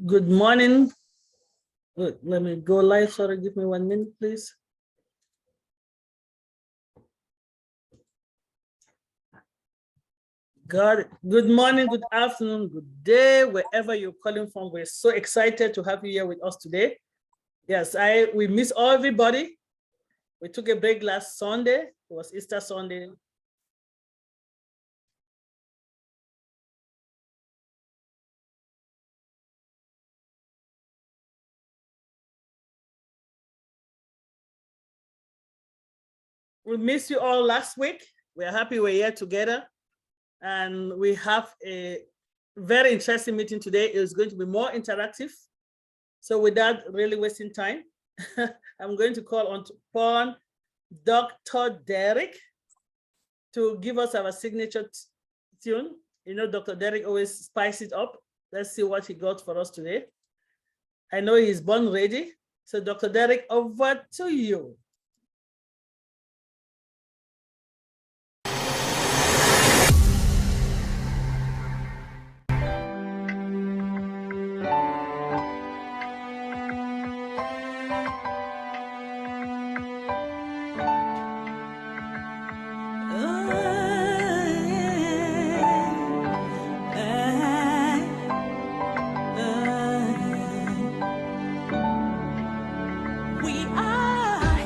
Good morning. Let me go live. Sorry, give me 1 minute, please. Got it. Good morning, good afternoon, good day, wherever you're calling from. We're so excited to have you here with us today. Yes, we miss everybody. We took a break last Sunday. It was Easter Sunday. We missed you all last week. We're happy we're here together. And we have a very interesting meeting today. It's going to be more interactive. So without really wasting time, I'm going to call upon Dr. Derek to give us our signature tune. You know, Dr. Derek always spices it up. Let's see what he got for us today. I know he's born ready. So Dr. Derek, over to you. We are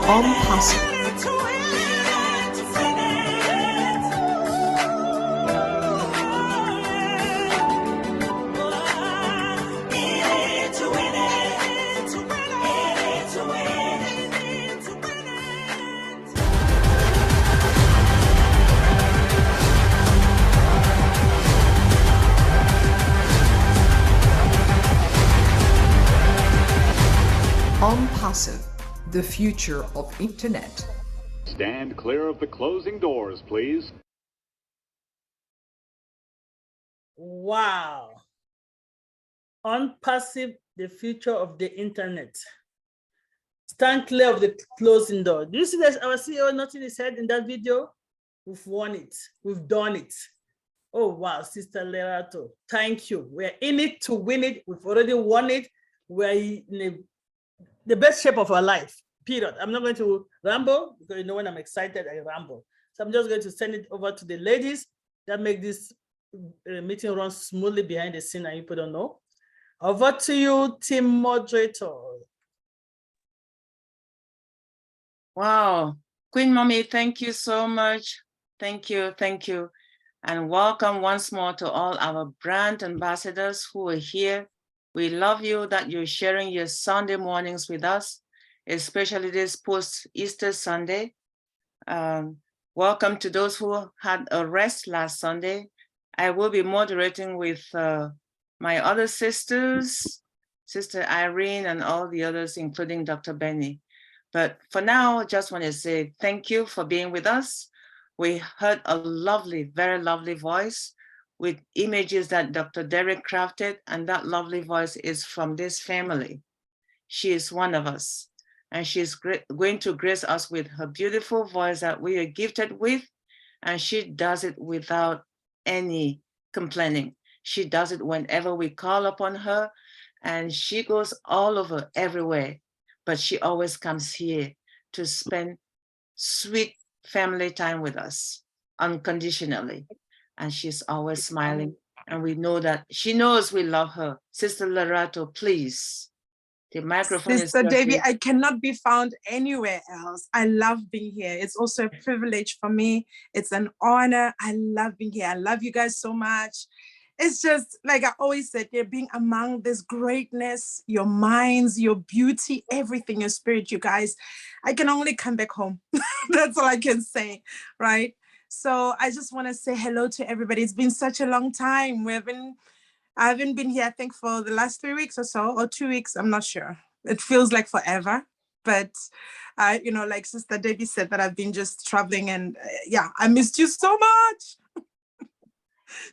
ONPASSIVE. ONPASSIVE, the future of internet. Stand clear of the closing doors, please. Wow. ONPASSIVE, the future of the internet. Stand clear of the closing door. Do you see that our CEO nodding his head in that video? We've won it. We've done it. Oh, wow, Sister Lerato. Thank you. We're in it to win it. We've already won it. We're in the best shape of our life, period. I'm not going to ramble because you know when I'm excited, I ramble. So I'm just going to send it over to the ladies that make this meeting run smoothly behind the scene and you people don't know. Over to you, team moderator. Wow, Queen Mommy, thank you so much. Thank you. And welcome once more to all our brand ambassadors who are here. We love you that you're sharing your Sunday mornings with us, especially this post-Easter Sunday. Welcome to those who had a rest last Sunday. I will be moderating with my other sisters, Sister Irene and all the others, including Dr. Benny. But for now, I just want to say thank you for being with us. We heard a lovely, very lovely voice with images that Dr. Derek crafted, and that lovely voice is from this family. She is one of us, and she's going to grace us with her beautiful voice that we are gifted with, and she does it without any complaining. She does it whenever we call upon her, and she goes all over everywhere, but she always comes here to spend sweet family time with us unconditionally. And she's always smiling. And we know that she knows we love her. Sister Lerato, please. The microphone Sister is Debbie, I cannot be found anywhere else. I love being here. It's also a privilege for me. It's an honor. I love being here. I love you guys so much. It's just like I always said, you're being among this greatness, your minds, your beauty, everything, your spirit, you guys. I can only come back home. That's all I can say, right? So I just want to say hello to everybody. It's been such a long time. I haven't been here, I think, for the last 3 weeks or so, or 2 weeks. I'm not sure. It feels like forever. But, you know, like Sister Debbie said, that I've been just traveling and yeah, I missed you so much.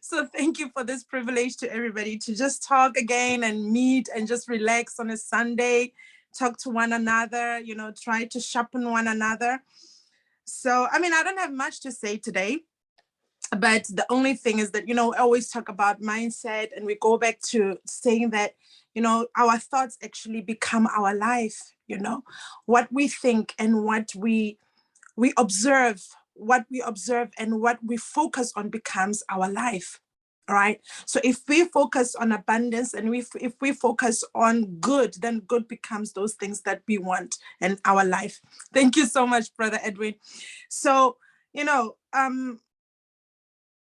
So thank you for this privilege to everybody to just talk again and meet and just relax on a Sunday, talk to one another, you know, try to sharpen one another. So, I mean, I don't have much to say today, but the only thing is that, you know, I always talk about mindset and we go back to saying that, you know, our thoughts actually become our life, you know, what we think and what we observe, and what we focus on becomes our life. All right. So if we focus on abundance and if we focus on good, then good becomes those things that we want in our life. Thank you so much, Brother Edwin. So, you know,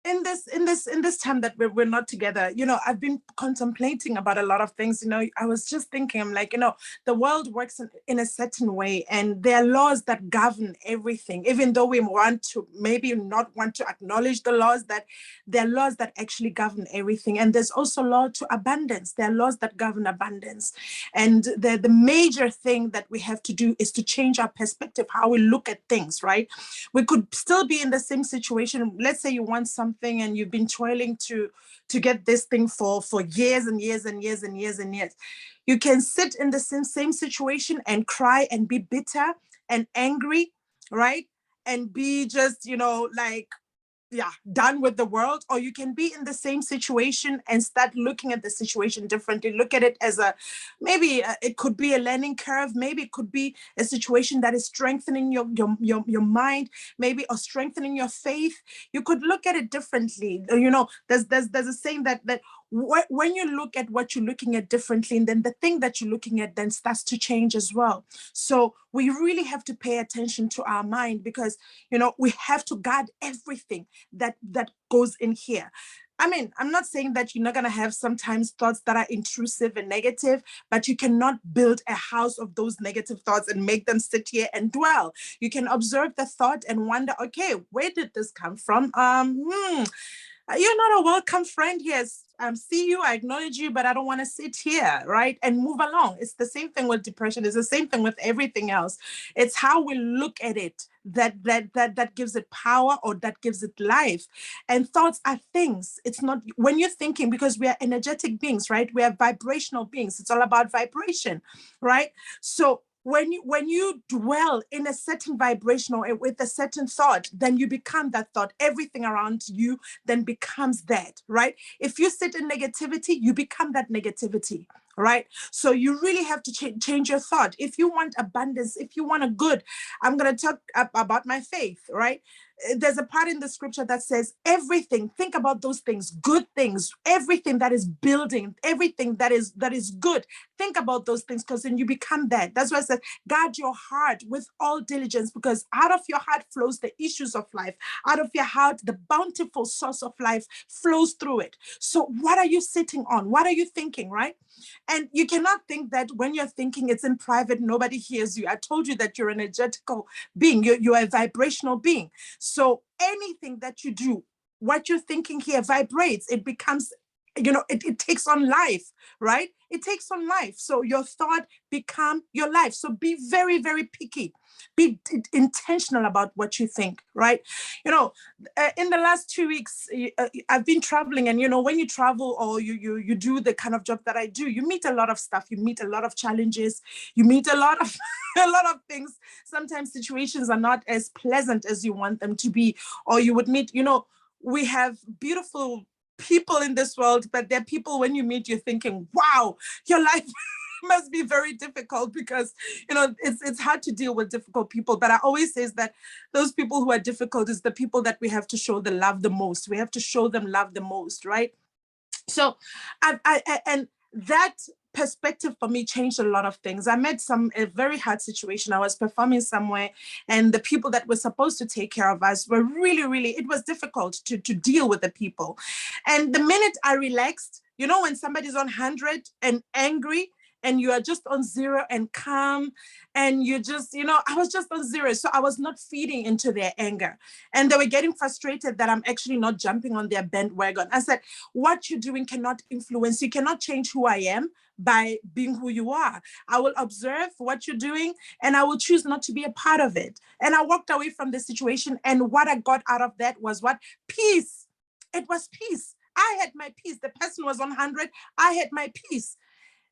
in this time that we're not together, you know, I've been contemplating about a lot of things. You know, I was just thinking, I'm like, you know, the world works in a certain way, and there are laws that govern everything, even though we want to maybe not want to acknowledge the laws, that there are laws that actually govern everything. And there's also law to abundance. There are laws that govern abundance. And the major thing that we have to do is to change our perspective, how we look at things, right? We could still be in the same situation. Let's say you want something and you've been toiling to get this thing for years and years and years and years and years. You can sit in the same situation and cry and be bitter and angry, right? And be just, you know, like, yeah, done with the world. Or you can be in the same situation and start looking at the situation differently. Look at it as maybe it could be a learning curve. Maybe it could be a situation that is strengthening your mind, maybe, or strengthening your faith. You could look at it differently. You know, there's a saying that when you look at what you're looking at differently, and then the thing that you're looking at then starts to change as well. So we really have to pay attention to our mind, because, you know, we have to guard everything that goes in here. I mean, I'm not saying that you're not going to have sometimes thoughts that are intrusive and negative, but you cannot build a house of those negative thoughts and make them sit here and dwell. You can observe the thought and wonder, okay, where did this come from? You're not a welcome friend here. See you, I acknowledge you, but I don't want to sit here, right? And move along. It's the same thing with depression. It's the same thing with everything else. It's how we look at it that gives it power, or that gives it life. And thoughts are things. It's not when you're thinking, because we are energetic beings, right? We are vibrational beings. It's all about vibration, right? So when you dwell in a certain vibration or with a certain thought, then you become that thought. Everything around you then becomes that, right? If you sit in negativity, you become that negativity, right? So you really have to change your thought. If you want abundance, if you want a good, I'm going to talk about my faith, right? There's a part in the scripture that says everything, think about those things, good things, everything that is building, everything that is good. Think about those things, because then you become that. That's why I said, guard your heart with all diligence, because out of your heart flows the issues of life. Out of your heart, the bountiful source of life flows through it. So what are you sitting on? What are you thinking, right? And you cannot think that when you're thinking it's in private, nobody hears you. I told you that you're an energetical being. You're a vibrational being. So anything that you do, what you're thinking here vibrates. It becomes, you know, it takes on life, right? It takes on life. So your thought become your life. So be very, very picky. Be intentional about what you think, right? You know, in the last 2 weeks, I've been traveling, and, you know, when you travel or you do the kind of job that I do, you meet a lot of stuff. You meet a lot of challenges. You meet a lot of a lot of things. Sometimes situations are not as pleasant as you want them to be, or you would meet, you know, we have beautiful people in this world, but there are people when you meet, you're thinking, wow, your life must be very difficult, because, you know, it's hard to deal with difficult people. But I always say that those people who are difficult is the people that we have to show the love the most. We have to show them love the most, right? So and that perspective for me changed a lot of things. I met a very hard situation. I was performing somewhere, and the people that were supposed to take care of us were really, it was difficult to deal with the people. And the minute I relaxed, you know, when somebody's on 100 and angry, and you are just on 0 and calm, and you just, you know, I was just on 0. So I was not feeding into their anger. And they were getting frustrated that I'm actually not jumping on their bandwagon. I said, what you're doing cannot influence, you cannot change who I am by being who you are. I will observe what you're doing, and I will choose not to be a part of it. And I walked away from the situation. And what I got out of that was what? Peace. It was peace. I had my peace. The person was on 100. I had my peace.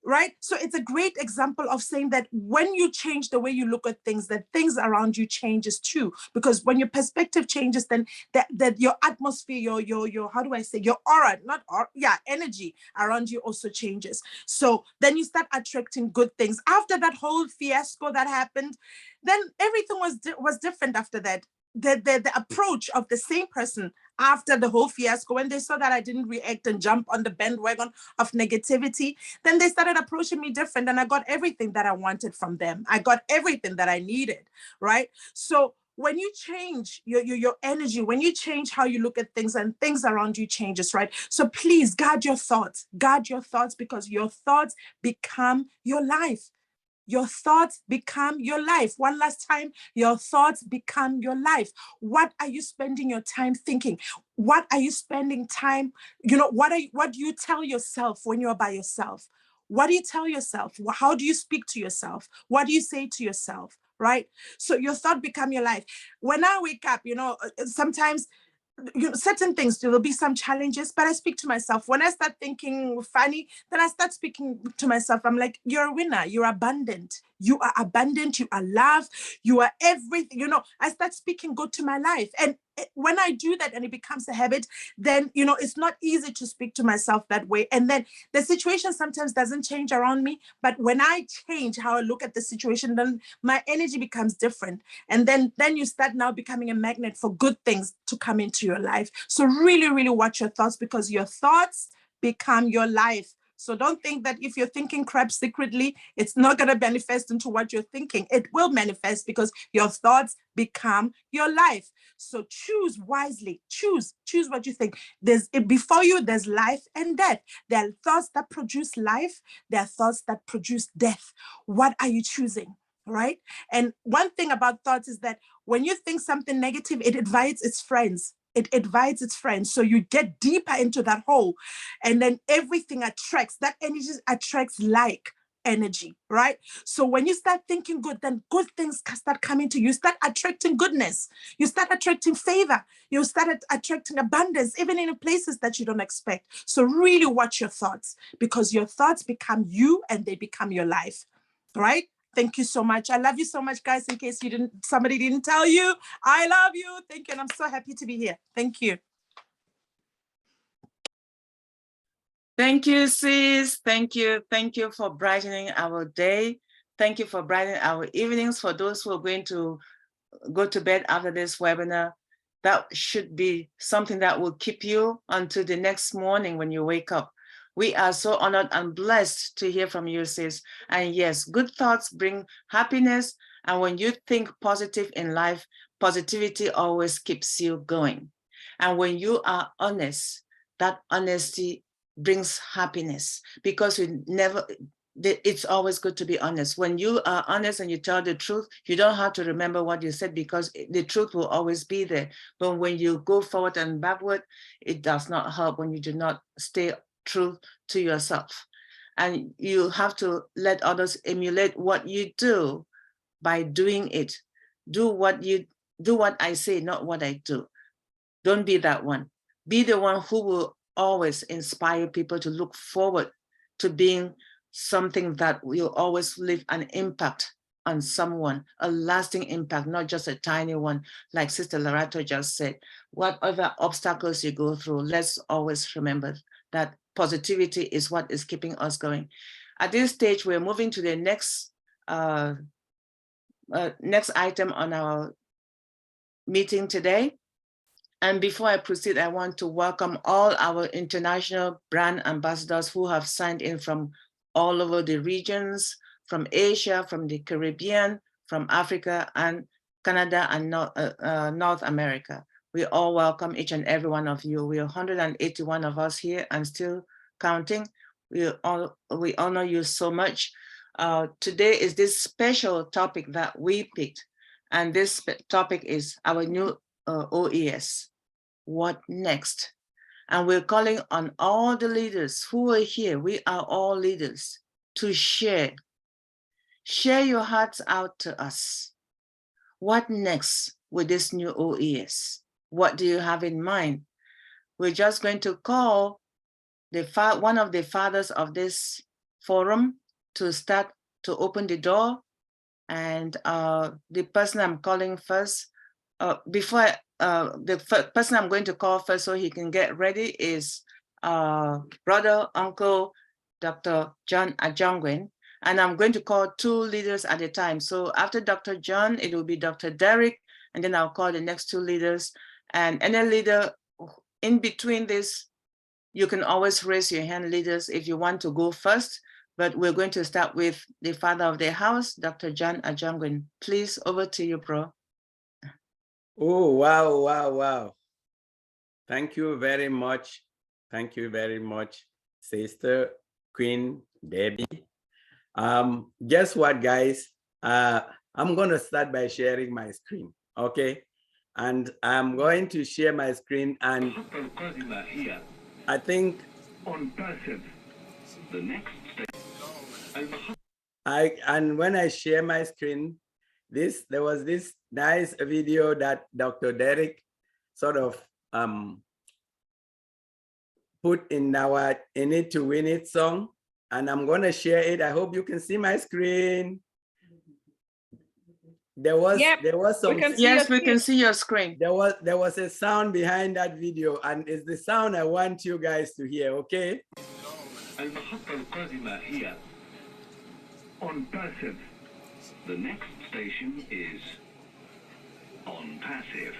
Right? So it's a great example of saying that when you change the way you look at things, that things around you changes too. Because when your perspective changes, then that your atmosphere, your how do I say, your aura, energy around you also changes. So then you start attracting good things. After that whole fiasco that happened, then everything was different after that. The approach of the same person after the whole fiasco, when they saw that I didn't react and jump on the bandwagon of negativity, then they started approaching me different, and I got everything that I wanted from them. I got everything that I needed, right? So when you change your energy, when you change how you look at things, and things around you changes, right? So please guard your thoughts, because your thoughts become your life. Your thoughts become your life. One last time, your thoughts become your life. What are you spending your time thinking? What are you spending time, you know, what do you tell yourself when you're by yourself? What do you tell yourself? How do you speak to yourself? What do you say to yourself, right? So your thought become your life. When I wake up, you know, sometimes, you know, certain things, there will be some challenges, but I speak to myself. When I start thinking funny, then I start speaking to myself. I'm like, you're a winner. You're abundant. You are abundant. You are loved. You are everything. You know, I start speaking good to my life. And when I do that and it becomes a habit, then, you know, it's not easy to speak to myself that way. And then the situation sometimes doesn't change around me. But when I change how I look at the situation, then my energy becomes different. And then you start now becoming a magnet for good things to come into your life. So really, really watch your thoughts, because your thoughts become your life. So don't think that if you're thinking crap secretly, it's not going to manifest into what you're thinking. It will manifest because your thoughts become your life. So choose wisely. Choose what you think. Before you, there's life and death. There are thoughts that produce life. There are thoughts that produce death. What are you choosing? Right? And one thing about thoughts is that when you think something negative, it invites its friends. It invites its friends. So you get deeper into that hole, and then everything attracts. That energy attracts like energy, right? So when you start thinking good, then good things start coming to you. You start attracting goodness. You start attracting favor. You start attracting abundance, even in places that you don't expect. So really watch your thoughts, because your thoughts become you and they become your life, right? Thank you so much. I love you so much, guys. In case somebody didn't tell you, I love you. Thank you. And I'm so happy to be here. Thank you. Thank you, sis. Thank you. Thank you for brightening our day. Thank you for brightening our evenings. For those who are going to go to bed after this webinar, that should be something that will keep you until the next morning when you wake up. We are so honored and blessed to hear from you, sis. And yes, good thoughts bring happiness. And when you think positive in life, positivity always keeps you going. And when you are honest, that honesty brings happiness, because it's always good to be honest. When you are honest and you tell the truth, you don't have to remember what you said, because the truth will always be there. But when you go forward and backward, it does not help when you do not stay true to yourself. And you have to let others emulate what you do by doing it. Do what I say, not what I do. Don't be that one. Be the one who will always inspire people to look forward to being something that will always leave an impact on someone, a lasting impact, not just a tiny one. Like Sister Lerato just said, whatever obstacles you go through, let's always remember that positivity is what is keeping us going. At this stage, we're moving to the next item on our meeting today. And before I proceed, I want to welcome all our international brand ambassadors who have signed in from all over the regions, from Asia, from the Caribbean, from Africa, and Canada, and North America. We all welcome each and every one of you. We are 181 of us here and still counting. We honor you so much. Today is this special topic that we picked, and this topic is our new OES. What next? And we're calling on all the leaders who are here. We are all leaders to share your hearts out to us. What next with this new OES? What do you have in mind? We're just going to call one of the fathers of this forum to start to open the door. And the person I'm calling first, the person I'm going to call first so he can get ready is brother, uncle, Dr. John Ajongwen. And I'm going to call two leaders at a time. So after Dr. John, it will be Dr. Derek, and then I'll call the next two leaders. And any leader in between this, you can always raise your hand, leaders, if you want to go first. But we're going to start with the father of the house, Dr. John Ajongwen. Please, over to you, bro. Oh, wow, wow, wow. Thank you very much. Thank you very much, Sister Queen Debbie. Guess what, guys? I'm going to start by sharing my screen, okay? And I'm going to share my screen, and I think ONPASSIVE, the next step. and when I share my screen, there was this nice video that Dr. Derek sort of put in our In It to Win It song, and I'm going to share it. I hope you can see my screen. There was some, yes, we can see your screen. There was a sound behind that video, and it's the sound I want you guys to hear, okay? المحطة القادمة هي ONPASSIVE. The next station is ONPASSIVE.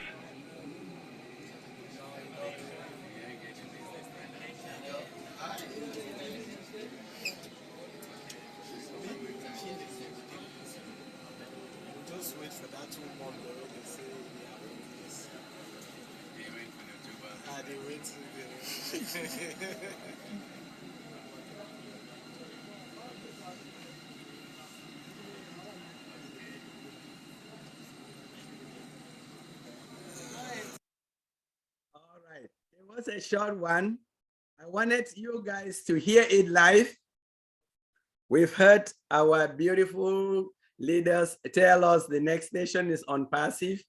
just wait for that 2 months. They say we have in place. They wait for the 2 months. Ah, they wait. All right. It was a short one. I wanted you guys to hear it live. We've heard our beautiful leaders tell us the next station is ONPASSIVE.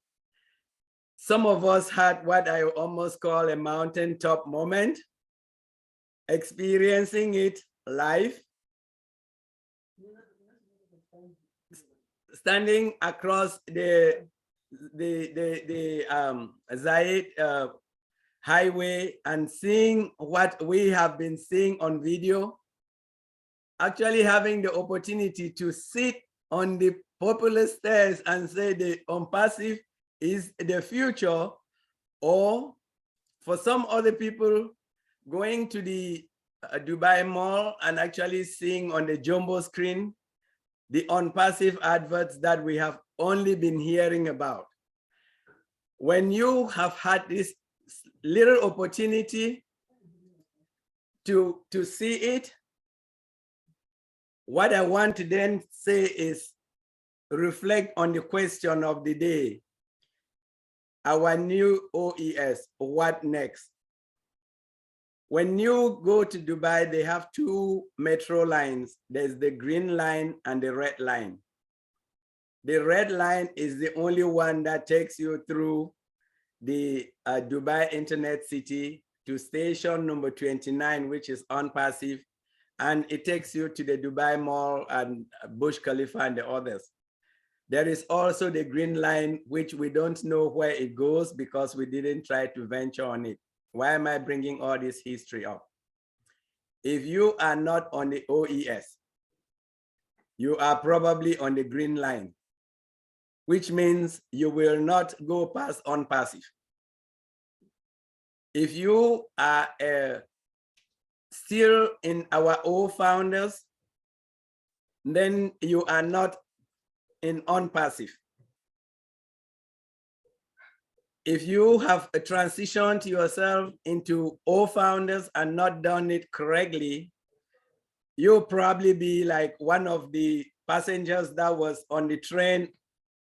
Some of us had what I almost call a mountaintop moment, experiencing it live, standing across the Zayed highway and seeing what we have been seeing on video, actually having the opportunity to sit on the popular stairs and say the ONPASSIVE is the future, or for some other people going to the Dubai Mall and actually seeing on the jumbo screen the ONPASSIVE adverts that we have only been hearing about. When you have had this little opportunity to see it, what I want to then say is reflect on the question of the day. Our new OES, what next? When you go to Dubai, they have 2 metro lines. There's the green line and the red line. The red line is the only one that takes you through the Dubai Internet City to station number 29, which is ONPASSIVE, and it takes you to the Dubai Mall and Burj Khalifa and the others. There is also the green line, which we don't know where it goes because we didn't try to venture on it. Why am I bringing all this history up? If you are not on the OES, you are probably on the green line, which means you will not go past ONPASSIVE. If you are still in our old founders, then you are not in ONPASSIVE. If you have transitioned yourself into old founders and not done it correctly, you'll probably be like one of the passengers that was on the train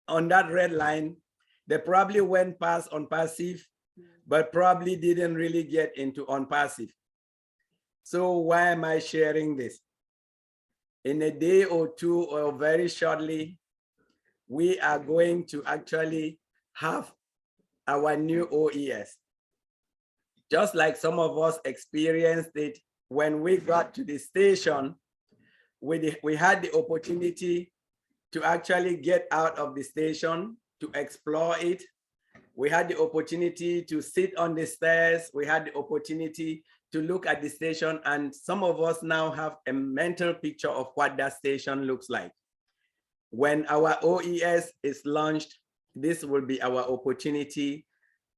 on that red line. They probably went past ONPASSIVE, but probably didn't really get into ONPASSIVE. So why am I sharing this? In a day or two, or very shortly, we are going to actually have our new OES. Just like some of us experienced it when we got to the station, we had the opportunity to actually get out of the station, to explore it. We had the opportunity to sit on the stairs. We had the opportunity to look at the station, and some of us now have a mental picture of what that station looks like. When our OES is launched, this will be our opportunity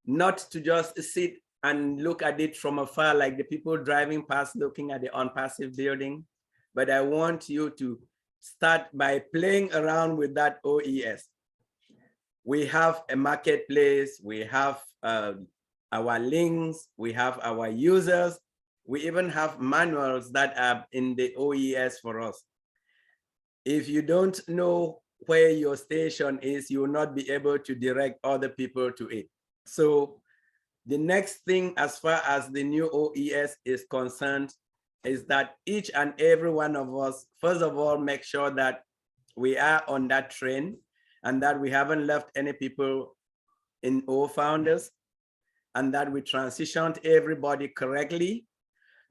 not to just sit and look at it from afar like the people driving past looking at the ONPASSIVE building, but I want you to start by playing around with that OES. We have a marketplace, we have our links, we have our users, we even have manuals that are in the OES for us. If you don't know where your station is, you will not be able to direct other people to it. So the next thing as far as the new OES is concerned is that each and every one of us, first of all, make sure that we are on that train and that we haven't left any people in old founders, and that we transitioned everybody correctly.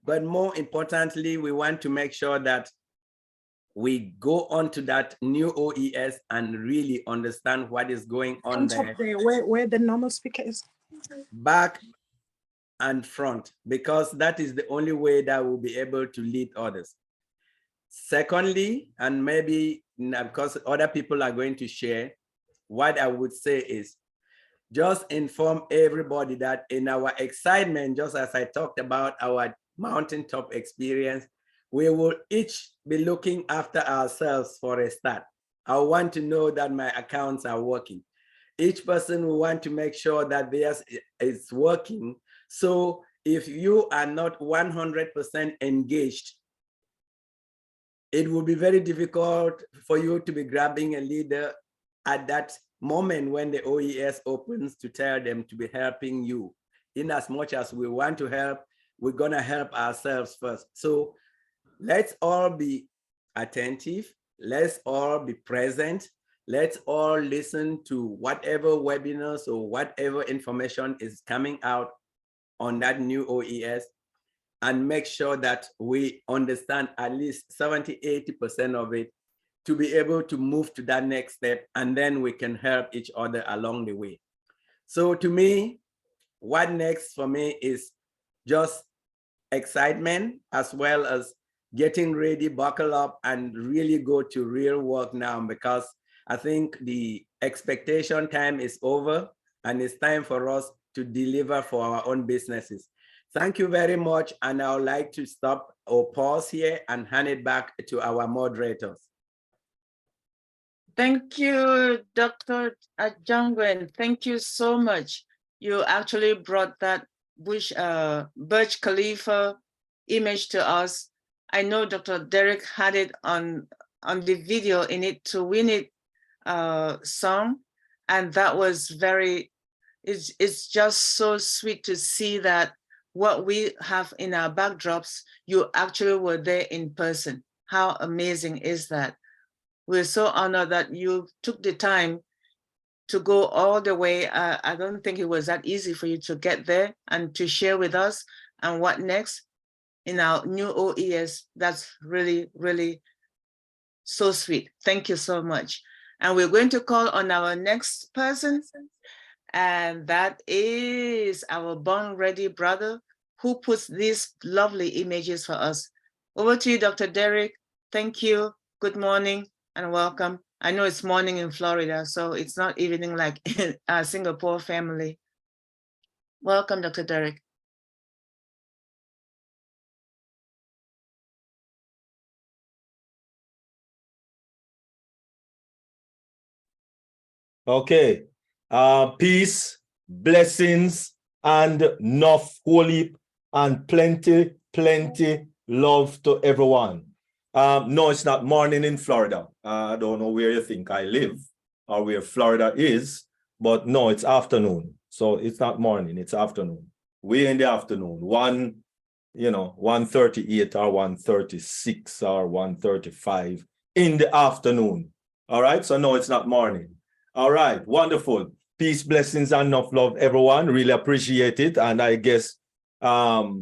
But more importantly, we want to make sure that we go on to that new OES and really understand what is going on there. Where the normal speaker is. Back and front, because that is the only way that we'll be able to lead others. Secondly, and maybe because other people are going to share, what I would say is just inform everybody that in our excitement, just as I talked about our mountaintop experience, we will each be looking after ourselves for a start. I want to know that my accounts are working. Each person will want to make sure that theirs is working. So if you are not 100% engaged, it will be very difficult for you to be grabbing a leader at that moment when the OES opens to tell them to be helping you. In as much as we want to help, we're gonna help ourselves first. So let's all be attentive. Let's all be present. Let's all listen to whatever webinars or whatever information is coming out on that new OES, and make sure that we understand at least 70–80% of it to be able to move to that next step, and then we can help each other along the way. So to me, what next for me is just excitement, as well as getting ready, buckle up, and really go to real work now, because I think the expectation time is over and it's time for us to deliver for our own businesses. Thank you very much. And I would like to stop or pause here and hand it back to our moderators. Thank you, Dr. Jangwen. Thank you so much. You actually brought that Burj Khalifa image to us. I know Dr. Derek had it on the video in it to win it song, and that was it's just so sweet to see that what we have in our backdrops, you actually were there in person. How amazing is that? We're so honored that you took the time to go all the way. I don't think it was that easy for you to get there and to share with us and what next in our new OES. That's really, really so sweet. Thank you so much. And we're going to call on our next person, and that is our Born Ready brother who puts these lovely images for us. Over to you, Dr. Derek. Thank you. Good morning and welcome. I know it's morning in Florida, so it's not evening like in our Singapore family. Welcome, Dr. Derek. Okay. Peace, blessings, and enough holy and plenty love to everyone. No, it's not morning in Florida. I don't know where you think I live or where Florida is, but no, it's afternoon. So it's not morning, it's afternoon. We're in the afternoon. 1:38 or 1:36 or 1:35 in the afternoon. All right. So no, it's not morning. All right. Wonderful. Peace, blessings, and enough love, everyone. Really appreciate it. And I guess what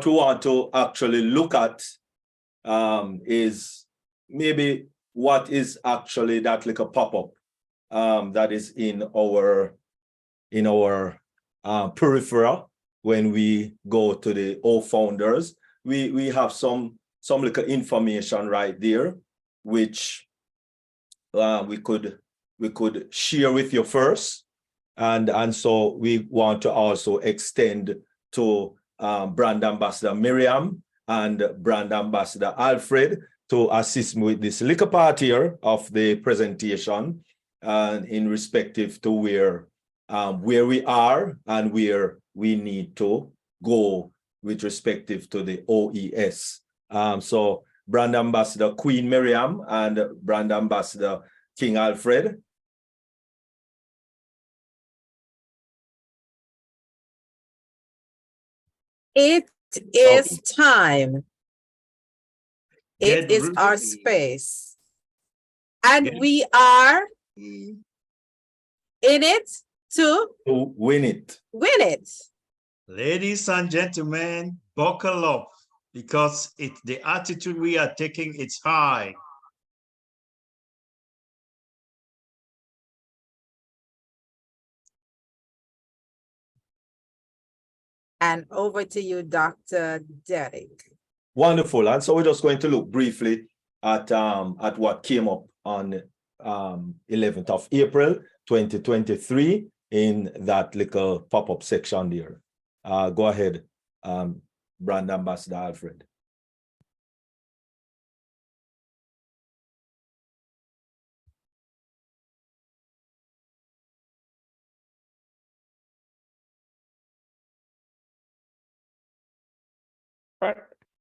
we want to actually look at is maybe what is actually that little pop-up that is in our peripheral when we go to the O Founders. We have some little information right there, which we could share with you first, and so we want to also extend to Brand Ambassador Miriam and Brand Ambassador Alfred to assist me with this little part here of the presentation, in respective to where we are and where we need to go with respective to the OES. So Brand Ambassador Queen Miriam and Brand Ambassador King Alfred. It is time. It is our space. And we are in it to win it. Win it. Ladies and gentlemen, buckle up, because it's the attitude we are taking, it's high. And over to you, Dr. Derek. Wonderful. And so we're just going to look briefly at what came up on 11th of April, 2023 in that little pop-up section there. Go ahead, Brand Ambassador Alfred.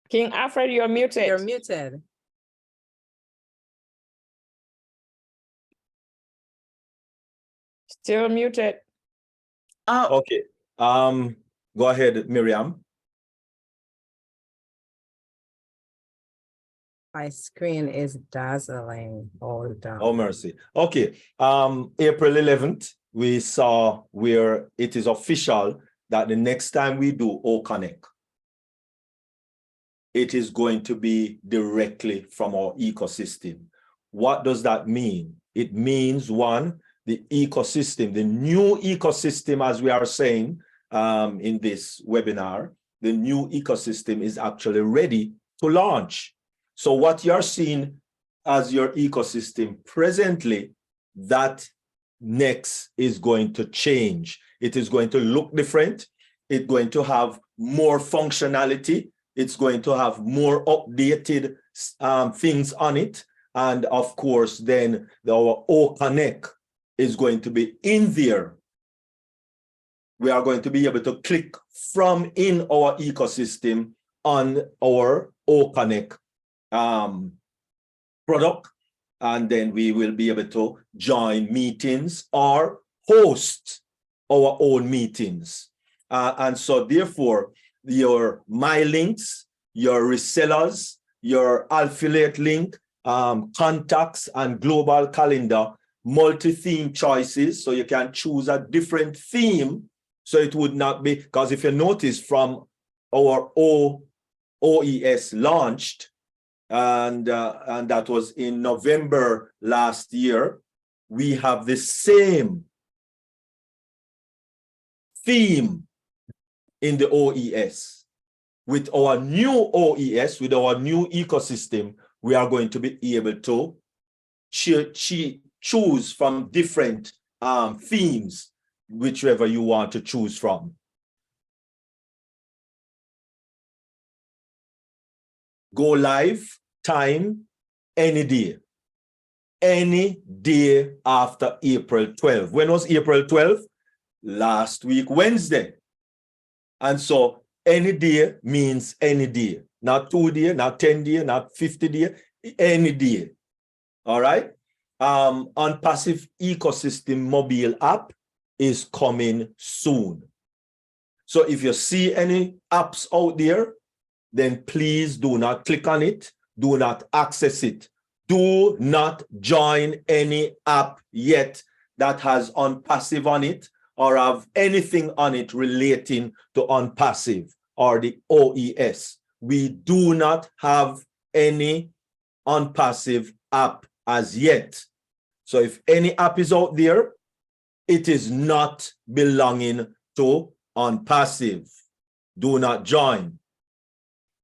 King Alfred, you're muted. You're muted. Still muted. Oh, Okay. Go ahead, Miriam. My screen is dazzling. Hold on. Oh, mercy. Okay. April 11th, we saw where it is official that the next time we do OConnect, it is going to be directly from our ecosystem. What does that mean? It means, one, the ecosystem, the new ecosystem, as we are saying in this webinar, the new ecosystem is actually ready to launch. So what you're seeing as your ecosystem presently, that next is going to change. It is going to look different. It's going to have more functionality. It's going to have more updated things on it. And of course, then our OConnect is going to be in there. We are going to be able to click from in our ecosystem on our OConnect product, and then we will be able to join meetings or host our own meetings. And so therefore, your My Links, your resellers, your affiliate link, contacts and global calendar, multi-theme choices, so you can choose a different theme. So it would not be, because if you notice from our OES launched, and that was in November last year, we have the same theme in the OES. With our new OES, with our new ecosystem, we are going to be able to choose from different themes, whichever you want to choose from. Go live time any day after April 12. When was April 12? Last week, Wednesday. And so any day means any day, not 2 days, not 10 days, not 50 days, any day. All right. ONPASSIVE Ecosystem mobile app is coming soon. So if you see any apps out there, then please do not click on it. Do not access it. Do not join any app yet that has ONPASSIVE on it or have anything on it relating to ONPASSIVE or the OES. We do not have any ONPASSIVE app as yet. So if any app is out there, it is not belonging to ONPASSIVE. Do not join.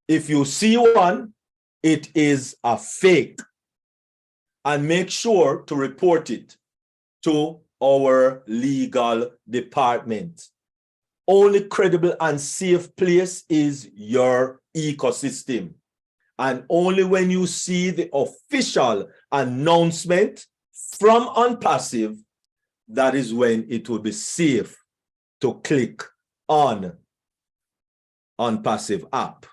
If you see one, it is a fake. And make sure to report it to our legal department. Only credible and safe place is your ecosystem. And only when you see the official announcement from ONPASSIVE, that is when it will be safe to click on ONPASSIVE app.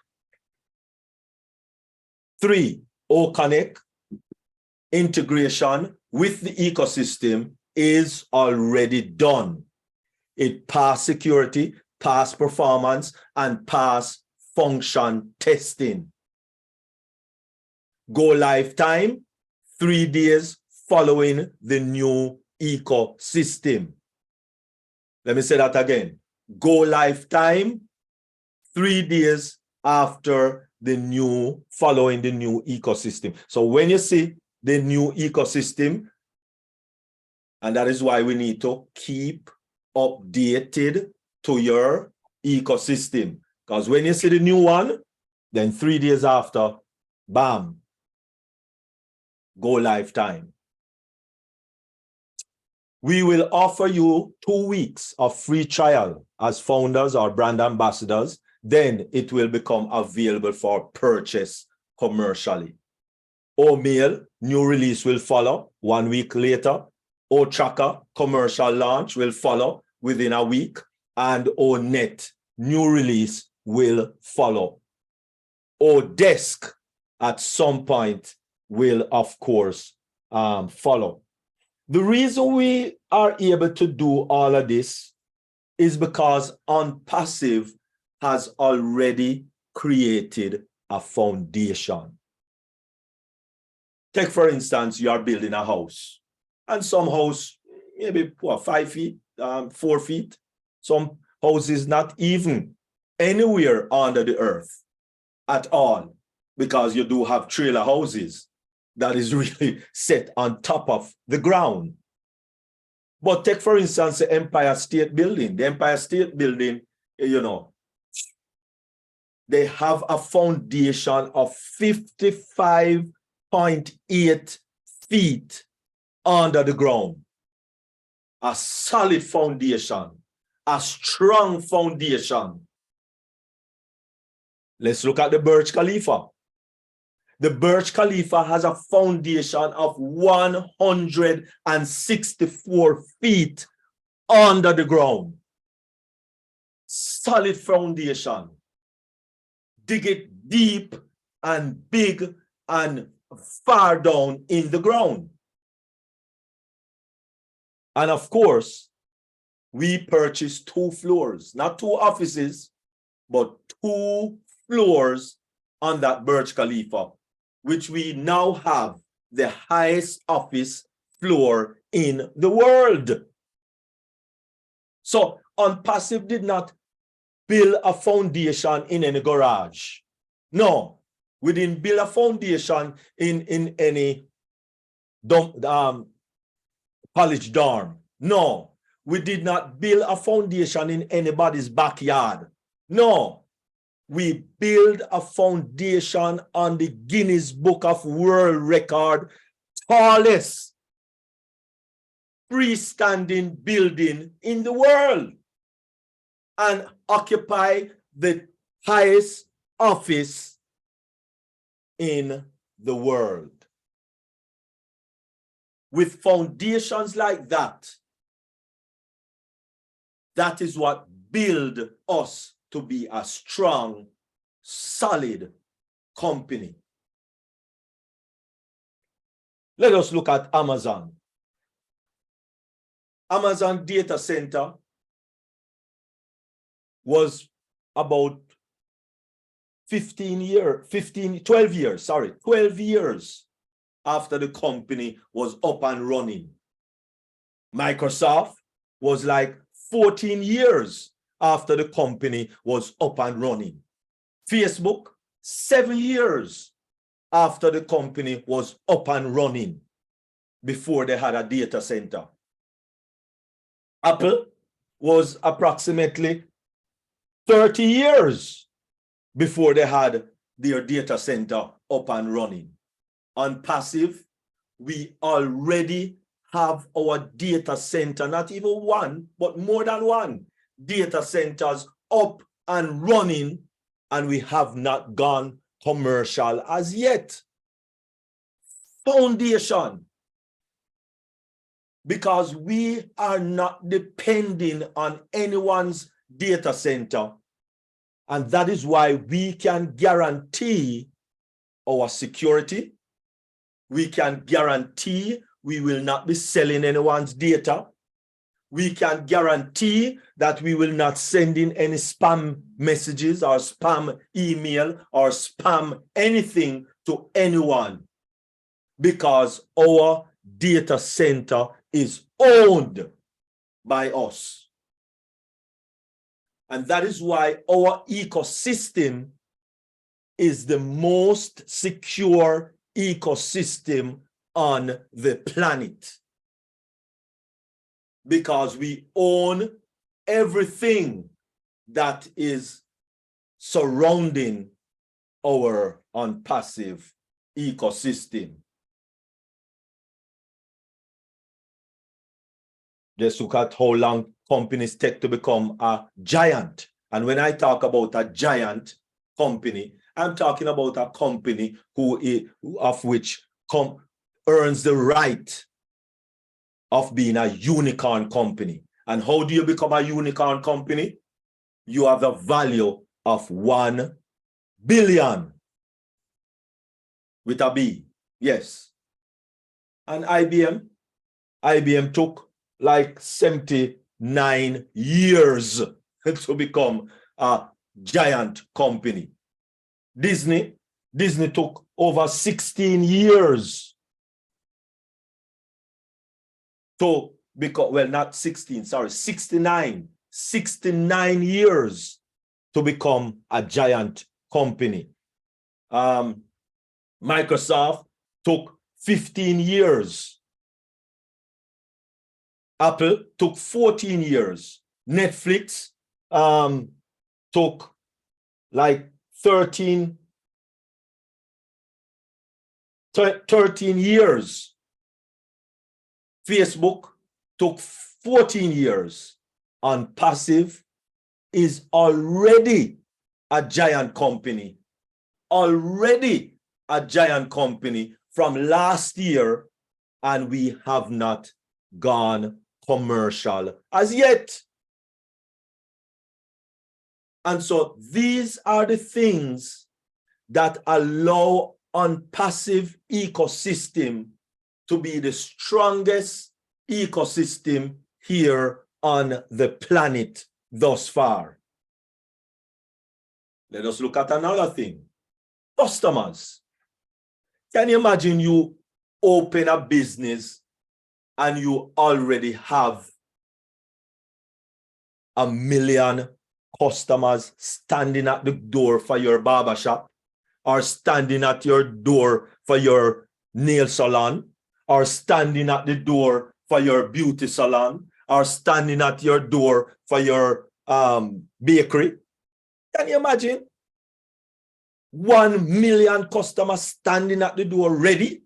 3, OConnect integration with the ecosystem is already done. It passed security, passed performance, and passed function testing. Go live time, 3 days following the new ecosystem. Let me say that again. Go live time, 3 days after following the new ecosystem. So when you see the new ecosystem, and that is why we need to keep updated to your ecosystem. Because when you see the new one, then 3 days after, bam, go live time. We will offer you 2 weeks of free trial as founders or brand ambassadors. Then it will become available for purchase commercially. OMail, new release will follow 1 week later. OTracker, commercial launch will follow within a week. And ONet, new release will follow. Odesk at some point will, of course, follow. The reason we are able to do all of this is because ONPASSIVE has already created a foundation. Take, for instance, you are building a house, and some house, maybe what, 5 feet, 4 feet. Some houses not even anywhere under the earth at all, because you do have trailer houses that is really set on top of the ground. But take, for instance, the Empire State Building. The Empire State Building, you know, they have a foundation of 55.8 feet under the ground. A solid foundation, a strong foundation. Let's look at the Burj Khalifa. The Burj Khalifa has a foundation of 164 feet under the ground. Solid foundation. Dig it deep and big and far down in the ground. And of course, we purchased 2 floors, not 2 offices, but 2 floors on that Burj Khalifa, which we now have the highest office floor in the world. So ONPASSIVE did not build a foundation in any garage. No, we didn't build a foundation in any college dorm. No, we did not build a foundation in anybody's backyard. No. We build a foundation on the Guinness Book of World Record, tallest freestanding building in the world, and occupy the highest office in the world. With foundations like that, that is what build us to be a strong, solid company. Let us look at Amazon. Amazon data center was about 12 years after the company was up and running. Microsoft was like 14 years after the company was up and running. Facebook, 7 years after the company was up and running, before they had a data center. Apple was approximately 30 years before they had their data center up and running. ONPASSIVE, we already have our data center, not even one, but more than one data centers up and running, and we have not gone commercial as yet. Foundation. Because we are not depending on anyone's data center, and that is why we can guarantee our security. We can guarantee we will not be selling anyone's data. We can guarantee that we will not send in any spam messages or spam email or spam anything to anyone, because our data center is owned by us. And that is why our ecosystem is the most secure ecosystem on the planet, because we own everything that is surrounding our ONPASSIVE ecosystem. Just look at how long companies take to become a giant. And when I talk about a giant company, I'm talking about a company of which earns the right of being a unicorn company. And how do you become a unicorn company? You have the value of $1 billion. with a B, yes. And IBM took like 79 years to become a giant company. Disney took over 16 years to become, well, not 16, sorry, 69 years to become a giant company. Microsoft took 15 years. Apple took 14 years. Netflix took like 13 years. Facebook took 14 years. ONPASSIVE is already a giant company. Already a giant company from last year, and we have not gone commercial as yet. And so these are the things that allow ONPASSIVE ecosystem to be the strongest ecosystem here on the planet thus far. Let us look at another thing. Customers. Can you imagine you open a business and you already have 1 million customers standing at the door for your barbershop, or standing at your door for your nail salon, or standing at the door for your beauty salon, or standing at your door for your bakery? Can you imagine? 1 million customers standing at the door ready.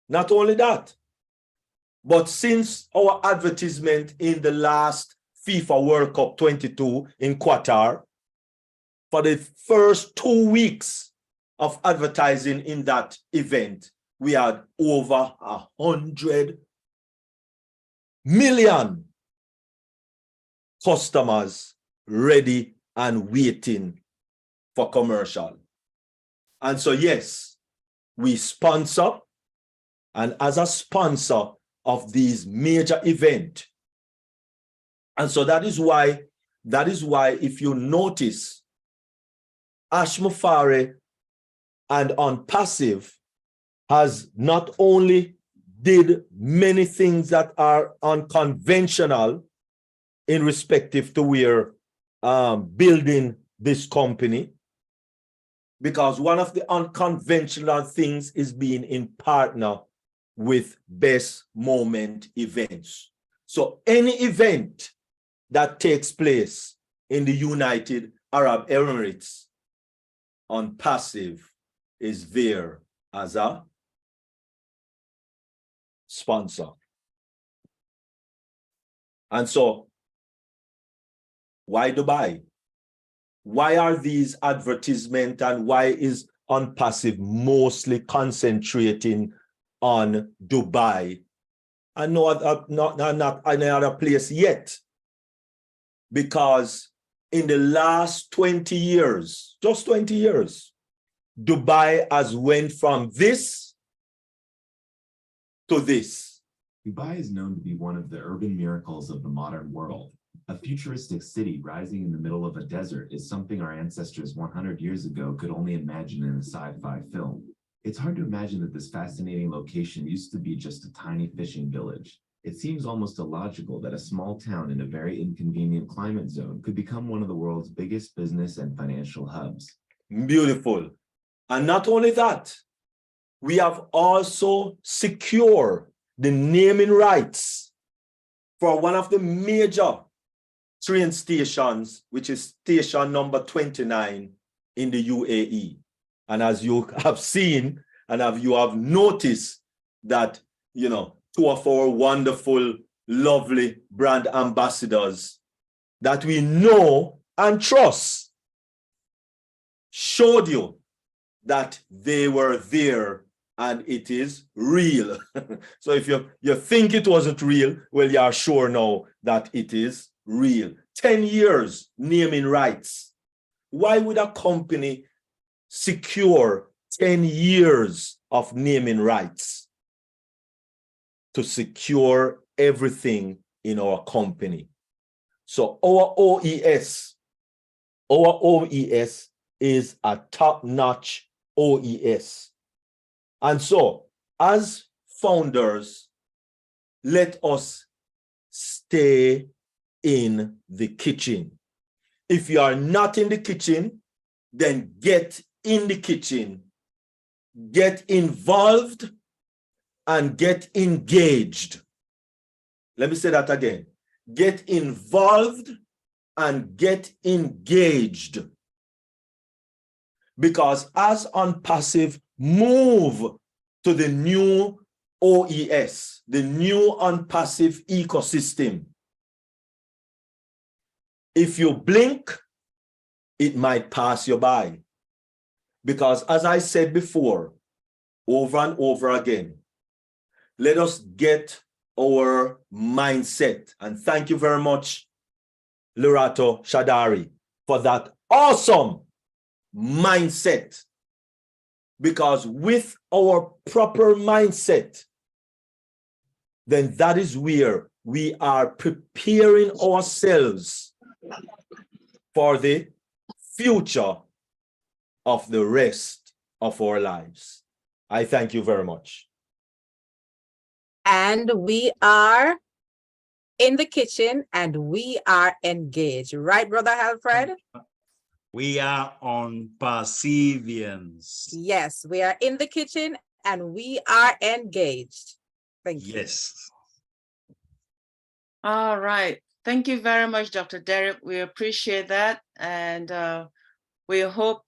Not only that, but since our advertisement in the last FIFA World Cup 22 in Qatar, for the first 2 weeks of advertising in that event, we had over 100 million customers ready and waiting for commercial. And so, yes, we sponsor, and as a sponsor of these major events. And so that is why if you notice, Ashmufare and ONPASSIVE has not only did many things that are unconventional in respective to where building this company, because one of the unconventional things is being in partner with best moment events. So any event that takes place in the United Arab Emirates, ONPASSIVE is there as a sponsor. And so, why Dubai? Why are these advertisements, and why is ONPASSIVE mostly concentrating on Dubai and not any other place yet? Because in the last 20 years, just 20 years, Dubai has went from this to this. Dubai is known to be one of the urban miracles of the modern world. A futuristic city rising in the middle of a desert is something our ancestors 100 years ago could only imagine in a sci-fi film. It's hard to imagine that this fascinating location used to be just a tiny fishing village. It seems almost illogical that a small town in a very inconvenient climate zone could become one of the world's biggest business and financial hubs. Beautiful. And not only that, we have also secured the naming rights for one of the major train stations, which is station number 29 in the UAE. And as you have seen, and you have noticed that, you know, 2 of our wonderful, lovely brand ambassadors that we know and trust showed you that they were there and it is real. So if you think it wasn't real, well, you are sure now that it is real. 10 years naming rights. Why would a company secure 10 years of naming rights to secure everything in our company. So our OES is a top-notch OES. And so as founders, let us stay in the kitchen. If you are not in the kitchen, then get in the kitchen, get involved, and get engaged. Let me say that again. Get involved and get engaged. Because as ONPASSIVE move to the new OES, the new ONPASSIVE ecosystem, if you blink, it might pass you by. Because as I said before, over and over again, let us get our mindset. And thank you very much, Lerato Shadari, for that awesome mindset. Because with our proper mindset, then that is where we are preparing ourselves for the future of the rest of our lives. I thank you very much. And we are in the kitchen and we are engaged. Right, Brother Alfred? We are on Passivians. Yes, we are in the kitchen and we are engaged. Thank you. Yes. All right. Thank you very much, Dr. Derek. We appreciate that. And we hope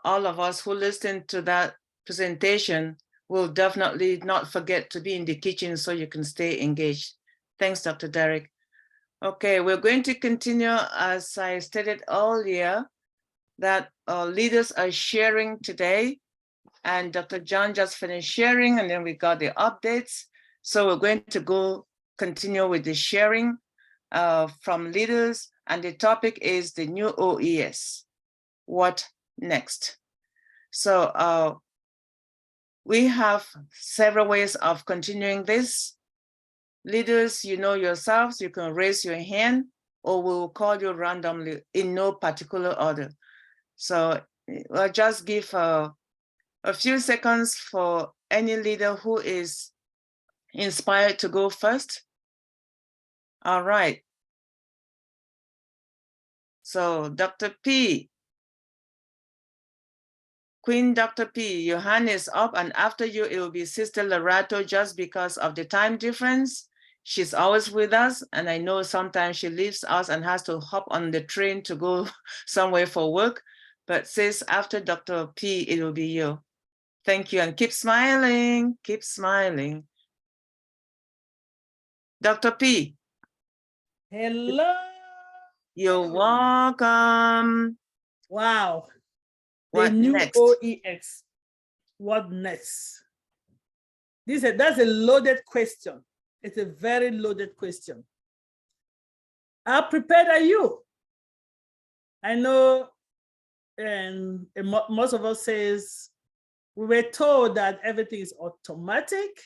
all of us who listened to that presentation will definitely not forget to be in the kitchen so you can stay engaged. Thanks, Dr. Derek. Okay, we're going to continue, as I stated earlier, that leaders are sharing today. And Dr. John just finished sharing, and then we got the updates. So we're going to continue with the sharing from leaders. And the topic is the new OES. What next? So we have several ways of continuing this. Leaders, you know yourselves, you can raise your hand or we'll call you randomly in no particular order. So I'll just give a few seconds for any leader who is inspired to go first. All right. So Dr. P, Queen Dr. P, your hand is up, and after you, it will be Sister Lerato, just because of the time difference. She's always with us, and I know sometimes she leaves us and has to hop on the train to go somewhere for work. But sis, after Dr. P, it will be you. Thank you, and keep smiling, keep smiling. Dr. P. Hello. You're welcome. Wow. What the new next? OES. What next? That's a loaded question. It's a very loaded question. How prepared are you? I know, and most of us says, we were told that everything is automatic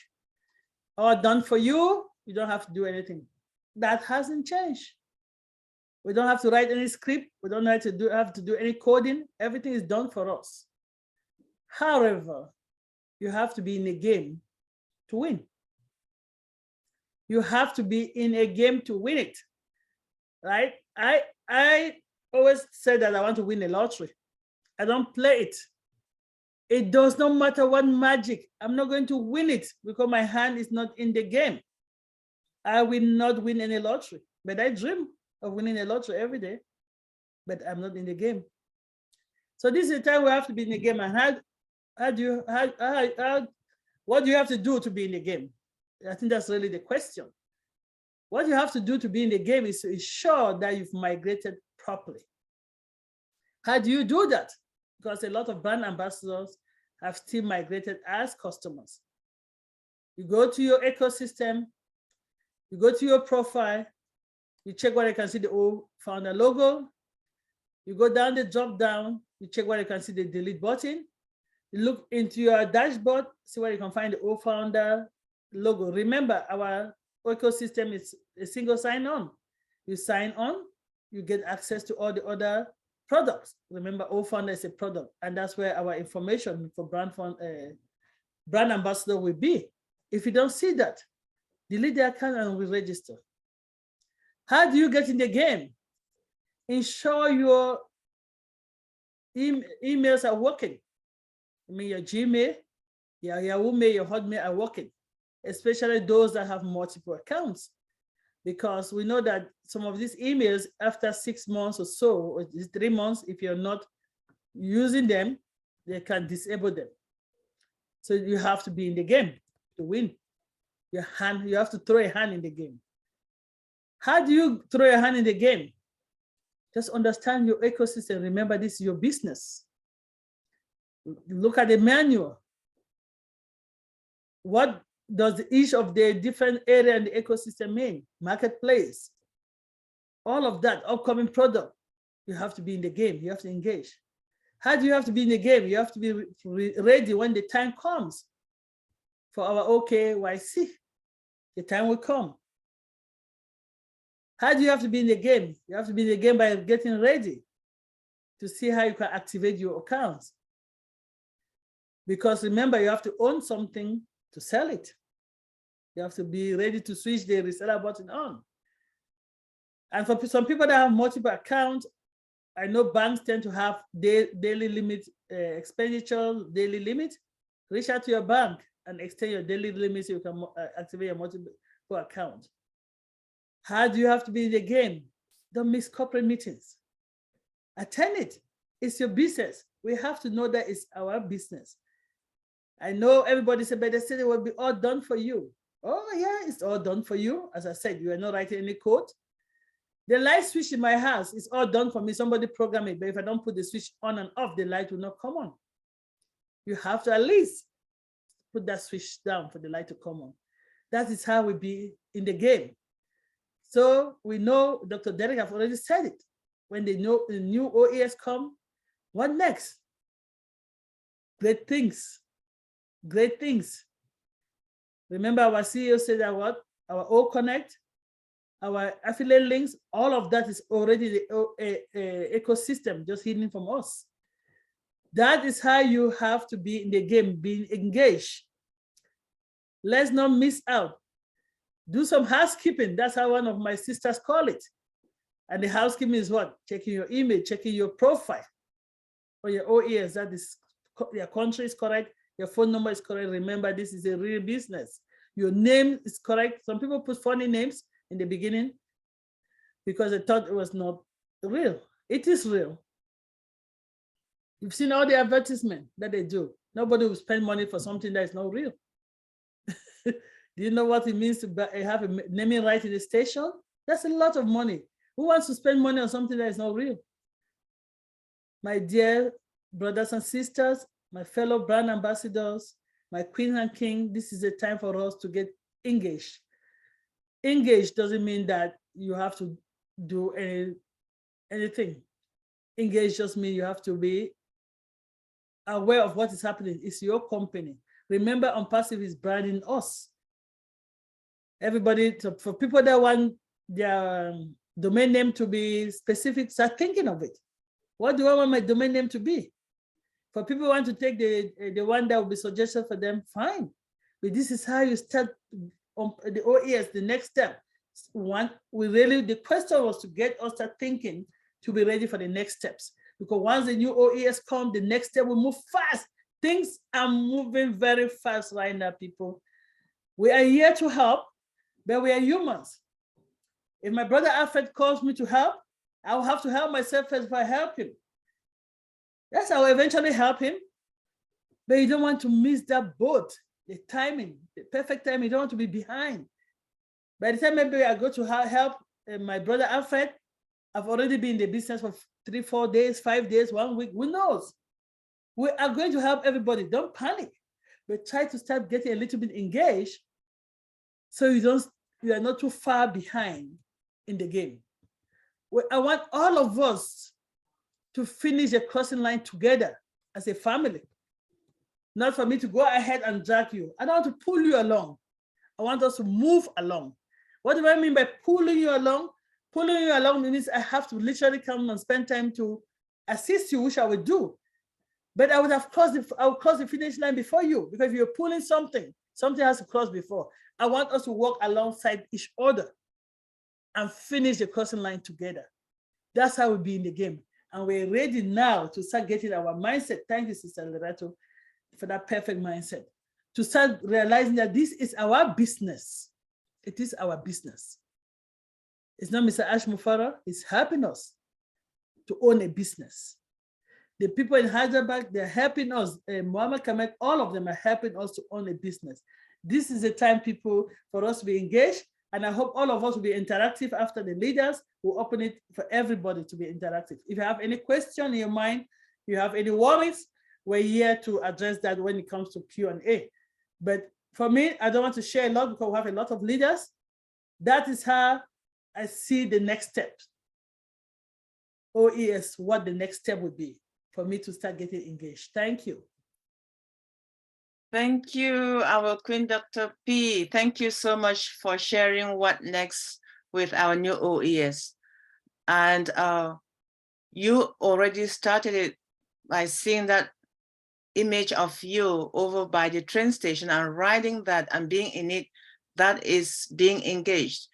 or done for you. You don't have to do anything. That hasn't changed. We don't have to write any script. We don't have to do any coding. Everything is done for us. However, you have to be in a game to win. You have to be in a game to win it, right? I always say that I want to win a lottery. I don't play it. It does not matter what magic. I'm not going to win it because my hand is not in the game. I will not win any lottery, but I dream of winning a lottery every day, but I'm not in the game. So this is the time we have to be in the game. And what do you have to do to be in the game? I think that's really the question. What you have to do to be in the game is to ensure that you've migrated properly. How do you do that? Because a lot of brand ambassadors have still migrated as customers. You go to your ecosystem, you go to your profile, you check where you can see the old founder logo. You go down the drop down, you check where you can see the delete button. Look into your dashboard, see where you can find the O-Founder logo. Remember, our ecosystem is a single sign-on. You sign on, you get access to all the other products. Remember, O-Founder is a product, and that's where our information for brand ambassador will be. If you don't see that, delete the account and re-register. How do you get in the game? Ensure your emails are working. I mean, your Gmail, your Yahoo Mail, your Hotmail are working, especially those that have multiple accounts, because we know that some of these emails, after 6 months or so, or 3 months, if you're not using them, they can disable them. So you have to be in the game to win. You have to throw a hand in the game. How do you throw a hand in the game? Just understand your ecosystem. Remember, this is your business. Look at the manual. What does each of the different area in the ecosystem mean? Marketplace, all of that, upcoming product. You have to be in the game. You have to engage. How do you have to be in the game? You have to be ready when the time comes for our OKYC. The time will come. How do you have to be in the game? You have to be in the game by getting ready to see how you can activate your accounts. Because remember, you have to own something to sell it. You have to be ready to switch the reseller button on. And for some people that have multiple accounts, I know banks tend to have daily limit expenditure, daily limit. Reach out to your bank and extend your daily limit so you can activate your multiple account. How do you have to be in the game? Don't miss corporate meetings. Attend it. It's your business. We have to know that it's our business. I know everybody said, but they said it will be all done for you. Oh yeah, it's all done for you. As I said, you are not writing any code. The light switch in my house is all done for me. Somebody program it, but if I don't put the switch on and off, the light will not come on. You have to at least put that switch down for the light to come on. That is how we be in the game. So we know Dr. Derek have already said it. When the new OES come, what next? Great things. Great things. Remember our CEO said that what? Our O-Connect, our affiliate links, all of that is already the ecosystem just hidden from us. That is how you have to be in the game, being engaged. Let's not miss out. Do some housekeeping. That's how one of my sisters call it. And the housekeeping is what? Checking your email, checking your profile for your OES. That is, your country is correct, your phone number is correct. Remember, this is a real business. Your name is correct. Some people put funny names in the beginning because they thought it was not real. It is real. You've seen all the advertisement that they do. Nobody will spend money for something that is not real. Do you know what it means to have a naming right in the station? That's a lot of money. Who wants to spend money on something that is not real? My dear brothers and sisters, my fellow brand ambassadors, my queen and king, this is a time for us to get engaged. Engaged doesn't mean that you have to do anything. Engaged just means you have to be aware of what is happening. It's your company. Remember, ONPASSIVE is branding us. Everybody, for people that want their domain name to be specific, start thinking of it. What do I want my domain name to be? For people who want to take the one that will be suggested for them, fine. But this is how you start on the OES, the next step. The question was to get us start thinking to be ready for the next steps. Because once the new OES come, the next step will move fast. Things are moving very fast right now, people. We are here to help, but we are humans. If my brother Alfred calls me to help, I'll have to help myself first before I help him. Yes, I will eventually help him, but you don't want to miss that boat, the timing, the perfect timing. You don't want to be behind. By the time maybe I go to help my brother Alfred, I've already been in the business for 3, 4 days, 5 days, 1 week, who knows? We are going to help everybody. Don't panic, but try to start getting a little bit engaged so you are not too far behind in the game. I want all of us to finish the crossing line together as a family. not for me to go ahead and drag you. I don't want to pull you along. I want us to move along. What do I mean by pulling you along? Pulling you along means I have to literally come and spend time to assist you, which I would do. But I would have crossed the finish line before you, because if you're pulling something, something has to cross before. I want us to walk alongside each other and finish the crossing line together. That's how we'll be in the game. And we're ready now to start getting our mindset. Thank you, Sister Lerato, for that perfect mindset. To start realizing that this is our business. It is our business. It's not Mr. Ash Mufara, it's helping us to own a business. The people in Hyderabad, they're helping us. Muhammad Kamek, all of them are helping us to own a business. This is the time, people, for us to be engaged. And I hope all of us will be interactive after the leaders will open it for everybody to be interactive. If you have any question in your mind, you have any worries, we're here to address that when it comes to Q&A. But for me, I don't want to share a lot because we have a lot of leaders. That is how I see the next step. OES, what the next step would be for me to start getting engaged. Thank you. Thank you, our Queen Dr. P. Thank you so much for sharing what next with our new OES. And you already started it by seeing that image of you over by the train station and riding that and being in it. That is being engaged.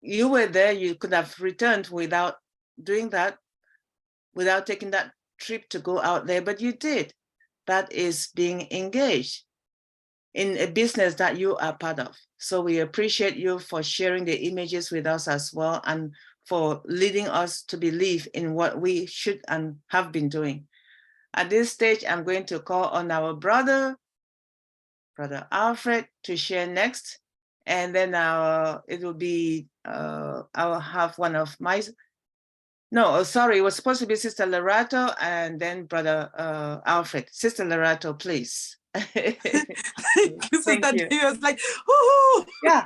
You were there, you could have returned without doing that, without taking that trip to go out there, but you did. That is being engaged in a business that you are part of. So we appreciate you for sharing the images with us as well, and for leading us to believe in what we should and have been doing. At this stage, I'm going to call on our brother Alfred, to share next. And then it will be, I'll have one of my, no, sorry, it was supposed to be Sister Lerato and then Brother Alfred. Sister Lerato, please. Thank you, Thank Sister you. D. I was like, oh, yeah.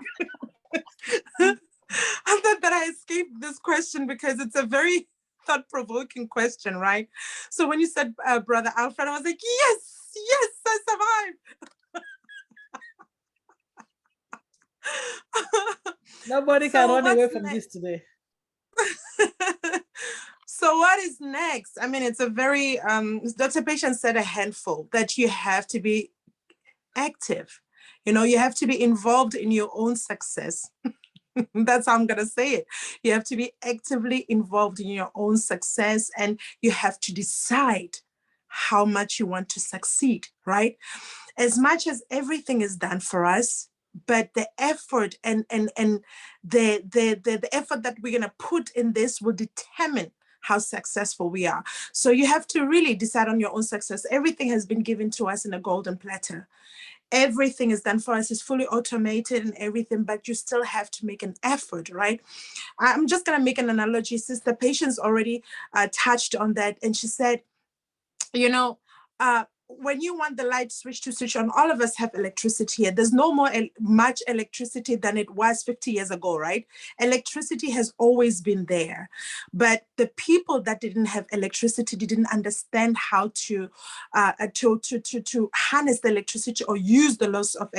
I thought that I escaped this question because it's a very thought-provoking question, right? So when you said Brother Alfred, I was like, yes, yes, I survived. Nobody can run away from this today. So what is next? I mean, it's a very, Dr. Patient said a handful, that you have to be active. You know, you have to be involved in your own success. That's how I'm going to say it. You have to be actively involved in your own success, and you have to decide how much you want to succeed, right? As much as everything is done for us, but the effort and the effort that we're going to put in this will determine how successful we are. So you have to really decide on your own success. Everything has been given to us in a golden platter. Everything is done for us, it's fully automated and everything, but you still have to make an effort, right? I'm just going to make an analogy. Sister Patience already touched on that, and she said, you know, when you want the light switch to switch on, all of us have electricity here. There's no more much electricity than it was 50 years ago, right? Electricity has always been there. But the people that didn't have electricity didn't understand how to harness the electricity or use the loss of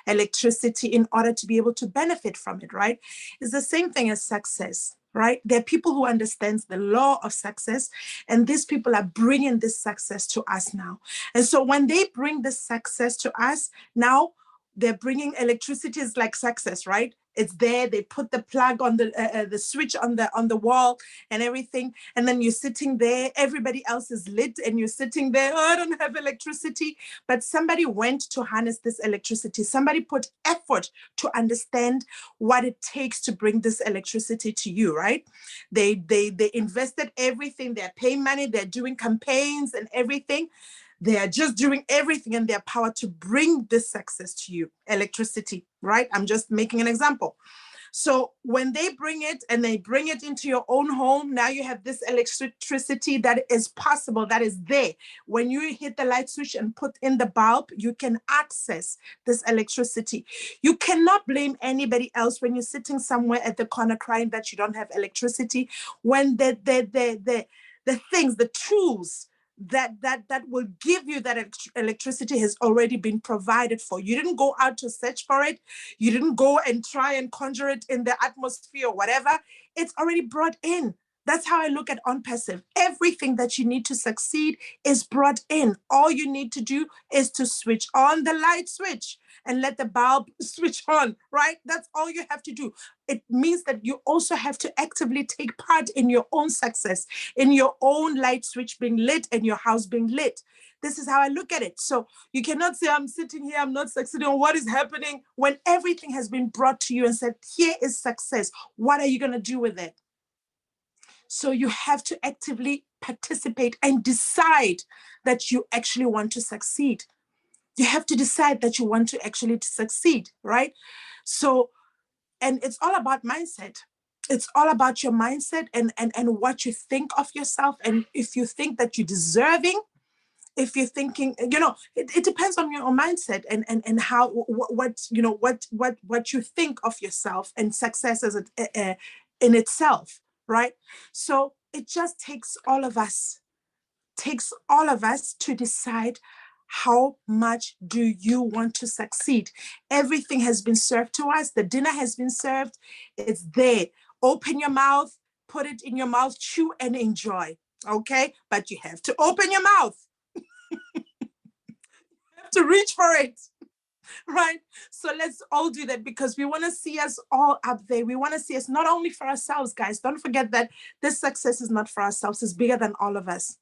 electricity in order to be able to benefit from it, right? It's the same thing as success. Right? There are people who understand the law of success, and these people are bringing this success to us now. And so when they bring this success to us, now they're bringing electricity is like success, right? It's there. They put the plug on the switch on the wall and everything. And then you're sitting there. Everybody else is lit, and you're sitting there. Oh, I don't have electricity. But somebody went to harness this electricity. Somebody put effort to understand what it takes to bring this electricity to you, right? They invested everything. They're paying money. They're doing campaigns and everything. They are just doing everything in their power to bring this success to you, electricity, right? I'm just making an example. So when they bring it and they bring it into your own home, now you have this electricity that is possible, that is there. When you hit the light switch and put in the bulb, you can access this electricity. You cannot blame anybody else when you're sitting somewhere at the corner crying that you don't have electricity, when the things, the tools, that will give you that electricity has already been provided for. You didn't go out to search for it. You didn't go and try and conjure it in the atmosphere or whatever. It's already brought in. That's how I look at OnPassive. Everything that you need to succeed is brought in. All you need to do is to switch on the light switch and let the bulb switch on, right? That's all you have to do. It means that you also have to actively take part in your own success, in your own light switch being lit and your house being lit. This is how I look at it. So you cannot say, I'm sitting here, I'm not succeeding. What is happening? When everything has been brought to you and said, here is success. What are you going to do with it? So you have to actively participate and decide that you actually want to succeed. You have to decide that you want to actually succeed, right? So, and it's all about mindset. It's all about your mindset and what you think of yourself. And if you think that you're deserving, if you're thinking, you know, it depends on your own mindset and how, what you think of yourself and success as in itself, right? So it just takes all of us to decide how much do you want to succeed. Everything has been served to us. The dinner has been served. It's there. Open your mouth, put it in your mouth, chew and enjoy, okay? But you have to open your mouth. You have to reach for it, right? So let's all do that because we want to see us all up there. We want to see us not only for ourselves, guys. Don't forget that this success is not for ourselves. It's bigger than all of us.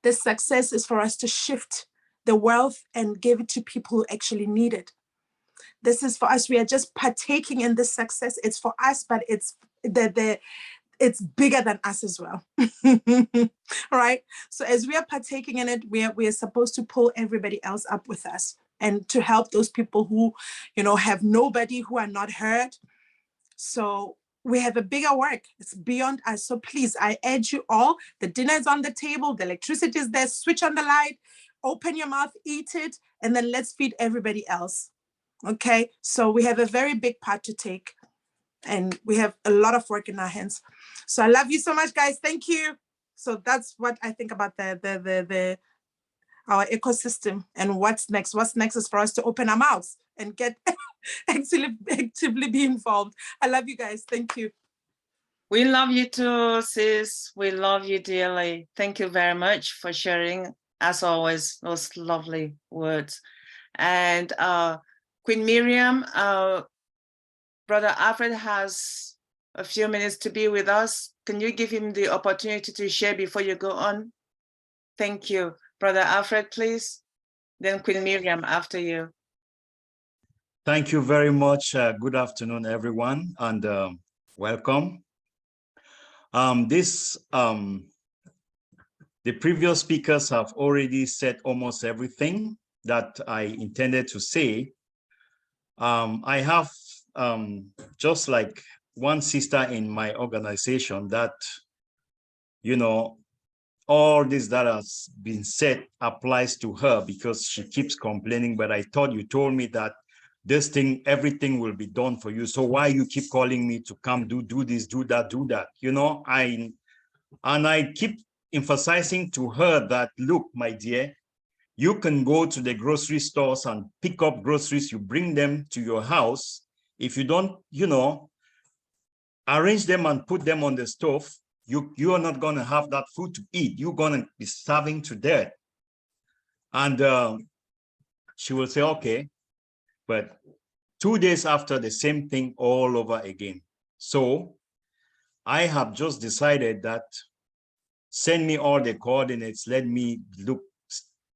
This success is for us to shift the wealth and give it to people who actually need it. This is for us. We are just partaking in this success. It's for us, but it's bigger than us as well. Right? So as we are partaking in it, we are supposed to pull everybody else up with us and to help those people who, you know, have nobody, who are not heard. So we have a bigger work. It's beyond us. So please, I urge you all, the dinner is on the table, the electricity is there, switch on the light, open your mouth, eat it, and then let's feed everybody else. Okay, so we have a very big part to take and we have a lot of work in our hands. So I love you so much, guys. Thank you. So that's what I think about our ecosystem and what's next. What's next is for us to open our mouths and get actively be involved. I love you guys. Thank you. We love you too, sis. We love you dearly. Thank you very much for sharing, as always, those lovely words. And Queen Miriam, Brother Alfred has a few minutes to be with us. Can you give him the opportunity to share before you go on? Thank you. Brother Alfred, please. Then Queen Miriam after you. Thank you very much. Good afternoon, everyone, and welcome. The previous speakers have already said almost everything that I intended to say. I have just like one sister in my organization that, you know, all this that has been said applies to her because she keeps complaining, but I thought you told me that this thing, everything will be done for you. So why you keep calling me to come do this, do that, you know? I keep emphasizing to her that, look, my dear, you can go to the grocery stores and pick up groceries, you bring them to your house. If you don't, you know, arrange them and put them on the stove, you are not going to have that food to eat. You're going to be starving to death. And she will say, okay. But 2 days after, the same thing all over again. So I have just decided that send me all the coordinates, let me look,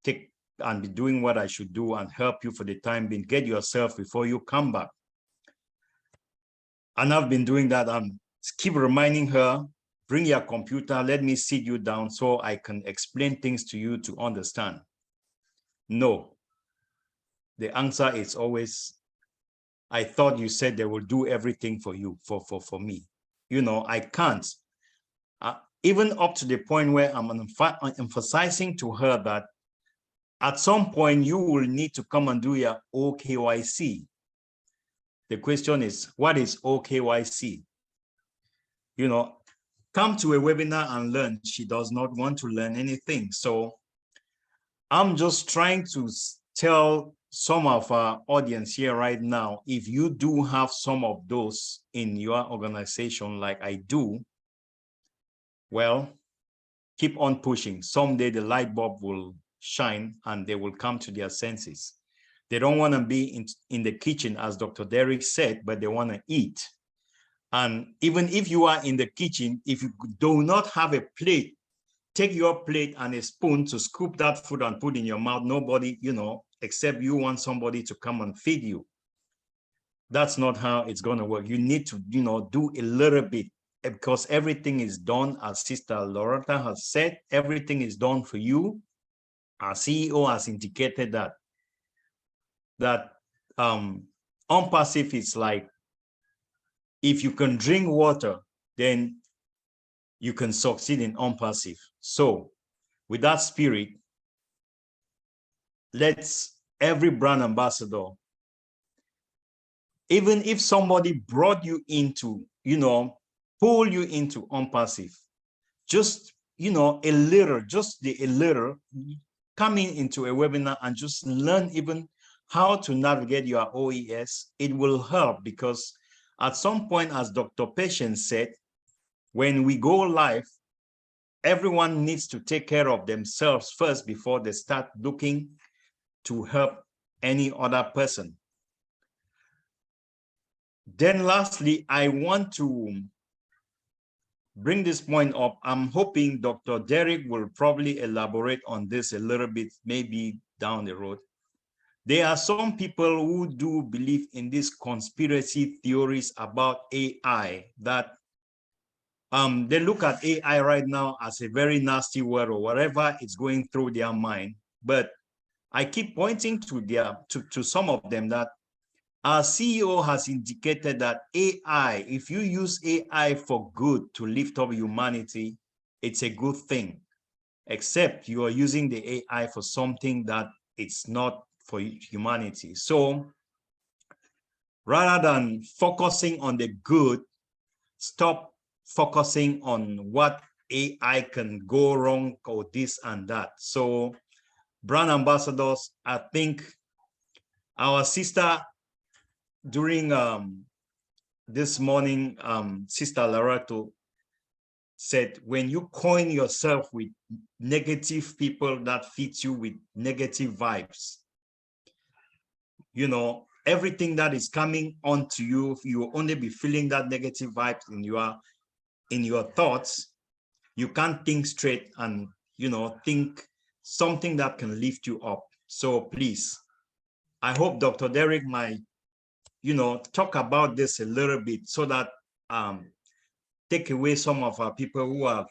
take and be doing what I should do and help you for the time being. Get yourself before you come back. And I've been doing that. I'm keep reminding her, bring your computer, let me sit you down so I can explain things to you to understand. No. The answer is always, I thought you said they will do everything for you, for me. You know, I can't. Even up to the point where I'm emphasizing to her that at some point you will need to come and do your OKYC. The question is, what is OKYC? You know, come to a webinar and learn. She does not want to learn anything. So I'm just trying to tell some of our audience here right now, if you do have some of those in your organization like I do, well, keep on pushing. Someday the light bulb will shine and they will come to their senses. They don't want to be in the kitchen, as Dr. Derek said, but they want to eat. And even if you are in the kitchen, if you do not have a plate, take your plate and a spoon to scoop that food and put in your mouth. Nobody, except you want somebody to come and feed you. That's not how it's going to work. You need to, do a little bit, because everything is done, as Sister Lerato has said, everything is done for you. Our CEO has indicated that ONPASSIVE is like, if you can drink water, then you can succeed in ONPASSIVE. So with that spirit, let's every brand ambassador, even if somebody brought you into, pull you into ONPASSIVE, just, a little, coming into a webinar and just learn even how to navigate your OES, it will help, because at some point, as Dr. Patience said, when we go live, everyone needs to take care of themselves first before they start looking to help any other person. Then lastly, I want to bring this point up. I'm hoping Dr. Derek will probably elaborate on this a little bit, maybe down the road. There are some people who do believe in these conspiracy theories about AI, that they look at AI right now as a very nasty word or whatever it's going through their mind. But I keep pointing to some of them that our CEO has indicated that AI, if you use AI for good to lift up humanity, it's a good thing, except you are using the AI for something that it's not for humanity. So rather than focusing on the good, stop focusing on what AI can go wrong or this and that. So brand ambassadors, I think our sister during this morning, Sister Lerato said, when you coin yourself with negative people that feed you with negative vibes, everything that is coming onto you, you will only be feeling that negative vibes in your thoughts. You can't think straight and, think something that can lift you up. So please, I hope Dr. Derek might, talk about this a little bit, so that take away some of our people who are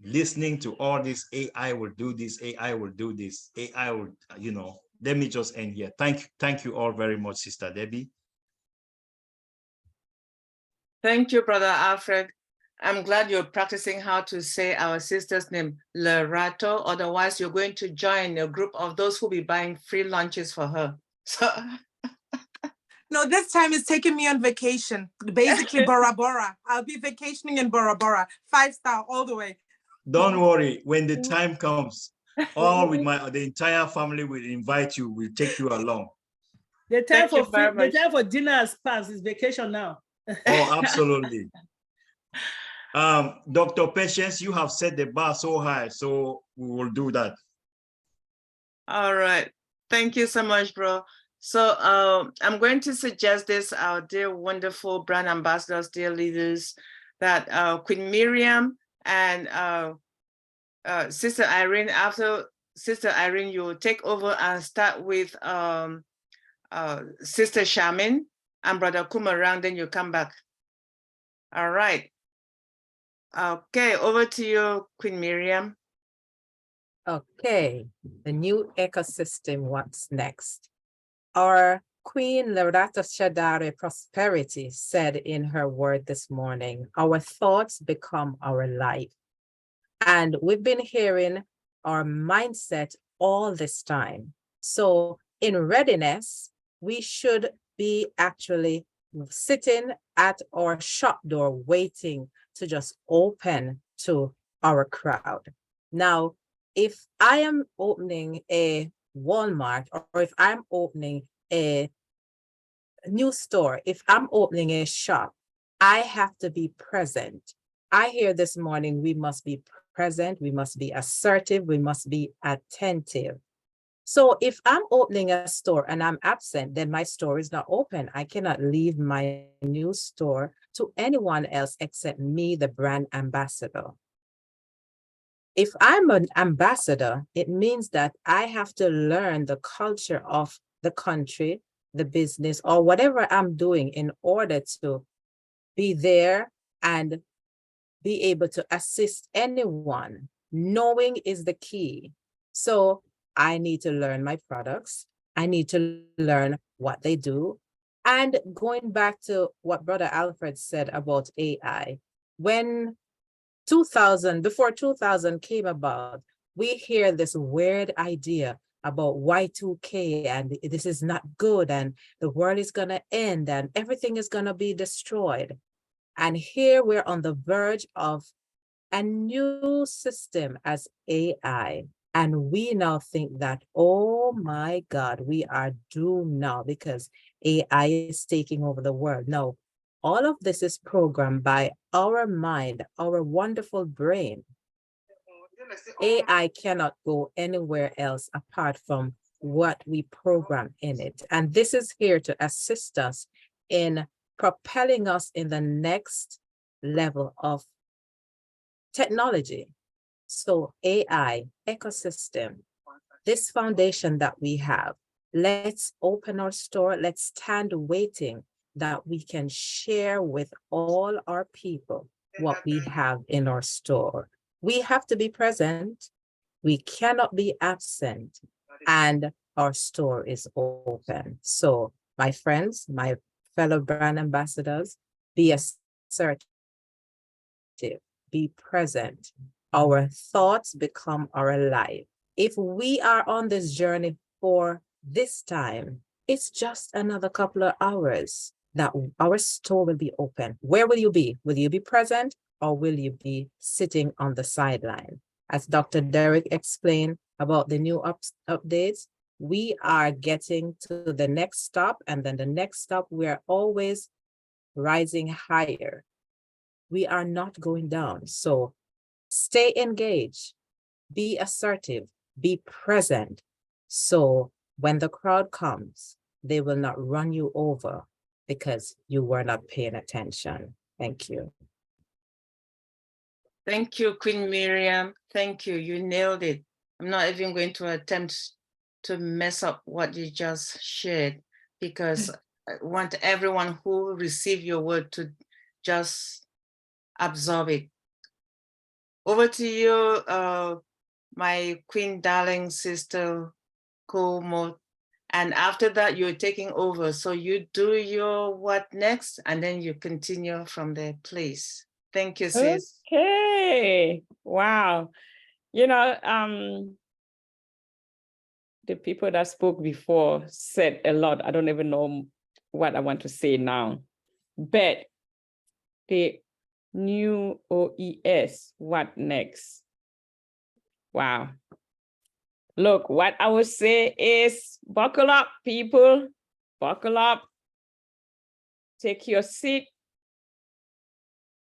listening to all this. AI will do this, AI will do this, AI will, let me just end here. Thank you all very much, Sister Debbie. Thank you, Brother Alfred. I'm glad you're practicing how to say our sister's name, Lerato. Otherwise, you're going to join a group of those who'll be buying free lunches for her. So No, this time it's taking me on vacation. Basically, Bora Bora. I'll be vacationing in Bora Bora. 5-star all the way. Don't worry. When the time comes, all with the entire family will invite you. We'll take you along. The time for dinner has passed. It's vacation now. Oh, absolutely. Dr. Patience, you have set the bar so high, so we will do that. All right. Thank you so much, bro. So I'm going to suggest this, our dear, wonderful brand ambassadors, dear leaders, that Queen Miriam and Sister Irene, after Sister Irene, you take over and start with Sister Shamin and Brother Kumarang, then you come back. All right. Okay, over to you, Queen Miriam. Okay, the new ecosystem, what's next? Our Queen Lerato Shadare Prosperity said in her word this morning, our thoughts become our life. And we've been hearing our mindset all this time. So in readiness, we should be actually sitting at our shop door waiting to just open to our crowd. Now, if I am opening a Walmart, or if I'm opening a new store, if I'm opening a shop, I have to be present. I hear this morning, we must be present, we must be assertive, we must be attentive. So if I'm opening a store and I'm absent, then my store is not open. I cannot leave my new store to anyone else except me, the brand ambassador. If I'm an ambassador, it means that I have to learn the culture of the country, the business, or whatever I'm doing in order to be there and be able to assist anyone. Knowing is the key. So I need to learn my products. I need to learn what they do. And going back to what Brother Alfred said about AI, before 2000 came about, we hear this weird idea about Y2K and this is not good and the world is going to end and everything is going to be destroyed. And here we're on the verge of a new system as AI. And we now think that, oh my God, we are doomed now because AI is taking over the world. No, all of this is programmed by our mind, our wonderful brain. AI cannot go anywhere else apart from what we program in it. And this is here to assist us in propelling us in the next level of technology. So AI, ecosystem, this foundation that we have, let's open our store, let's stand waiting that we can share with all our people what we have in our store. We have to be present, we cannot be absent, and our store is open. So my friends, my fellow brand ambassadors, be assertive, be present. Our thoughts become our life. If we are on this journey for this time, it's just another couple of hours that our store will be open. Where will you be? Will you be present or will you be sitting on the sideline? As Dr. Derek explained about the new updates, we are getting to the next stop, and then the next stop, we are always rising higher. We are not going down. So stay engaged, be assertive, be present. So when the crowd comes, they will not run you over because you were not paying attention. Thank you. Thank you, Queen Miriam. Thank you. You nailed it. I'm not even going to attempt to mess up what you just shared because I want everyone who received your word to just absorb it. Over to you, my queen darling sister, Komo. And after that, you're taking over. So you do your what next, and then you continue from there, please. Thank you, sis. Okay. Wow. You know, the people that spoke before said a lot. I don't even know what I want to say now. But the new OES, what next? Wow. Look, what I would say is buckle up, people. Buckle up. Take your seat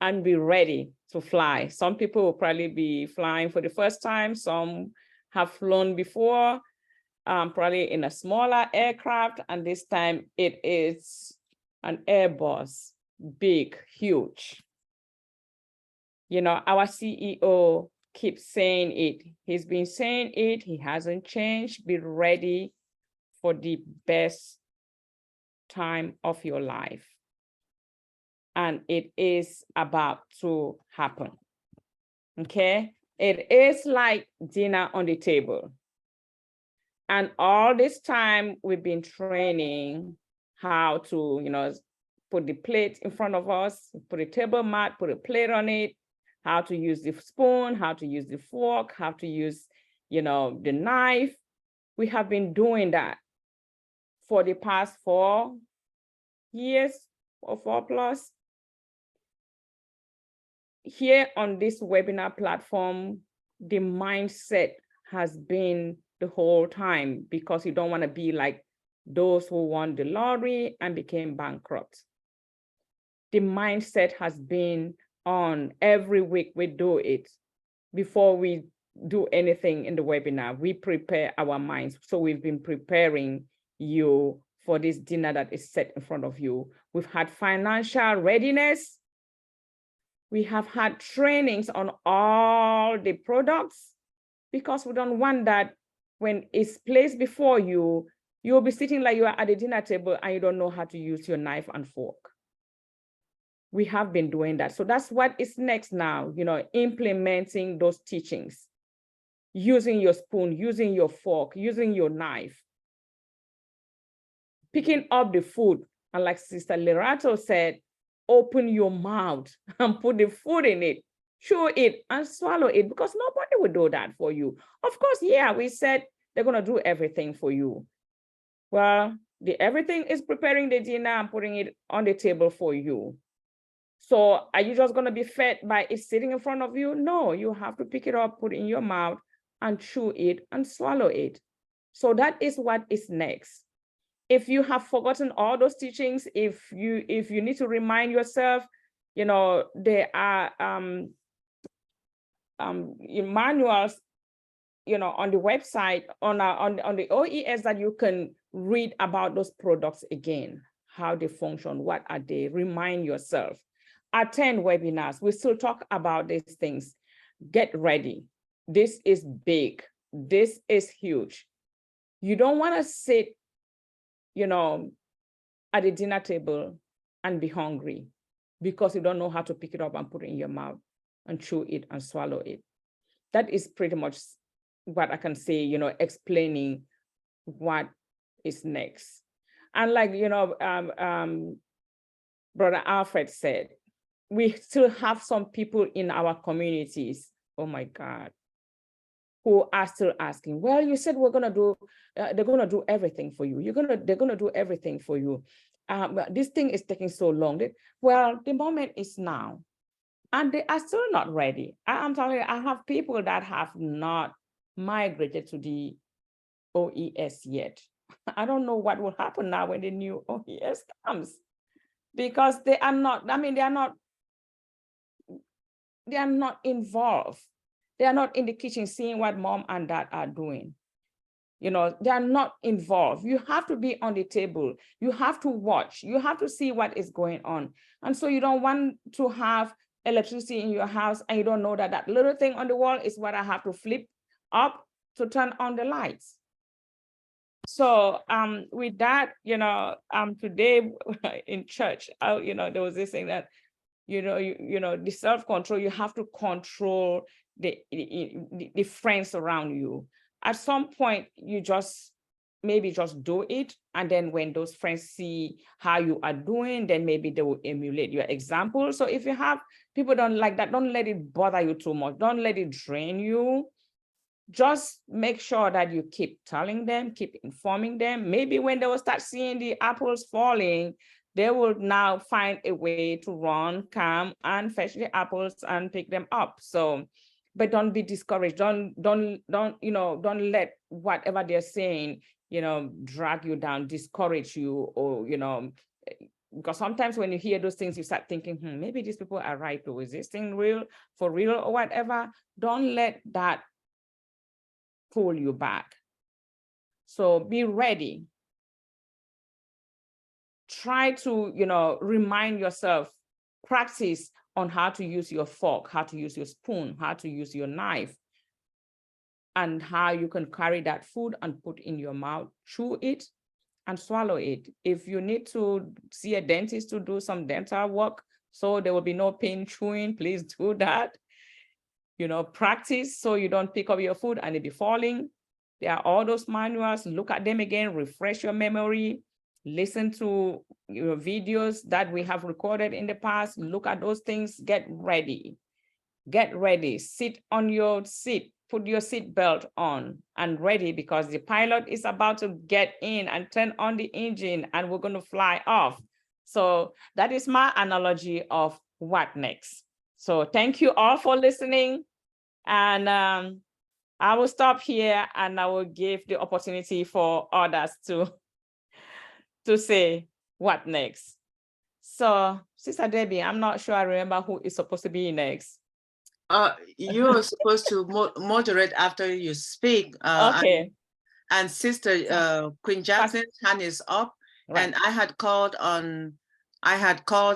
and be ready to fly. Some people will probably be flying for the first time. Some have flown before, probably in a smaller aircraft. And this time it is an Airbus, big, huge. You know, our CEO keeps saying it. He's been saying it. He hasn't changed. Be ready for the best time of your life. And it is about to happen. Okay? It is like dinner on the table. And all this time we've been training how to, you know, put the plate in front of us, put a table mat, put a plate on it, how to use the spoon, how to use the fork, how to use, you know, the knife. We have been doing that for the past 4 years, or 4+. Here on this webinar platform, the mindset has been the whole time, because you don't want to be like those who won the lottery and became bankrupt. The mindset has been on every week we do it. Before we do anything in the webinar, we prepare our minds. So we've been preparing you for this dinner that is set in front of you. We've had financial readiness. We have had trainings on all the products, because we don't want that when it's placed before you, you'll be sitting like you are at the dinner table and you don't know how to use your knife and fork. We have been doing that. So that's what is next now, implementing those teachings, using your spoon, using your fork, using your knife, picking up the food. And like Sister Lerato said, open your mouth and put the food in it, chew it and swallow it, because nobody will do that for you. Of course, yeah, we said they're going to do everything for you. Well, everything is preparing the dinner and putting it on the table for you. So are you just going to be fed by it sitting in front of you? No, you have to pick it up, put it in your mouth and chew it and swallow it. So that is what is next. If you have forgotten all those teachings, if you need to remind yourself, there are manuals, on the website, on the OES, that you can read about those products again, how they function, what are they, remind yourself. Attend webinars. We still talk about these things. Get ready. This is big. This is huge. You don't want to sit, at the dinner table and be hungry because you don't know how to pick it up and put it in your mouth and chew it and swallow it. That is pretty much what I can say, explaining what is next. And like, Brother Alfred said, we still have some people in our communities, oh my God, who are still asking, well, you said we're gonna do, they're gonna do everything for you. They're gonna do everything for you. This thing is taking so long. Well, the moment is now. And they are still not ready. I'm telling you, I have people that have not migrated to the OES yet. I don't know what will happen now when the new OES comes, because they are not, they are not involved. They are not in the kitchen seeing what mom and dad are doing. They are not involved. You have to be on the table. You have to watch. You have to see what is going on. And so you don't want to have electricity in your house and you don't know that that little thing on the wall is what I have to flip up to turn on the lights. So with that, today in church, there was this thing that, the self-control, you have to control the friends around you. At some point, you maybe just do it. And then when those friends see how you are doing, then maybe they will emulate your example. So if you have people don't like that, don't let it bother you too much. Don't let it drain you. Just make sure that you keep telling them, keep informing them. Maybe when they will start seeing the apples falling, they will now find a way to run, come and fetch the apples and pick them up. So, but don't be discouraged. Don't let whatever they're saying, drag you down, discourage you, or, because sometimes when you hear those things, you start thinking, maybe these people are right, or is this thing real, for real, or whatever. Don't let that pull you back. So be ready. Try to, remind yourself, practice on how to use your fork, how to use your spoon, how to use your knife, and how you can carry that food and put in your mouth, chew it and swallow it. If you need to see a dentist to do some dental work, so there will be no pain chewing, please do that. Practice so you don't pick up your food and it be falling. There are all those manuals. Look at them again, refresh your memory. Listen to videos that we have recorded in the past. Look at those things. Get ready. Get ready. Sit on your seat. Put your seat belt on and ready, because the pilot is about to get in and turn on the engine and we're going to fly off. So that is my analogy of what next. So thank you all for listening. And I will stop here and I will give the opportunity for others to say what next. So Sister Debbie, I'm not sure I remember who is supposed to be next. You're supposed to moderate after you speak. Okay. And Sister Queen Jacqueline's hand is up, right. And I had called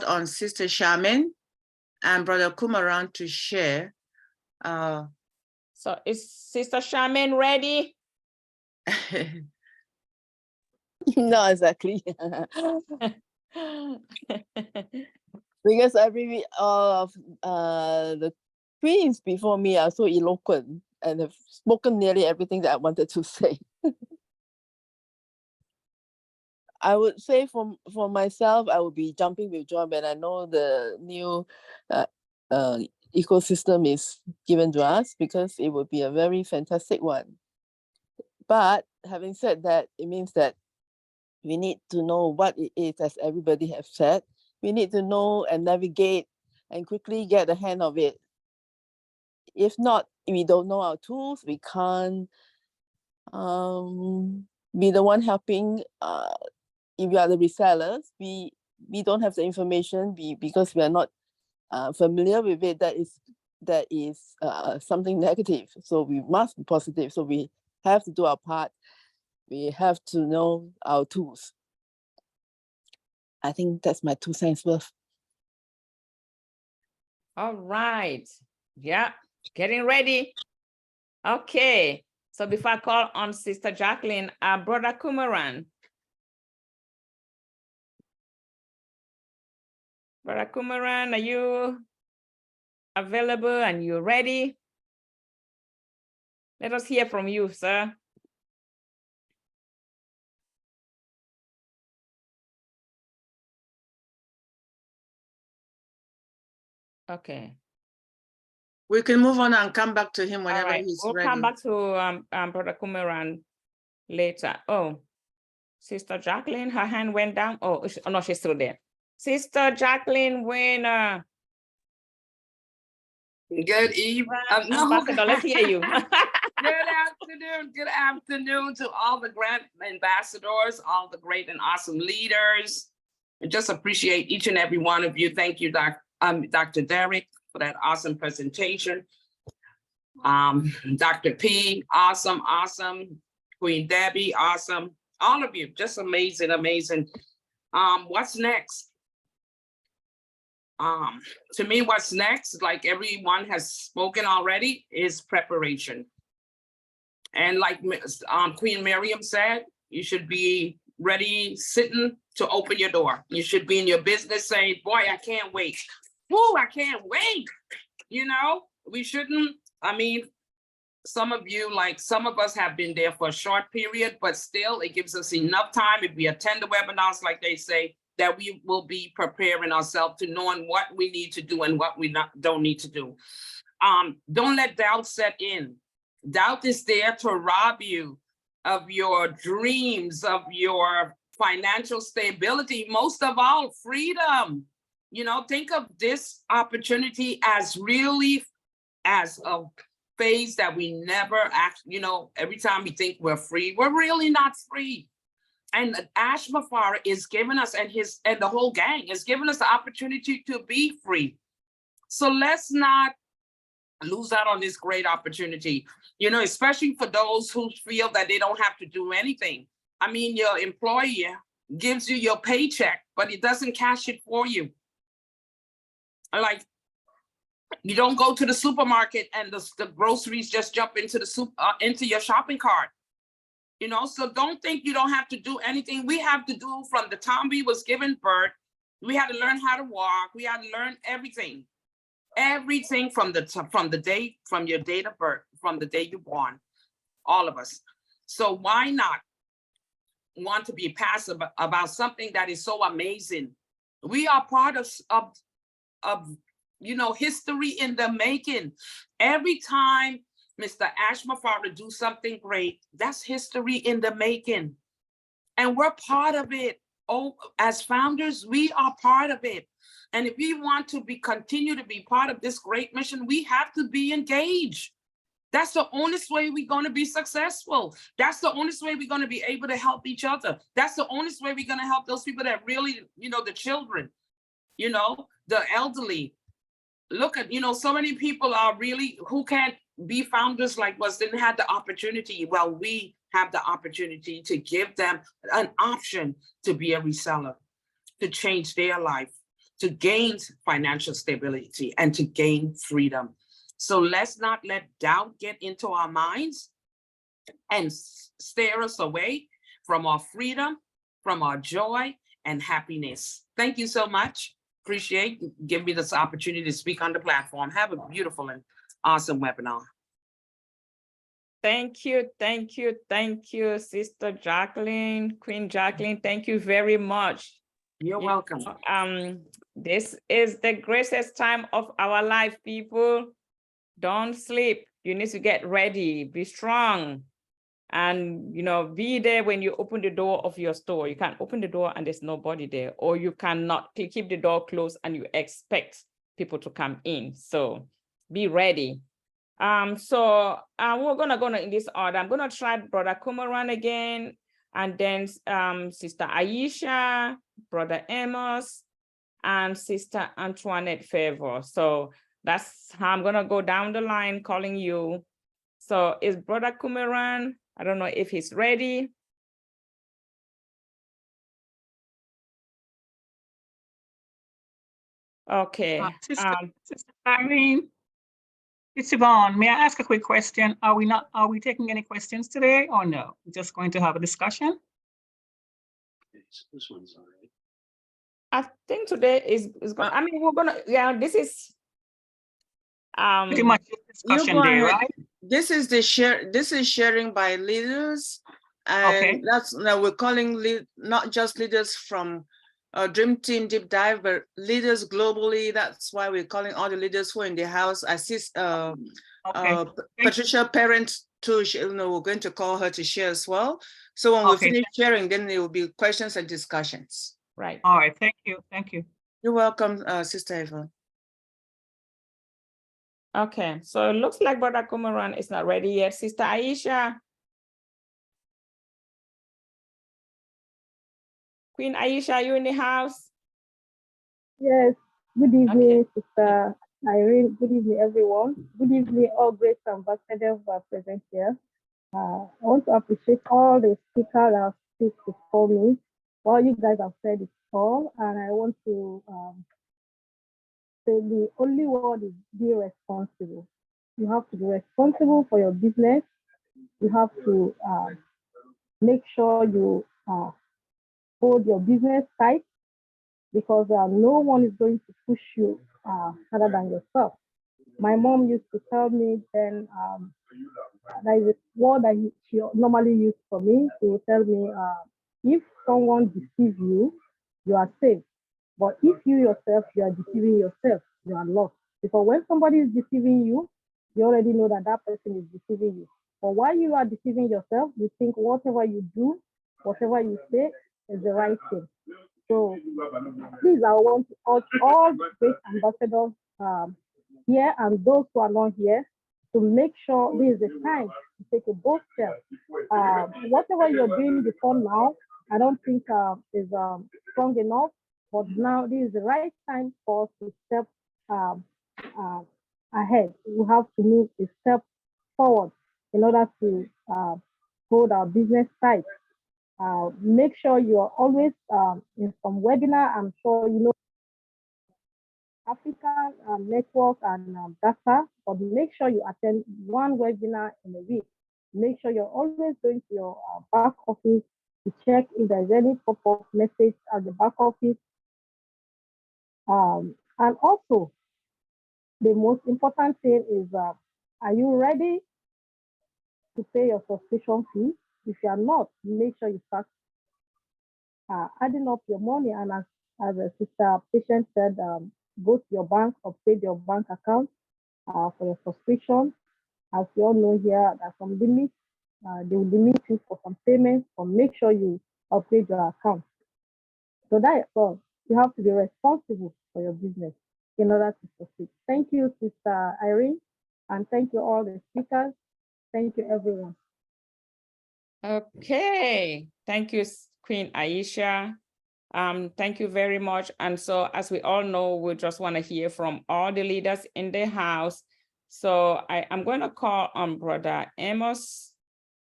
on Sister Charmaine and Brother Kumaran to share. So is Sister Charmaine ready? Not exactly. Because all of the queens before me are so eloquent and have spoken nearly everything that I wanted to say. I would say for myself, I would be jumping with joy when I know the new ecosystem is given to us, because it would be a very fantastic one. But having said that, it means that we need to know what it is, as everybody has said. We need to know and navigate and quickly get a hand of it. If not, we don't know our tools, we can't be the one helping. If we are the resellers, we don't have the information because we are not familiar with it. That is something negative. So we must be positive. So we have to do our part. We have to know our tools. I think that's my 2 cents worth. All right. Yeah, getting ready. Okay. So before I call on Sister Jacqueline, Brother Kumaran. Brother Kumaran, are you available and you ready? Let us hear from you, sir. Okay. We can move on and come back to him whenever he's we'll ready. Come back to Brother Kumaran later. Oh, Sister Jacqueline, her hand went down. Oh, no, she's still there. Sister Jacqueline Winner. Good evening. Ambassador, let's hear you. Good afternoon to all the grand ambassadors, all the great and awesome leaders. I just appreciate each and every one of you. Thank you, Dr. Derek, for that awesome presentation. Dr. P, awesome. Queen Debbie, awesome. All of you, just amazing. What's next? To me, what's next, like everyone has spoken already, is preparation. And like Queen Miriam said, you should be ready, sitting to open your door. You should be in your business saying, boy, I can't wait. Whoa, I can't wait. You know, we shouldn't, some of us have been there for a short period, but still it gives us enough time if we attend the webinars, like they say, that we will be preparing ourselves to knowing what we need to do and what we don't need to do. Don't let doubt set in. Doubt is there to rob you of your dreams, of your financial stability, most of all, freedom. You know, think of this opportunity as really as a phase that we never actually, every time we think we're free, we're really not free. And Ash Mafara is giving us, and the whole gang is giving us the opportunity to be free. So let's not lose out on this great opportunity, especially for those who feel that they don't have to do anything. Your employer gives you your paycheck, but it doesn't cash it for you. Like, you don't go to the supermarket and the groceries just jump into into your shopping cart. So don't think you don't have to do anything. We have to do from the time we was given birth. We had to learn how to walk. We had to learn everything from your date of birth, from the day you're born, all of us. So why not want to be passive about something that is so amazing? We are part of history in the making. Every time Mr. Ash Mafara do something great, that's history in the making. And we're part of it. as founders, we are part of it. And if we want to continue to be part of this great mission, we have to be engaged. That's the only way we're going to be successful. That's the only way we're going to be able to help each other. That's the only way we're going to help those people that really, the children, the elderly. Look at, so many people are really, who can't be founders like us, didn't have the opportunity. Well, we have the opportunity to give them an option to be a reseller, to change their life, to gain financial stability, and to gain freedom. So let's not let doubt get into our minds and steer us away from our freedom, from our joy and happiness. Thank you so much. Appreciate giving me this opportunity to speak on the platform. Have a beautiful and awesome webinar. Thank you, thank you, thank you, Sister Jacqueline, Queen Jacqueline. Thank you very much. You're welcome. This is the greatest time of our life, people. Don't sleep. You need to get ready, be strong, and be there when you open the door of your store. You can't open the door and there's nobody there, or you cannot keep the door closed and you expect people to come in. So be ready. So we're gonna go in this order. I'm gonna try Brother Kumaran again, and then Sister Aisha, Brother Amos, and Sister Antoinette Favor. So that's how I'm gonna go down the line calling you. So is Brother Kumaran? I don't know if he's ready. Okay. Sister Irene, it's Yvonne. May I ask a quick question? Are we taking any questions today or no? We're just going to have a discussion? This one's all right. I think today is going. I mean, we're gonna. Yeah, this is. Pretty much discussion day, right? This is the share. This is sharing by leaders, and that's now we're calling not just leaders from Dream Team Deep Dive, but leaders globally. That's why we're calling all the leaders who are in the house. Assist Patricia Parent too. We're going to call her to share as well. So when we finish sharing, then there will be questions and discussions. Right. All right. Thank you. Thank you. You're welcome, Sister Eva. Okay, so it looks like Brother Kumaran is not ready yet. Sister Aisha. Queen Aisha, are you in the house? Yes. Good evening, Sister Irene. Good evening, everyone. Good evening, all great ambassadors who are present here. I want to appreciate all the speakers that have speak before me. All you guys have said it all, and I want to say the only word is be responsible. You have to be responsible for your business. You have to make sure you hold your business tight, because no one is going to push you other than yourself. My mom used to tell me then, there is a word that she normally used for me. She would tell me, if someone deceives you, you are safe. But if you yourself, you are deceiving yourself, you are lost. Because when somebody is deceiving you, you already know that that person is deceiving you. But while you are deceiving yourself, you think whatever you do, whatever you say is the right thing. So please, I want to urge all great ambassadors here and those who are not here to make sure this is the time to take a bold step. Whatever you're doing before now, I don't think is strong enough, but now this is the right time for us to step ahead. We have to move a step forward in order to hold our business tight. Make sure you are always in some webinar. I'm sure you know African network and data, but make sure you attend one webinar in a week. Make sure you're always going to your back office to check if there's any pop-up message at the back office. And also, the most important thing is, are you ready to pay your subscription fee? If you are not, make sure you start adding up your money. And as a sister patient said, go to your bank, update your bank account for your subscription. As you all know here, there are some limits. They will limit you for some payments, so make sure you upgrade your account. So that is all. You have to be responsible for your business in order to succeed. Thank you, Sister Irene, and thank you all the speakers. Thank you, everyone. Okay, thank you, Queen Aisha. Thank you very much. And so, as we all know, we just want to hear from all the leaders in the house. So I'm going to call on Brother Amos.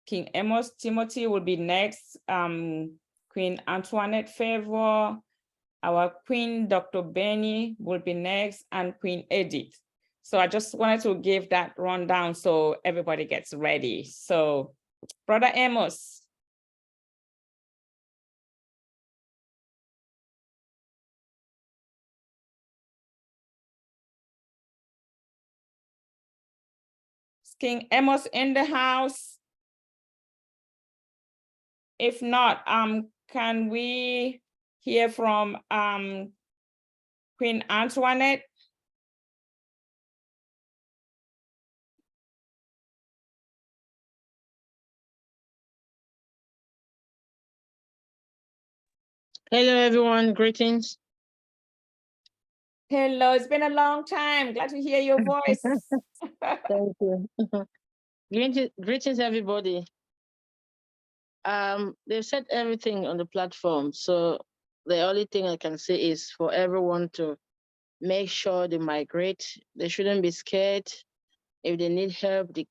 King Amos Timothy will be next. Queen Antoinette Favor, our Queen Dr. Benny will be next, and Queen Edith. So I just wanted to give that rundown so everybody gets ready. So Brother Amos. King Amos in the house? If not, can we hear from Queen Antoinette? Hello, everyone. Greetings. Hello, it's been a long time. Glad to hear your voice. Thank you. Greetings, everybody. They've said everything on the platform, so the only thing I can say is for everyone to make sure they migrate. They shouldn't be scared. If they need help, they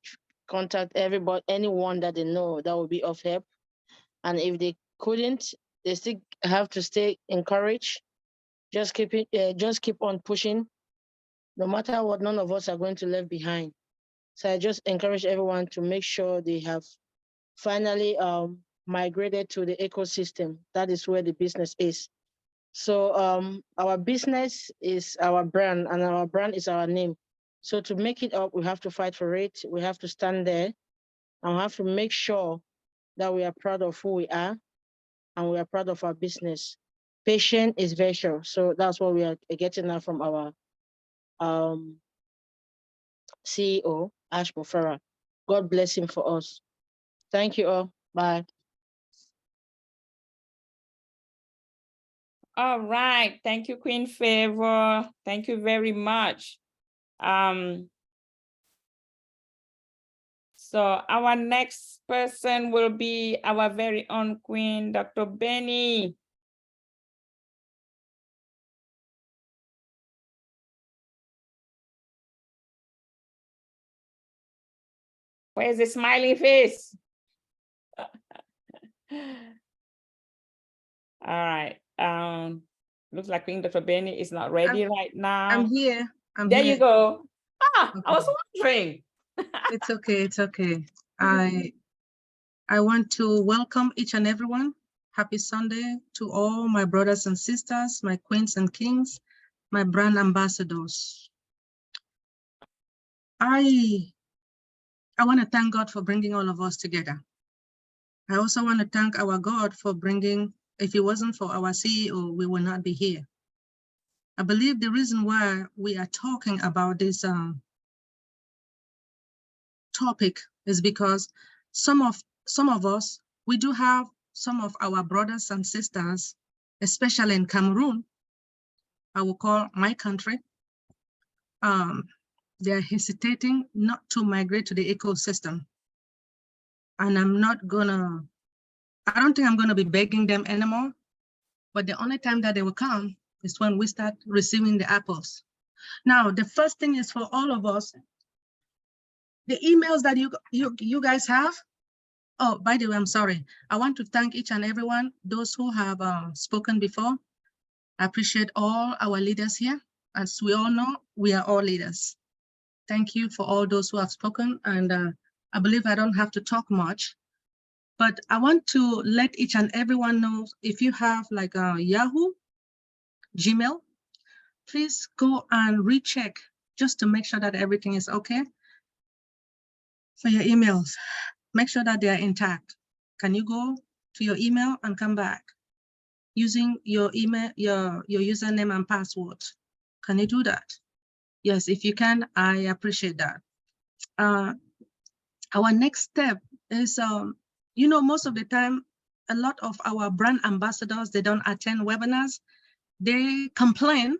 contact everybody, anyone that they know that will be of help. And if they couldn't, they still have to stay encouraged. Just keep on pushing. No matter what, none of us are going to leave behind. So I just encourage everyone to make sure they have finally migrated to the ecosystem. That is where the business is. So our business is our brand, and our brand is our name. So to make it up, we have to fight for it. We have to stand there, and we have to make sure that we are proud of who we are, and we are proud of our business. Patient is virtue. So that's what we are getting now from our CEO, Ash Mufara. God bless him for us. Thank you all. Bye. All right. Thank you, Queen Favor. Thank you very much. So our next person will be our very own Queen, Dr. Benny. Where's the smiling face? All right. Looks like Queen Dr. Benny is not ready right now. I'm here. There you go. Ah, Okay. I was wondering. It's okay. It's okay. I want to welcome each and everyone. Happy Sunday to all my brothers and sisters, my queens and kings, my brand ambassadors. I want to thank God for bringing all of us together. I also want to thank our God for bringing, if it wasn't for our CEO, we would not be here. I believe the reason why we are talking about this topic is because some of us, we do have some of our brothers and sisters, especially in Cameroon, I will call my country, they're hesitating not to migrate to the ecosystem. And I don't think I'm gonna be begging them anymore, but the only time that they will come is when we start receiving the apples. Now, the first thing is for all of us, the emails that you guys have. Oh, by the way, I'm sorry. I want to thank each and everyone, those who have spoken before. I appreciate all our leaders here. As we all know, we are all leaders. Thank you for all those who have spoken. And I believe I don't have to talk much, but I want to let each and everyone know, if you have like a Yahoo, Gmail, please go and recheck just to make sure that everything is okay. For your emails, make sure that they are intact. Can you go to your email and come back using your email, your username and password? Can you do that? Yes, if you can, I appreciate that. Our next step is, most of the time, a lot of our brand ambassadors, they don't attend webinars. They complain.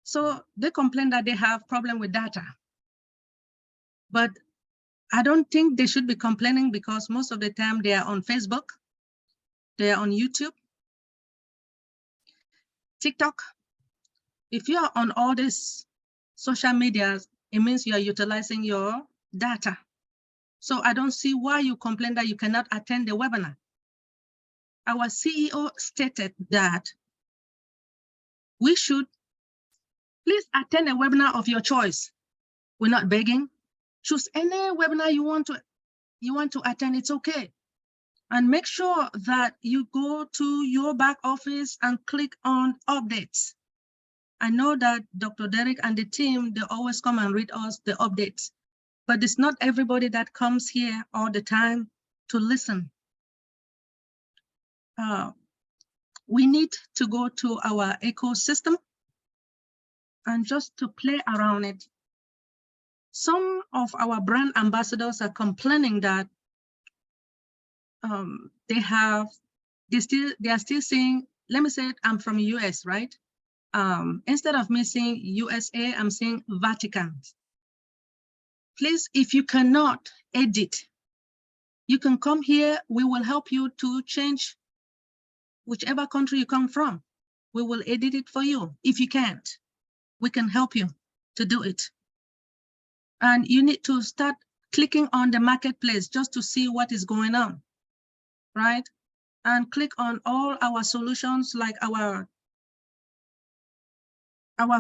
So they complain that they have problem with data. But I don't think they should be complaining because most of the time they are on Facebook, they are on YouTube, TikTok. If you are on all these social medias, it means you are utilizing your data. So I don't see why you complain that you cannot attend the webinar. Our CEO stated that we should please attend a webinar of your choice. We're not begging. Choose any webinar you want to attend, it's okay. And make sure that you go to your back office and click on updates. I know that Dr. Derek and the team, they always come and read us the updates, but it's not everybody that comes here all the time to listen. We need to go to our ecosystem and just to play around it. Some of our brand ambassadors are complaining that they are still saying, let me say I'm from US, right? Instead of me saying USA, I'm saying Vatican. Please, if you cannot edit, you can come here. We will help you to change whichever country you come from. We will edit it for you. If you can't, we can help you to do it. And you need to start clicking on the marketplace just to see what is going on, right? And click on all our solutions, like our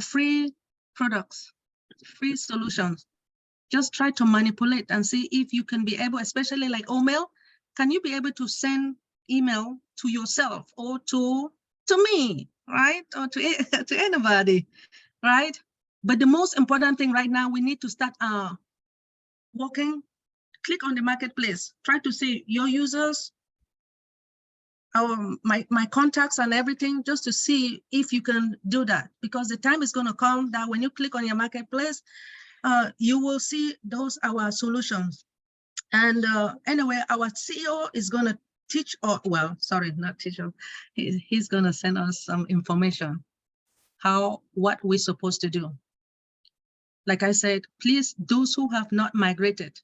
free products, free solutions. Just try to manipulate and see if you can be able, especially like email, can you be able to send email to yourself or to me, right? Or to anybody, right? But the most important thing right now, we need to start working, click on the marketplace, try to see your users, my contacts and everything, just to see if you can do that, because the time is going to come that when you click on your marketplace, you will see those our solutions. And anyway, our CEO is going to teach, or well, sorry, not teach, he's going to send us some information, what we're supposed to do. Like I said, please, those who have not migrated,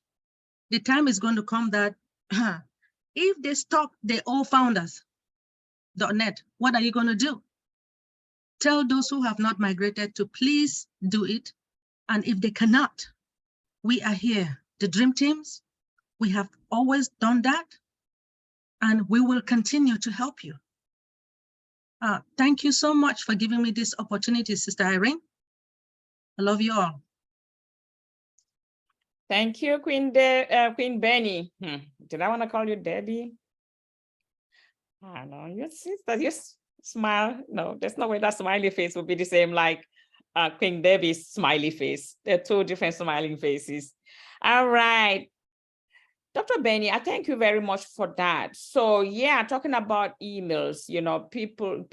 the time is going to come that if they stop the old founders.net, what are you going to do? Tell those who have not migrated to please do it. And if they cannot, we are here. The Dream Teams, we have always done that, and we will continue to help you. Thank you so much for giving me this opportunity, Sister Irene. I love you all. Thank you, Queen Benny. Did I want to call you Debbie? I know, your sister, you smile. No, there's no way that smiley face will be the same like Queen Debbie's smiley face. They're two different smiling faces. All right. Dr. Benny, I thank you very much for that. So yeah, talking about emails, you know, people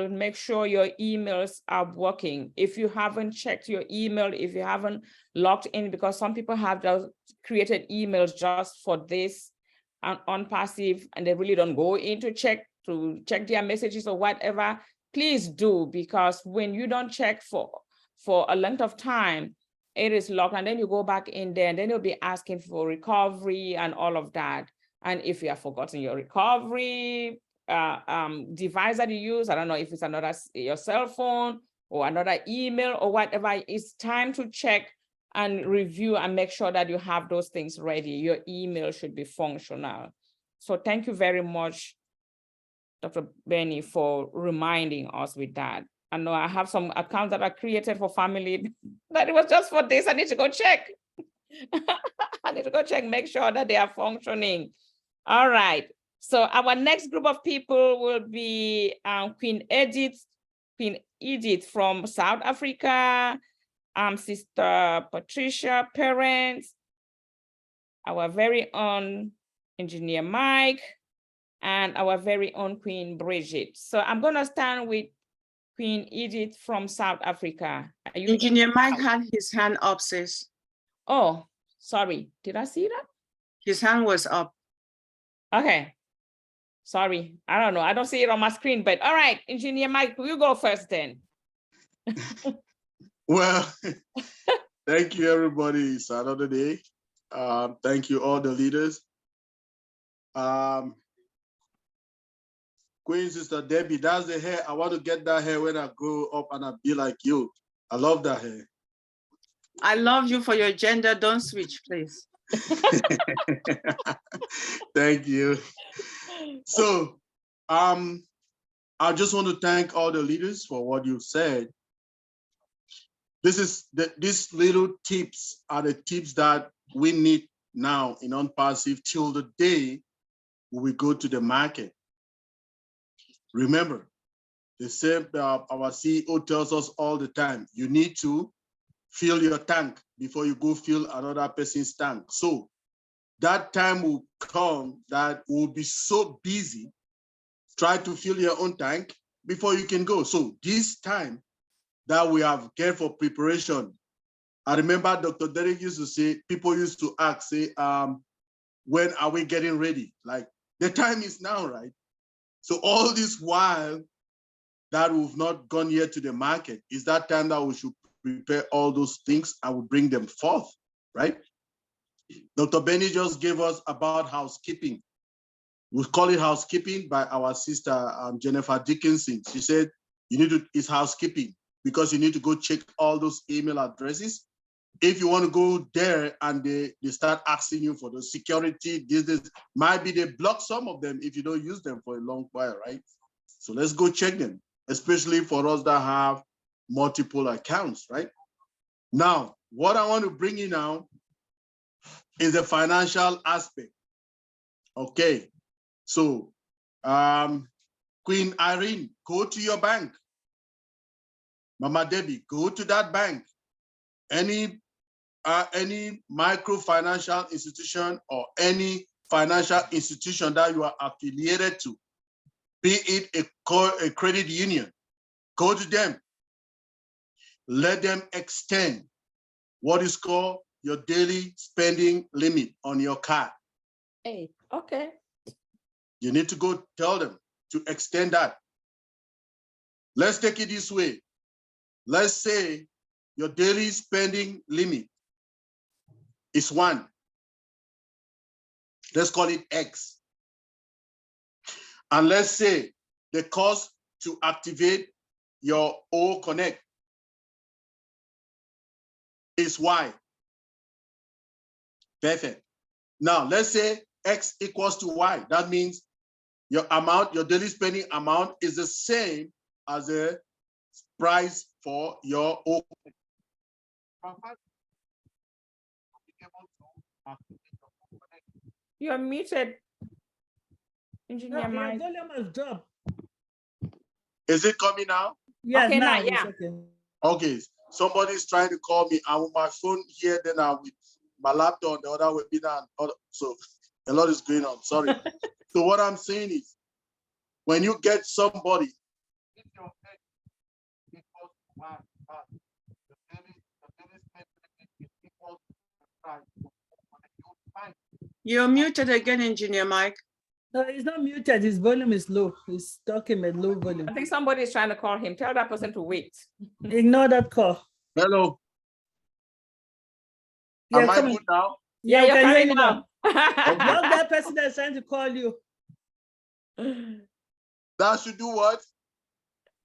make sure your emails are working. If you haven't checked your email, if you haven't logged in, because some people have just created emails just for this on passive, and they really don't go in to check their messages or whatever, please do, because when you don't check for a length of time, it is locked, and then you go back in there, and then you'll be asking for recovery and all of that. And if you have forgotten your recovery device that you use, I don't know if it's your cell phone or another email or whatever, it's time to check and review and make sure that you have those things ready. Your email should be functional. So thank you very much, Dr. Benny, for reminding us with that. I know I have some accounts that are created for family that it was just for this. I need to go check. I need to go check, make sure that they are functioning. All right. So our next group of people will be Queen Edith from South Africa, Sister Patricia Parents, our very own Engineer Mike, and our very own Queen Bridget. So I'm going to start with Queen Edith from South Africa. Engineer Mike had his hand up, sis. Oh, sorry. Did I see that? His hand was up. Okay. Sorry, I don't know. I don't see it on my screen, but all right, Engineer Mike, you go first then. Well, thank you, everybody. It's another day. Thank you, all the leaders. Queen Sister Debbie, that's the hair. I want to get that hair when I grow up and I'll be like you. I love that hair. I love you for your gender. Don't switch, please. Thank you. So, I just want to thank all the leaders for what you said. These little tips are the tips that we need now in ONPASSIVE till the day we go to the market. Remember, the same our CEO tells us all the time, you need to fill your tank before you go fill another person's tank. So that time will come that will be so busy, try to fill your own tank before you can go. So this time that we have get for preparation, I remember Dr. Derek used to say, people used to ask, say, when are we getting ready? Like, the time is now, right? So all this while that we've not gone yet to the market, is that time that we should prepare all those things and we bring them forth, right? Dr. Benny just gave us about housekeeping. We call it housekeeping by our sister, Jennifer Dickinson. She said, it's housekeeping because you need to go check all those email addresses. If you want to go there and they start asking you for the security, this, might be they block some of them if you don't use them for a long while, right? So let's go check them, especially for us that have multiple accounts, right? Now, what I want to bring in now is the financial aspect. Okay, so Queen Irene, go to your bank. Mama Debbie, go to that bank. Any microfinancial institution or any financial institution that you are affiliated to, be it a credit union, go to them. Let them extend what is called your daily spending limit on your card. Hey, okay. You need to go tell them to extend that. Let's take it this way. Let's say your daily spending limit is 1. Let's call it X. And let's say the cost to activate your O Connect is Y. Perfect. Now let's say X equals to Y. That means your amount, your daily spending amount is the same as the price for your O Connect. You're muted, Engineer Mike. Your volume has dropped. Is it coming now? Yes, okay, now, yeah. Okay. Okay, somebody's trying to call me. I'm with my phone here, then I'm with my laptop on the other webinar. So a lot is going on, sorry. So what I'm saying is, when you get somebody, You're muted again, Engineer Mike. No, it's not muted. His volume is low. He's talking at low volume. I think somebody is trying to call him. Tell that person to wait. Ignore that call. Hello. Yeah, am I good now? Yeah, we you're can hear coming you now. Block that person that's trying to call you. That should do what?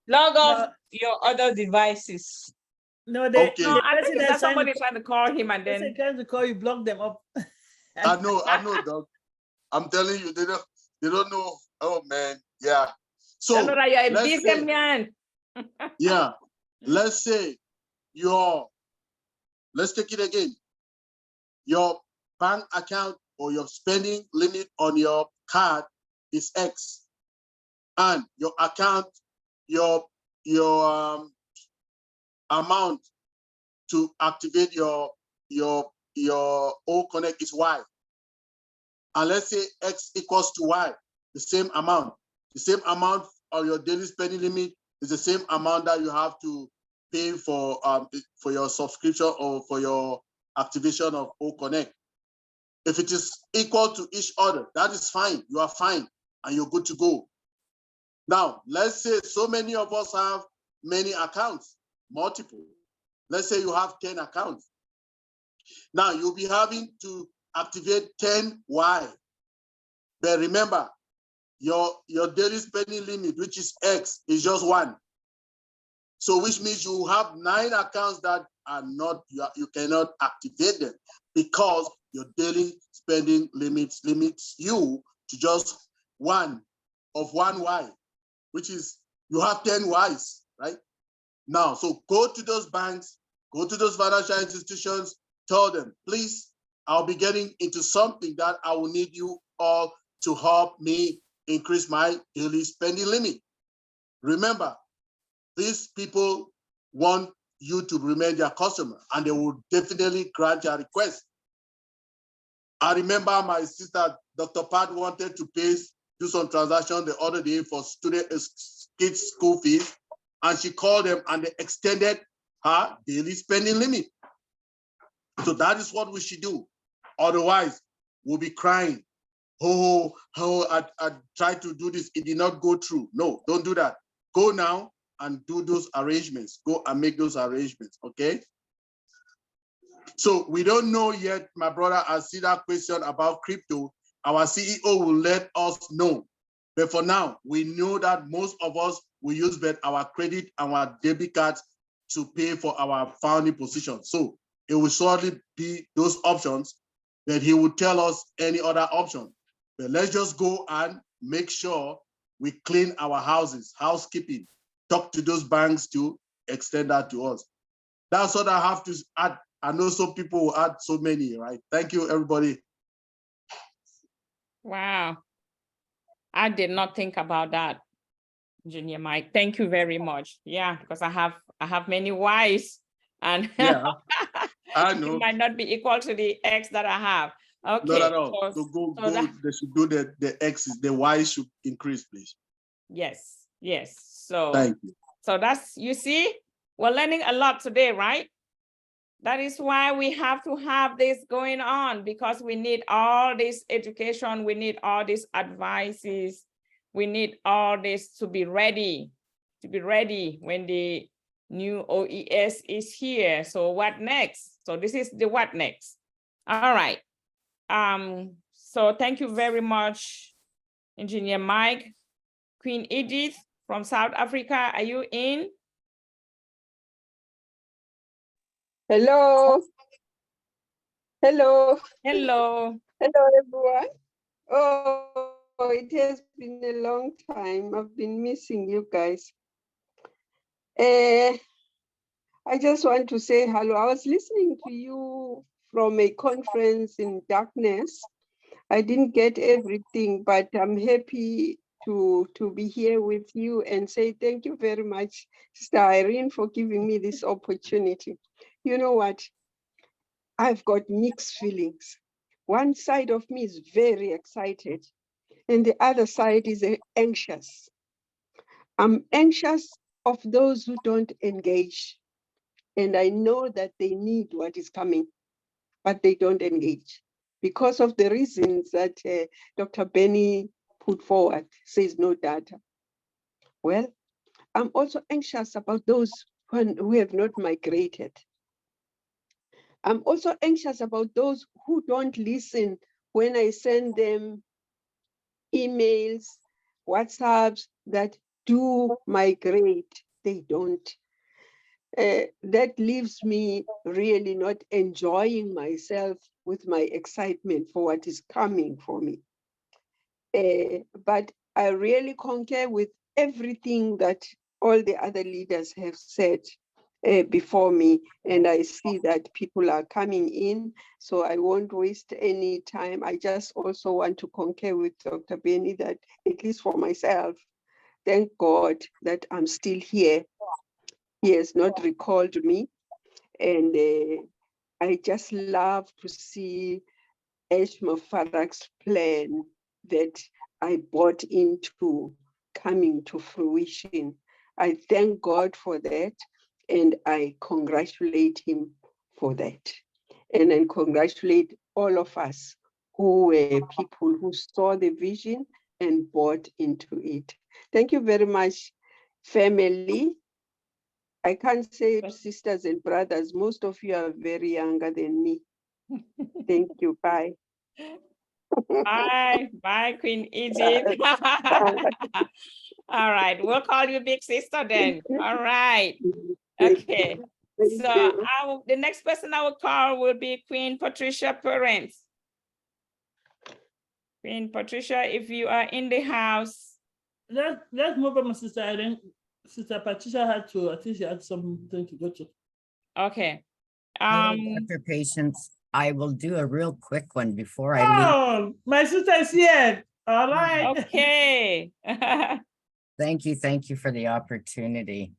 Log off your other devices. No, I think it's that somebody trying to call him and then trying to call you, block them up. I know, Doc. I'm telling you, they don't know. Oh man, yeah. So I know that you're a busy man. Yeah, let's say let's take it again. Your bank account or your spending limit on your card is X, and your account, your amount to activate your O Connect is Y. And let's say X equals to Y, the same amount. The same amount of your daily spending limit is the same amount that you have to pay for your subscription or for your activation of O Connect. If it is equal to each other, that is fine. You are fine. and you're good to go. Now, let's say so many of us have many accounts, multiple. Let's say you have 10 accounts. Now you'll be having to activate 10 Y. But remember, your daily spending limit, which is X, is just 1. So which means you have 9 accounts that are not, you cannot activate them because your daily spending limits you to just 1 of 1 Y, which is you have 10 Ys, right? Now, so go to those banks, go to those financial institutions, tell them, please, I'll be getting into something that I will need you all to help me increase my daily spending limit. Remember, these people want you to remain their customer and they will definitely grant your request. I remember my sister, Dr. Pat, wanted to do some transaction the other day for kids' school fees, and she called them and they extended her daily spending limit. So that is what we should do. Otherwise, we'll be crying. Oh, I tried to do this. It did not go through. No, don't do that. Go now and do those arrangements. Go and make those arrangements, okay? So we don't know yet, my brother. I see that question about crypto. Our CEO will let us know. But for now, we know that most of us will use our credit and our debit cards to pay for our founding position. So it will surely be those options, that he will tell us any other option. But let's just go and make sure we clean our houses, housekeeping, talk to those banks to extend that to us. That's what I have to add. I know some people will add so many, right? Thank you, everybody. Wow. I did not think about that, Engineer Mike. Thank you very much. Yeah, because I have many Ys, and yeah, I know it might not be equal to the X that I have. Okay. Not at all. So go. They should do the X's. The Y should increase, please. Yes. Yes. So thank you. So that's, you see, we're learning a lot today, right? That is why we have to have this going on, because we need all this education. We need all these advices. We need all this to be ready when the new OES is here. So what next? So this is the what next. All right. So thank you very much, Engineer Mike. Queen Edith from South Africa, are you in? Hello. Hello. Hello. Hello, everyone. Oh, it has been a long time. I've been missing you guys. I just want to say hello. I was listening to you from a conference in darkness. I didn't get everything, but I'm happy to be here with you and say thank you very much, Sister Irene, for giving me this opportunity. You know what? I've got mixed feelings. One side of me is very excited, and the other side is anxious. I'm anxious of those who don't engage, and I know that they need what is coming, but they don't engage because of the reasons that Dr. Benny put forward, says no data. Well, I'm also anxious about those who have not migrated. I'm also anxious about those who don't listen when I send them emails, WhatsApps that do migrate. They don't. That leaves me really not enjoying myself with my excitement for what is coming for me. But I really concur with everything that all the other leaders have said before me, and I see that people are coming in, so I won't waste any time. I just also want to concur with Dr. Benny that, at least for myself, thank God that I'm still here. He has not recalled me, and I just love to see Eshma Farak's plan that I bought into coming to fruition. I thank God for that, and I congratulate him for that. And I congratulate all of us who were people who saw the vision and bought into it. Thank you very much, family. I can't say sisters and brothers. Most of you are very younger than me. Thank you. Bye. Bye. Bye, Queen Edith. All right. We'll call you big sister then. All right. Okay. So the next person I will call will be Queen Patricia Perrins. Queen Patricia, if you are in the house. Let's move on, Sister Irene. Sister Patricia had to, I think she had something to go to. Okay. Dr. Patience, I will do a real quick one before I leave. Oh, my sister is here. All right. Okay. Thank you for the opportunity.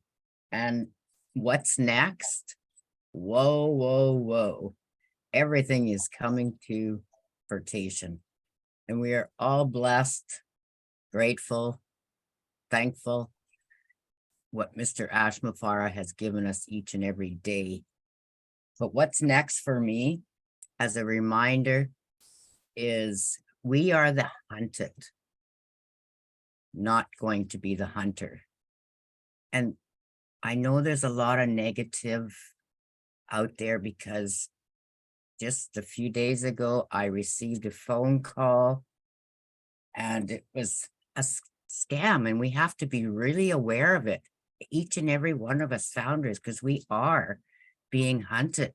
And what's next? Whoa, whoa, whoa. Everything is coming to fruition. And we are all blessed, grateful, thankful what Mr. Ashmafara has given us each and every day. But what's next for me, as a reminder, is we are the hunted, not going to be the hunter. And I know there's a lot of negative out there because just a few days ago, I received a phone call and it was a scam, and we have to be really aware of it. Each and every one of us founders, because we are being hunted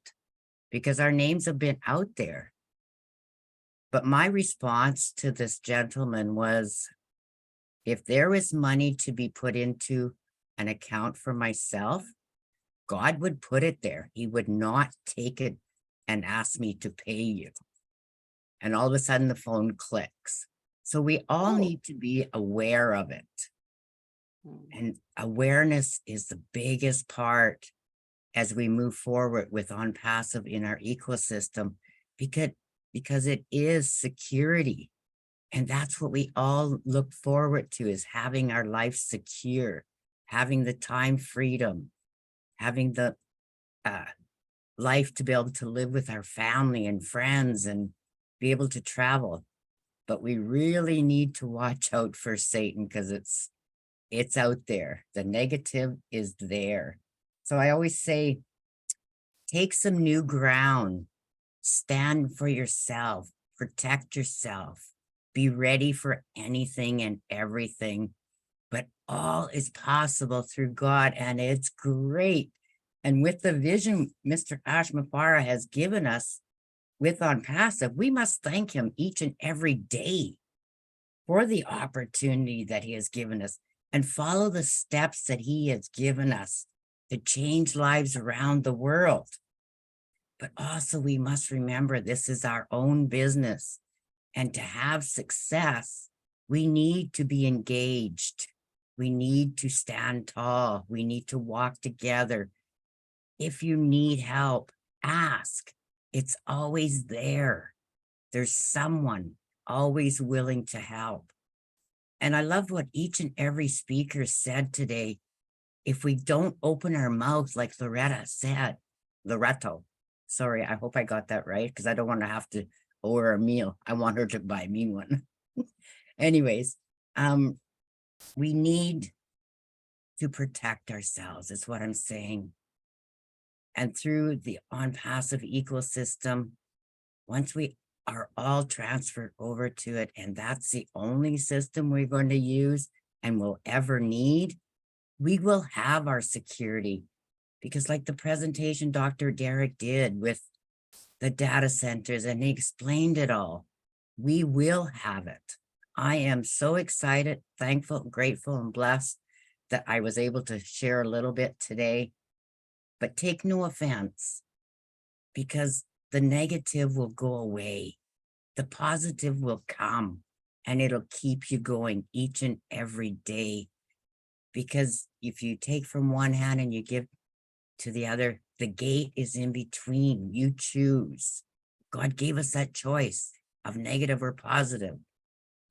because our names have been out there. But my response to this gentleman was, if there was money to be put into an account for myself, God would put it there. He would not take it and ask me to pay you. And all of a sudden the phone clicks. So we all need to be aware of it. And awareness is the biggest part as we move forward with ONPASSIVE in our ecosystem, because it is security. And that's what we all look forward to, is having our life secure, having the time freedom, having the life to be able to live with our family and friends and be able to travel. But we really need to watch out for Satan, because it's out there. The negative is there. So I always say, take some new ground, stand for yourself, protect yourself, be ready for anything and everything, but all is possible through God, and it's great. And with the vision Mr. Ashmafara has given us with ONPASSIVE, we must thank him each and every day for the opportunity that he has given us and follow the steps that he has given us to change lives around the world. But also we must remember this is our own business, and to have success, we need to be engaged. We need to stand tall. We need to walk together. If you need help, ask. It's always there. There's someone always willing to help. And I love what each and every speaker said today. If we don't open our mouths, like Lerato, sorry, I hope I got that right, because I don't want to have to order a meal. I want her to buy me one. Anyways, we need to protect ourselves, is what I'm saying. And through the ONPASSIVE ecosystem, once we are all transferred over to it, and that's the only system we're going to use and will ever need, we will have our security. Because like the presentation Dr. Derek did with the data centers, and he explained it all, we will have it. I am so excited, thankful, grateful, and blessed that I was able to share a little bit today. But take no offense, because the negative will go away. The positive will come, and it'll keep you going each and every day. Because if you take from one hand and you give to the other, the gate is in between. You choose. God gave us that choice of negative or positive.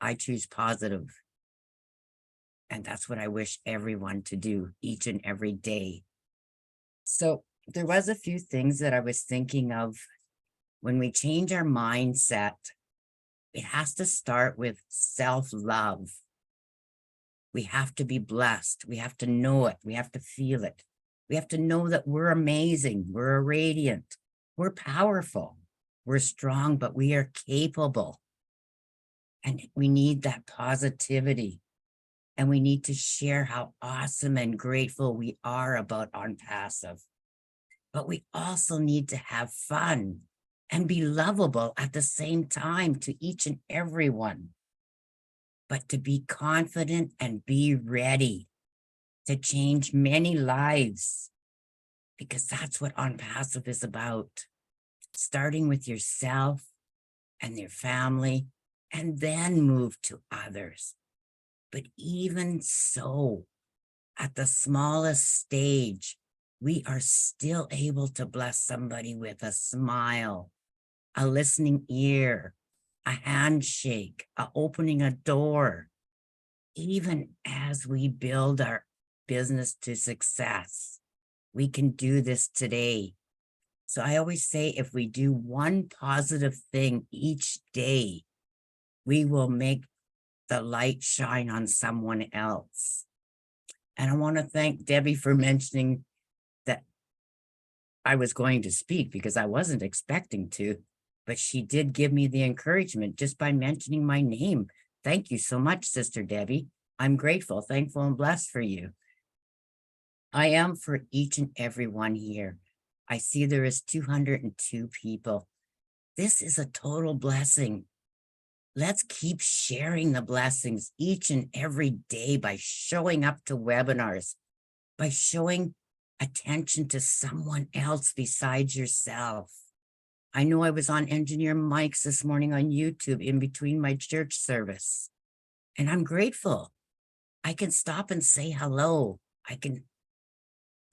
I choose positive. And that's what I wish everyone to do each and every day. So there was a few things that I was thinking of when we change our mindset It has to start with self-love. We have to be blessed. We have to know it. We have to feel it. We have to know that we're amazing. We're radiant. We're powerful. We're strong, but we are capable. And we need that positivity. And we need to share how awesome and grateful we are about ONPASSIVE. But we also need to have fun and be lovable at the same time to each and every one. But to be confident and be ready to change many lives, because that's what ONPASSIVE is about. Starting with yourself and your family, and then move to others. But even so, at the smallest stage, we are still able to bless somebody with a smile, a listening ear, a handshake, opening a door, even as we build our business to success. We can do this today. So I always say, if we do one positive thing each day, we will make the light shine on someone else. And I want to thank Debbie for mentioning that I was going to speak, because I wasn't expecting to, but she did give me the encouragement just by mentioning my name. Thank you so much, Sister Debbie. I'm grateful, thankful, and blessed for you. I am for each and every one here. I see there is 202 people. This is a total blessing. Let's keep sharing the blessings each and every day by showing up to webinars, by showing attention to someone else besides yourself. I know I was on Engineer Mike's this morning on YouTube in between my church service, and I'm grateful. I can stop and say hello.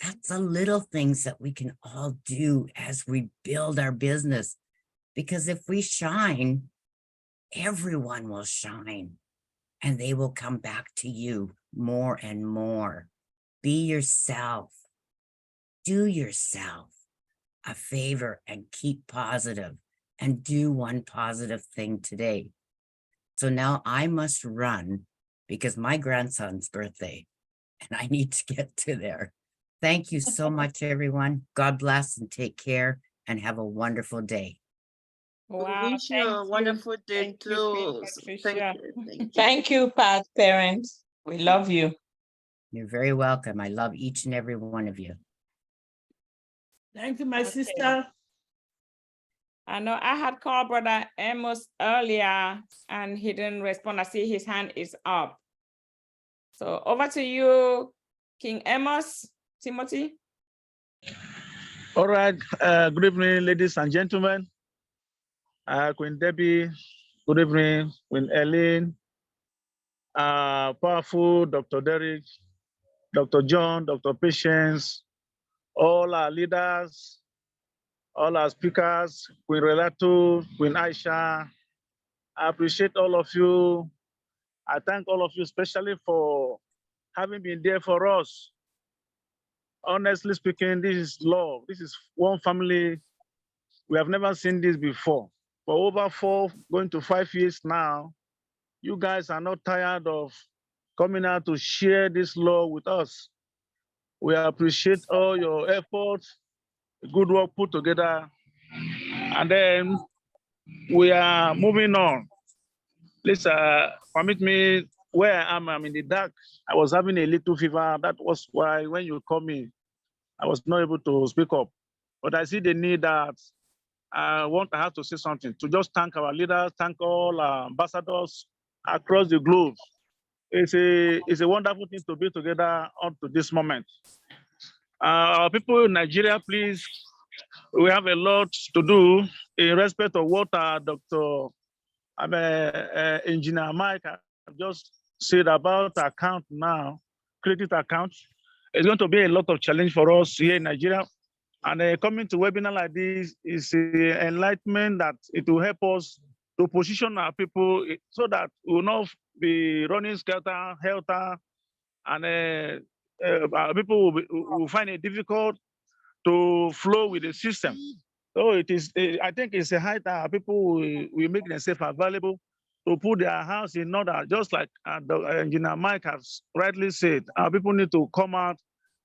That's the little things that we can all do as we build our business, because if we shine, everyone will shine, and they will come back to you more and more. Be yourself. Do yourself a favor and keep positive, and do one positive thing today. So now I must run because my grandson's birthday and I need to get to there. Thank you so much, everyone. God bless and take care and have a wonderful day. We wish you a wonderful day too. Thank you. Thank you. Thank you, Pat, parents. We love you. You're very welcome. I love each and every one of you. Thank you, my sister. I know I had called Brother Amos earlier and he didn't respond. I see his hand is up. So over to you, King Amos, Timothy. All right. Good evening, ladies and gentlemen. Queen Debbie, good evening. Queen Ellen, powerful Dr. Derek, Dr. John, Dr. Patience, all our leaders, all our speakers, Queen Lerato, Queen Aisha. I appreciate all of you. I thank all of you, especially for having been there for us. Honestly speaking, this is love. This is one family. We have never seen this before. For over 4, going to 5 years now, you guys are not tired of coming out to share this love with us. We appreciate all your efforts, good work put together. And then we are moving on. Please permit me, where I am, I'm in the dark. I was having a little fever. That was why when you called me, I was not able to speak up. But I see the need that I have to say something, to just thank our leaders, thank all our ambassadors across the globe. It's a wonderful thing to be together up to this moment. Our people in Nigeria, please, we have a lot to do in respect of what Dr. Engineer Mike just said about account now, credit account. It's going to be a lot of challenge for us here in Nigeria. And coming to webinar like this is enlightenment that it will help us to position our people so that we will not be running helter, and our people will find it difficult to flow with the system. So it is, I think it's a high time people will make themselves available to put their house in order, just like Engineer Mike has rightly said. Our people need to come out.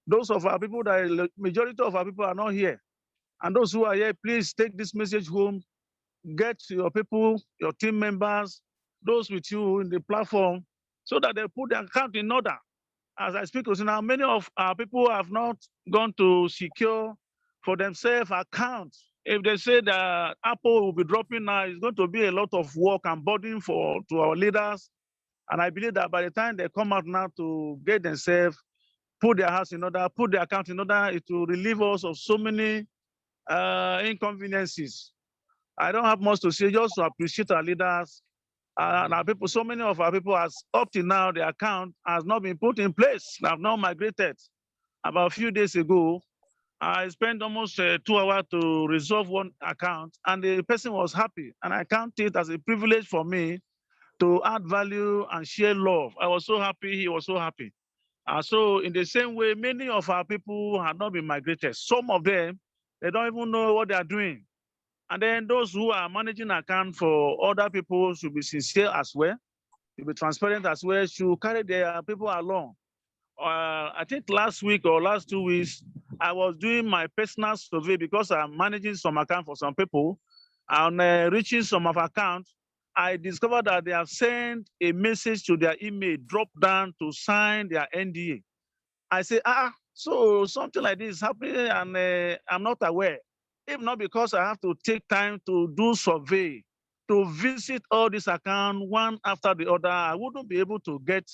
Those of our people, the majority of our people are not here. And those who are here, please take this message home. Get your people, your team members, those with you in the platform, so that they put their account in order. As I speak to now, many of our people have not gone to secure for themselves accounts. If they say that Apple will be dropping now, it's going to be a lot of work and burden to our leaders. And I believe that by the time they come out now to get themselves, put their house in order, put their account in order, it will relieve us of so many inconveniences. I don't have much to say, just to appreciate our leaders and our people. So many of our people, as up to now, the account has not been put in place. I've not migrated. About a few days ago, I spent almost 2 hours to resolve one account, and the person was happy. And I count it as a privilege for me to add value and share love. I was so happy, he was so happy. So in the same way, many of our people have not been migrated. Some of them, they don't even know what they are doing. And then those who are managing account for other people should be sincere as well, should be transparent as well, should carry their people along. I think last week or last 2 weeks, I was doing my personal survey because I'm managing some account for some people. And reaching some of accounts, I discovered that they have sent a message to their email, drop down to sign their NDA. I say, so something like this is happening and I'm not aware. If not because I have to take time to do survey, to visit all these accounts one after the other, I wouldn't be able to get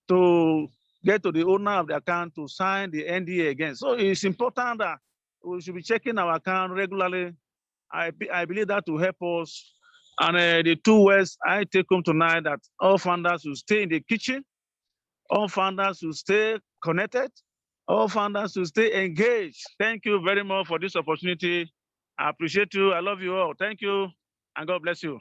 to the owner of the account to sign the NDA again. So it's important that we should be checking our account regularly. I believe that will help us. And the 2 words I take home tonight, that all founders will stay in the kitchen, all founders will stay connected, all founders will stay engaged. Thank you very much for this opportunity. I appreciate you. I love you all. Thank you, and God bless you.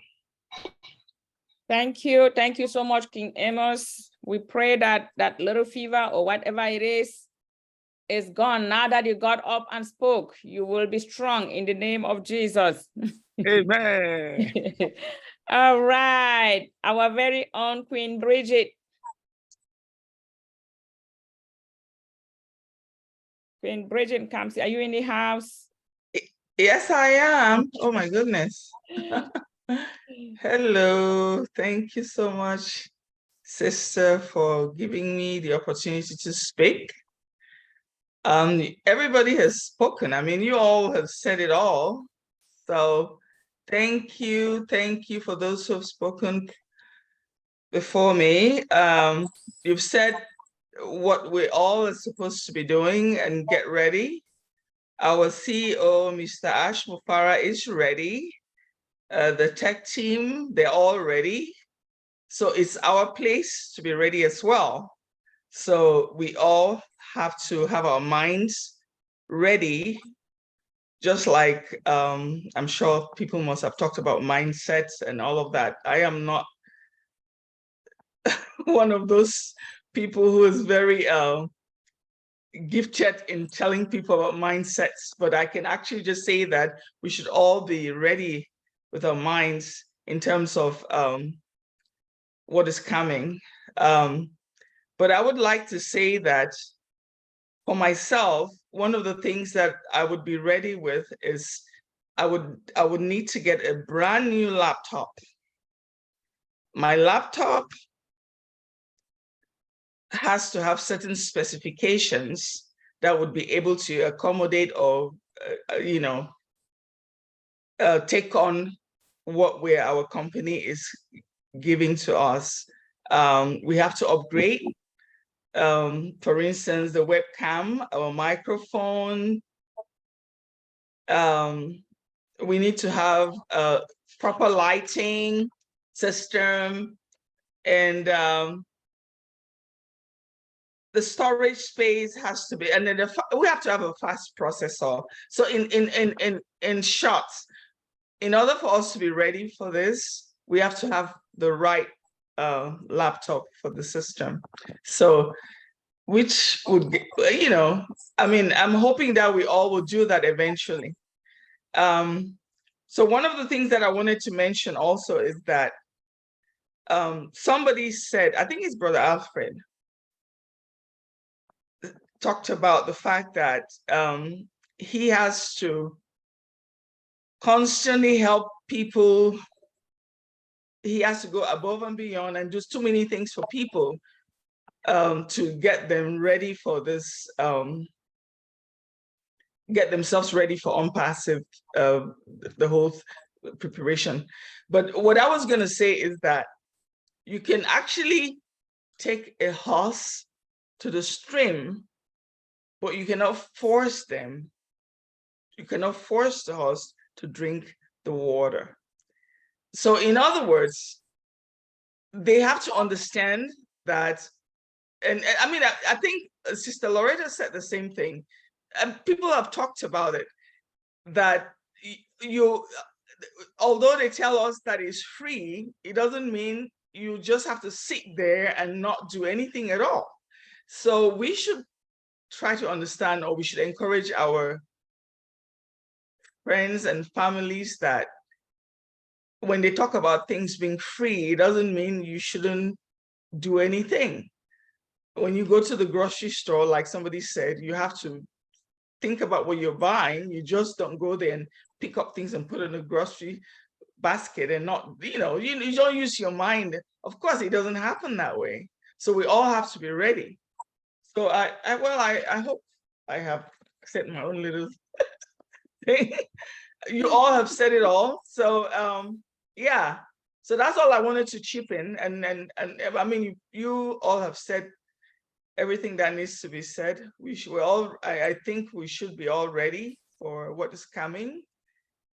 Thank you. Thank you so much, King Amos. We pray that that little fever or whatever it is gone. Now that you got up and spoke, you will be strong in the name of Jesus. Amen. All right. Our very own Queen Bridget. Queen Bridget comes. Are you in the house? Yes, I am. Oh my goodness. Hello. Thank you so much, sister, for giving me the opportunity to speak. Everybody has spoken. I mean, you all have said it all. So thank you. Thank you for those who have spoken before me. You've said what we all are supposed to be doing and get ready. Our CEO, Mr. Ash Mufara, is ready. The tech team, they're all ready. So it's our place to be ready as well. So we all have to have our minds ready, just like I'm sure people must have talked about mindsets and all of that. I am not one of those people who is very gifted in telling people about mindsets, but I can actually just say that we should all be ready with our minds in terms of what is coming. But I would like to say that for myself, one of the things that I would be ready with is I would need to get a brand new laptop. My laptop has to have certain specifications that would be able to accommodate or, take on what our company is giving to us. We have to upgrade, for instance, the webcam, our microphone. We need to have a proper lighting system, and the storage space has to be, and then we have to have a fast processor. So in short, in order for us to be ready for this, we have to have the right laptop for the system. So, which would, I mean, I'm hoping that we all will do that eventually. So one of the things that I wanted to mention also is that somebody said, I think it's Brother Alfred, talked about the fact that he has to constantly help people. He has to go above and beyond and do too many things for people to get them ready for this, get themselves ready for ONPASSIVE, the whole preparation. But what I was going to say is that you can actually take a horse to the stream, but you cannot force them. You cannot force the horse to drink the water. So in other words, they have to understand that, and I mean, I think Sister Loretta said the same thing, and people have talked about it, that although they tell us that it's free, it doesn't mean you just have to sit there and not do anything at all. So we should try to understand, or we should encourage our friends and families that when they talk about things being free, it doesn't mean you shouldn't do anything. When you go to the grocery store, like somebody said, you have to think about what you're buying. You just don't go there and pick up things and put it in a grocery basket and not, you don't use your mind. Of course, it doesn't happen that way. So we all have to be ready. So I hope I have said my own little thing. You all have said it all. So yeah, so that's all I wanted to chip in. And I mean, you all have said everything that needs to be said. I think we should be all ready for what is coming.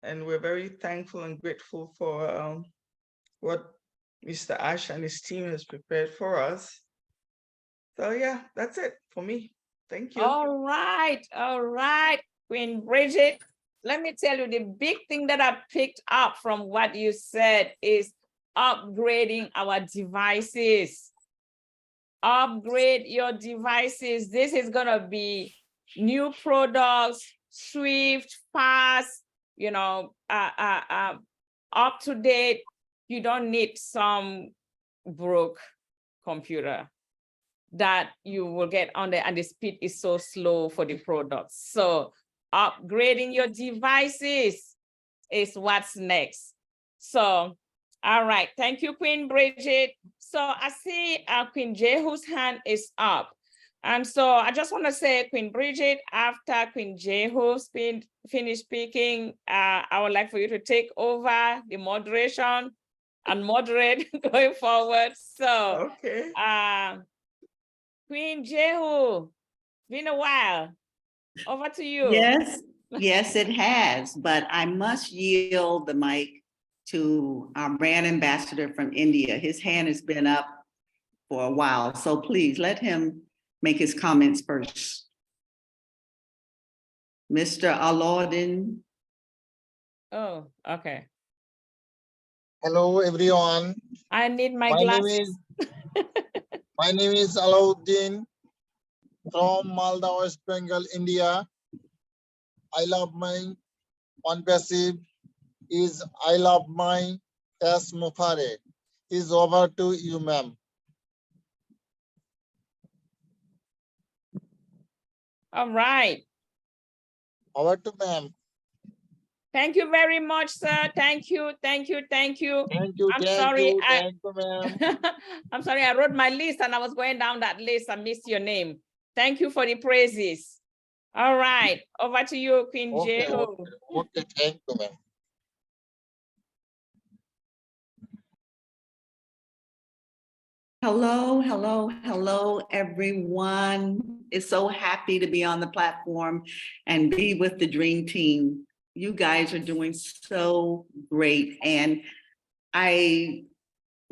And we're very thankful and grateful for what Mr. Ash and his team has prepared for us. So yeah, that's it for me. Thank you. All right, Queen Bridget. Let me tell you, the big thing that I picked up from what you said is upgrading our devices. Upgrade your devices. This is gonna be new products, swift, fast, up to date. You don't need some broke computer that you will get on there and the speed is so slow for the products. So upgrading your devices is what's next. So, all right, thank you, Queen Bridget. So I see Queen Jehu's hand is up. And so I just want to say, Queen Bridget, after Queen Jehu finished speaking, I would like for you to take over the moderation and moderate going forward. So, okay. Queen Jehu, been a while. Over to you. Yes, it has, but I must yield the mic to our brand ambassador from India. His hand has been up for a while, so please let him make his comments first. Mr. Alaudin. Oh, okay. Hello, everyone. I need my glasses. My name is Alaudin from Malda, West Bengal, India. I love my ONPASSIVE is I love my S. Mufare. Is over to you, ma'am. All right. Over to ma'am. Thank you very much, sir. Thank you. Thank you, I'm thank sorry. you, thank you, ma'am. I'm sorry, I wrote my list and I was going down that list. I missed your name. Thank you for the praises. All right, over to you, Queen Jehu. Okay, thank you, ma'am. Hello, everyone. It's so happy to be on the platform and be with the dream team. You guys are doing so great. And I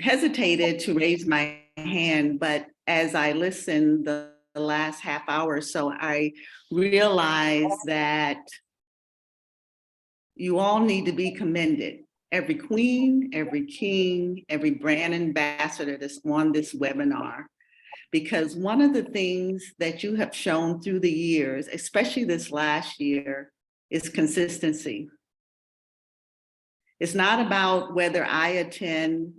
hesitated to raise my hand, but as I listened the last half hour or so, I realized that you all need to be commended. Every queen, every king, every brand ambassador that's on this webinar. Because one of the things that you have shown through the years, especially this last year, is consistency. It's not about whether I attend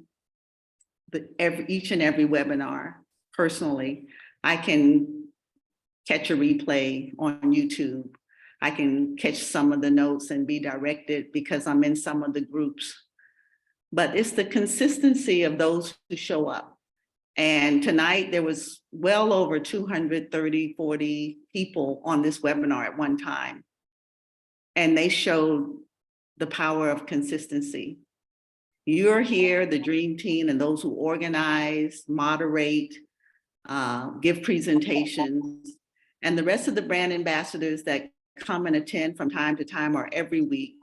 each and every webinar personally. I can catch a replay on YouTube. I can catch some of the notes and be directed because I'm in some of the groups. But it's the consistency of those who show up. And tonight there was well over 230, 40 people on this webinar at one time. And they showed the power of consistency. You're here, the Dream Team, and those who organize, moderate, give presentations, and the rest of the brand ambassadors that come and attend from time to time or every week.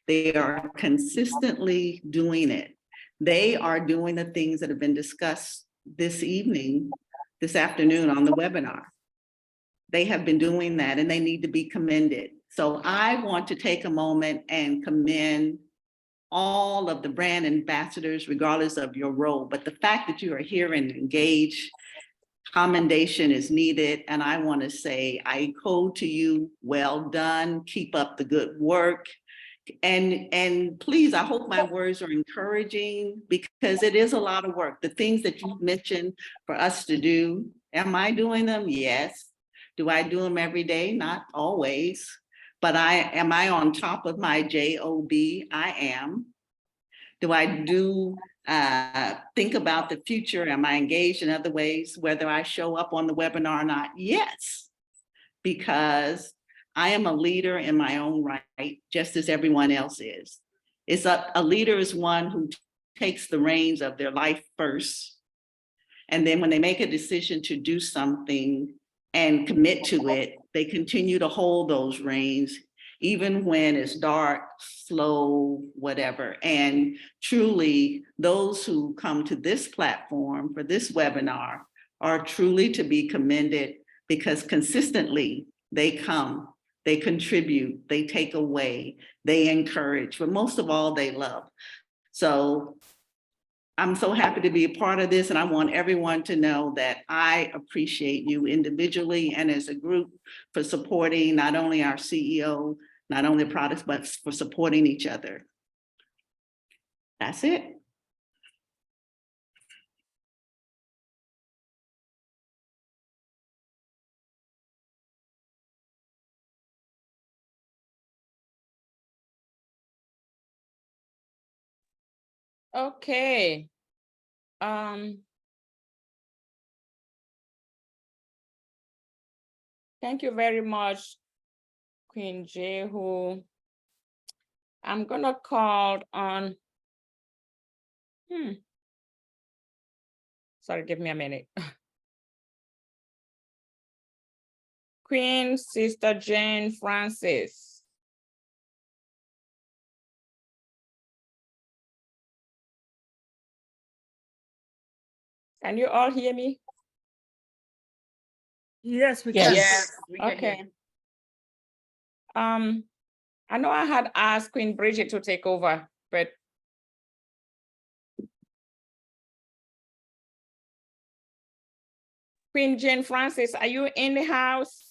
They are consistently doing it. They are doing the things that have been discussed this afternoon on the webinar. They have been doing that and they need to be commended. So I want to take a moment and commend all of the brand ambassadors, regardless of your role. But the fact that you are here and engaged, commendation is needed. And I want to say, I code to you, well done, keep up the good work. And please, I hope my words are encouraging because it is a lot of work. The things that you mentioned for us to do, am I doing them? Yes. Do I do them every day? Not always. But am I on top of my job? I am. Do I think about the future? Am I engaged in other ways, whether I show up on the webinar or not? Yes, because I am a leader in my own right, just as everyone else is. A leader is one who takes the reins of their life first. And then when they make a decision to do something and commit to it, they continue to hold those reins, even when it's dark, slow, whatever. And truly, those who come to this platform for this webinar are truly to be commended because consistently they come, they contribute, they take away, they encourage, but most of all, they love. So I'm so happy to be a part of this, and I want everyone to know that I appreciate you individually and as a group for supporting not only our CEO, not only products, but for supporting each other. That's it. Okay. Thank you very much, Queen J, who I'm gonna call on. Sorry, give me a minute. Queen Sister Jane Francis. Can you all hear me? Yes, we can. Yes. we can hear Okay. I know I had asked Queen Bridget to take over, but Queen Jane Francis, are you in the house?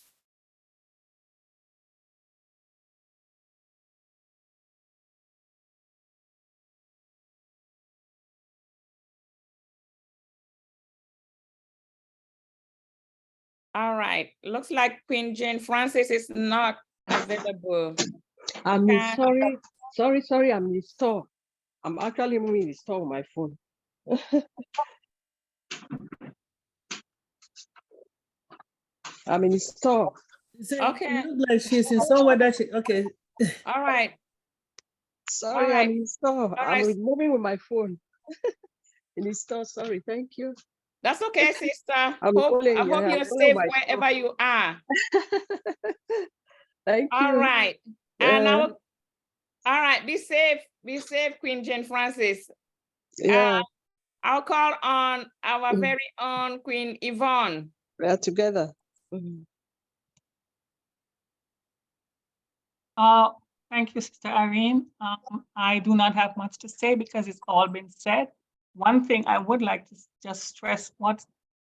All right, looks like Queen Jane Francis is not available. I'm sorry, I'm in the store. I'm actually moving the store on my phone. I'm in the store. Okay. It looks like she's in somewhere that okay. All right. Sorry, All right. I'm in the store. All right. I'm moving with my phone. In the store, sorry, thank you. That's okay, sister. I I'm hope calling you're safe wherever you are. Thank you. All right. And now, all right, be safe, Queen Jane Francis. Yeah. I'll call on our very own Queen Yvonne. We are together. Thank you, Sister Irene. I do not have much to say because it's all been said. One thing I would like to just stress what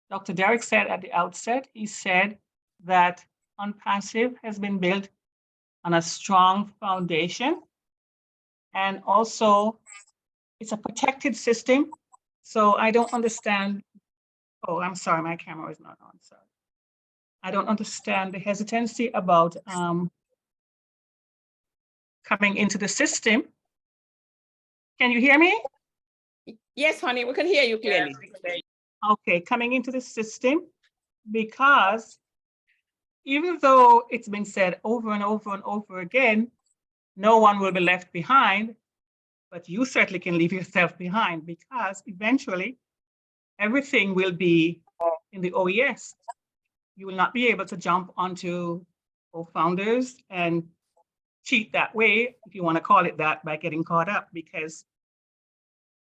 Dr. Derek said at the outset. He said that ONPASSIVE has been built on a strong foundation. And also, it's a protected system. So I don't understand. Oh, I'm sorry, my camera is not on. Sorry. I don't understand the hesitancy about coming into the system. Can you hear me? Yes, honey, we can hear you clearly. Okay, coming into the system, because even though it's been said over and over and over again, no one will be left behind, but you certainly can leave yourself behind, because eventually everything will be in the OES. You will not be able to jump onto co-founders and cheat that way, if you want to call it that, by getting caught up, because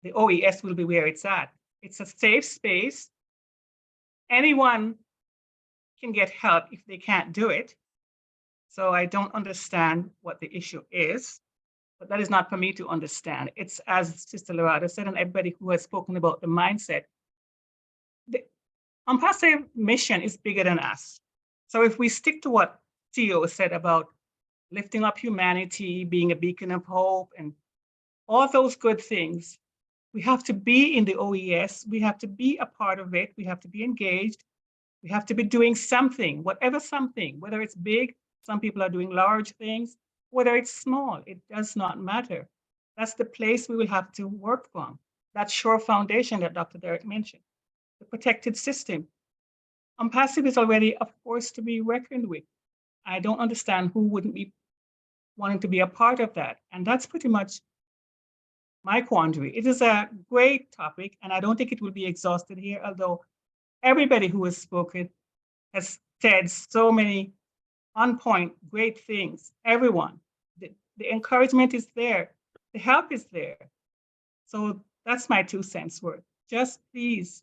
the OES will be where it's at. It's a safe space. Anyone can get help if they can't do it. So I don't understand what the issue is, but that is not for me to understand. It's, as Sister Lerato said, and everybody who has spoken about the mindset, the ONPASSIVE mission is bigger than us. So if we stick to what Theo said about lifting up humanity, being a beacon of hope, and all those good things, we have to be in the OES. We have to be a part of it. We have to be engaged. We have to be doing something, whatever something, whether it's big, some people are doing large things, whether it's small, it does not matter. That's the place we will have to work from. That sure foundation that Dr. Derek mentioned, the protected system. ONPASSIVE is already a force to be reckoned with. I don't understand who wouldn't be wanting to be a part of that. And that's pretty much my quandary. It is a great topic, and I don't think it will be exhausted here, although everybody who has spoken has said so many on point, great things. Everyone, the encouragement is there, the help is there. So that's my 2 cents worth. Just please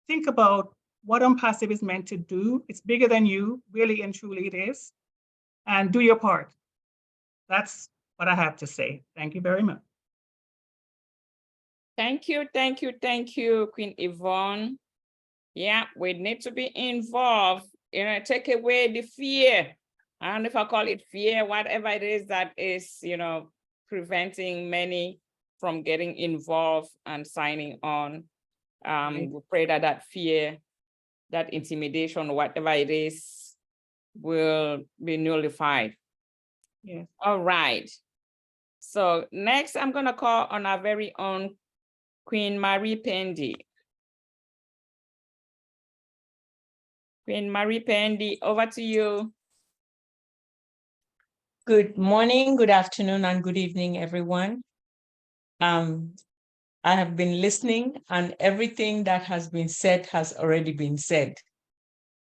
think about what ONPASSIVE is meant to do. It's bigger than you, really and truly it is. And do your part. That's what I have to say. Thank you very much. Thank you, thank you, thank you, Queen Yvonne. Yeah, we need to be involved, take away the fear. I don't know if I call it fear, whatever it is that is, preventing many from getting involved and signing on. We pray that that fear, that intimidation, whatever it is, will be nullified. Yeah. All right. So next, I'm going to call on our very own Queen Marie Pendy. Queen Marie Pendy, over to you. Good morning, good afternoon, and good evening, everyone. I have been listening, and everything that has been said has already been said.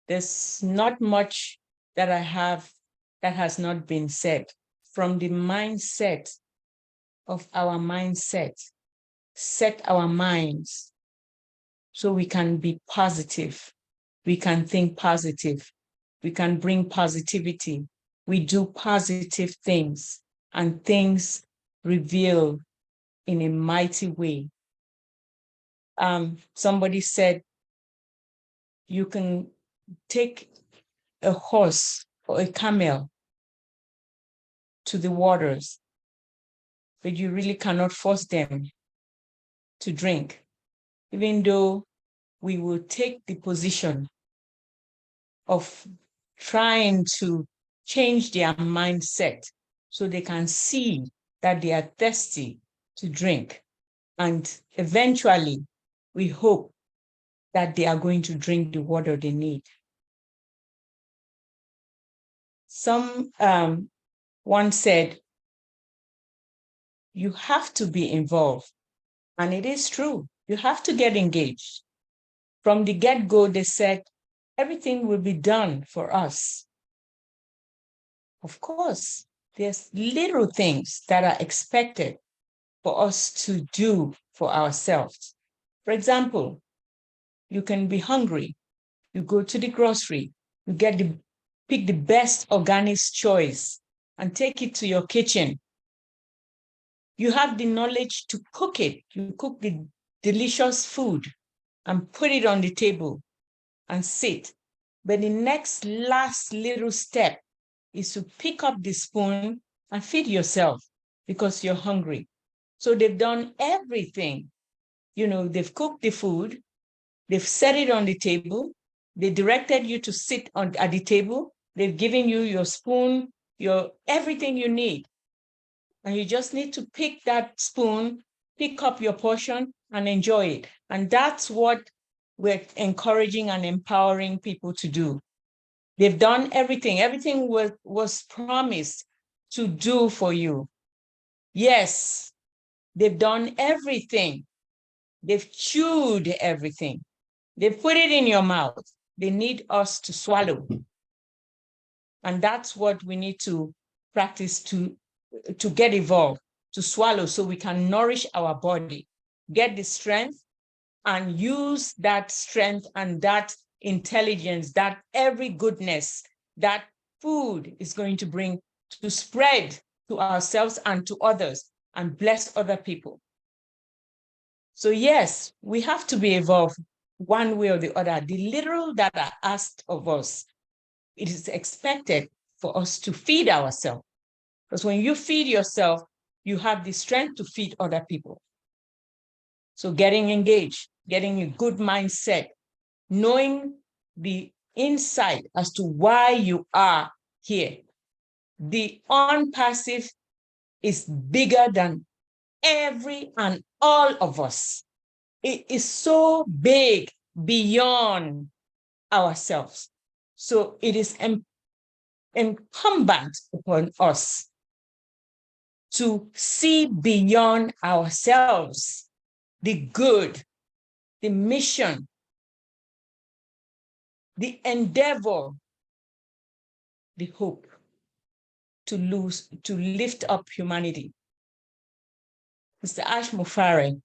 There's not much that I have that has not been said. From the mindset of our mindset, set our minds so we can be positive. We can think positive. We can bring positivity. We do positive things, and things reveal in a mighty way. Somebody said, you can take a horse or a camel to the waters, but you really cannot force them to drink, even though we will take the position of trying to change their mindset so they can see that they are thirsty to drink. And eventually, we hope that they are going to drink the water they need. One said, you have to be involved. And it is true, you have to get engaged. From the get-go, they said, everything will be done for us. Of course, there's little things that are expected for us to do for ourselves. For example, you can be hungry. You go to the grocery, you pick the best organic choice and take it to your kitchen. You have the knowledge to cook it. You cook the delicious food and put it on the table and sit. But the last little step is to pick up the spoon and feed yourself. because you're hungry. So they've done everything. You know, they've cooked the food, they've set it on the table, they directed you to sit at the table, they've given you your spoon, your everything you need. And you just need to pick that spoon, pick up your portion and enjoy it. And that's what we're encouraging and empowering people to do. They've done everything. Everything was promised to do for you. Yes, they've done everything. They've chewed everything. They've put it in your mouth. They need us to swallow. And that's what we need to practice to get evolved, to swallow so we can nourish our body, get the strength, and use that strength and that intelligence, that every goodness that food is going to bring to spread to ourselves and to others and bless other people. So yes, we have to be evolved one way or the other. The little that are asked of us, it is expected for us to feed ourselves. Because when you feed yourself, you have the strength to feed other people. So getting engaged, getting a good mindset, knowing the insight as to why you are here. The ONPASSIVE is bigger than every and all of us. It is so big beyond ourselves. So it is incumbent upon us to see beyond ourselves the good, the mission, the endeavor, the hope to lift up humanity. Mr. Ash Mufare,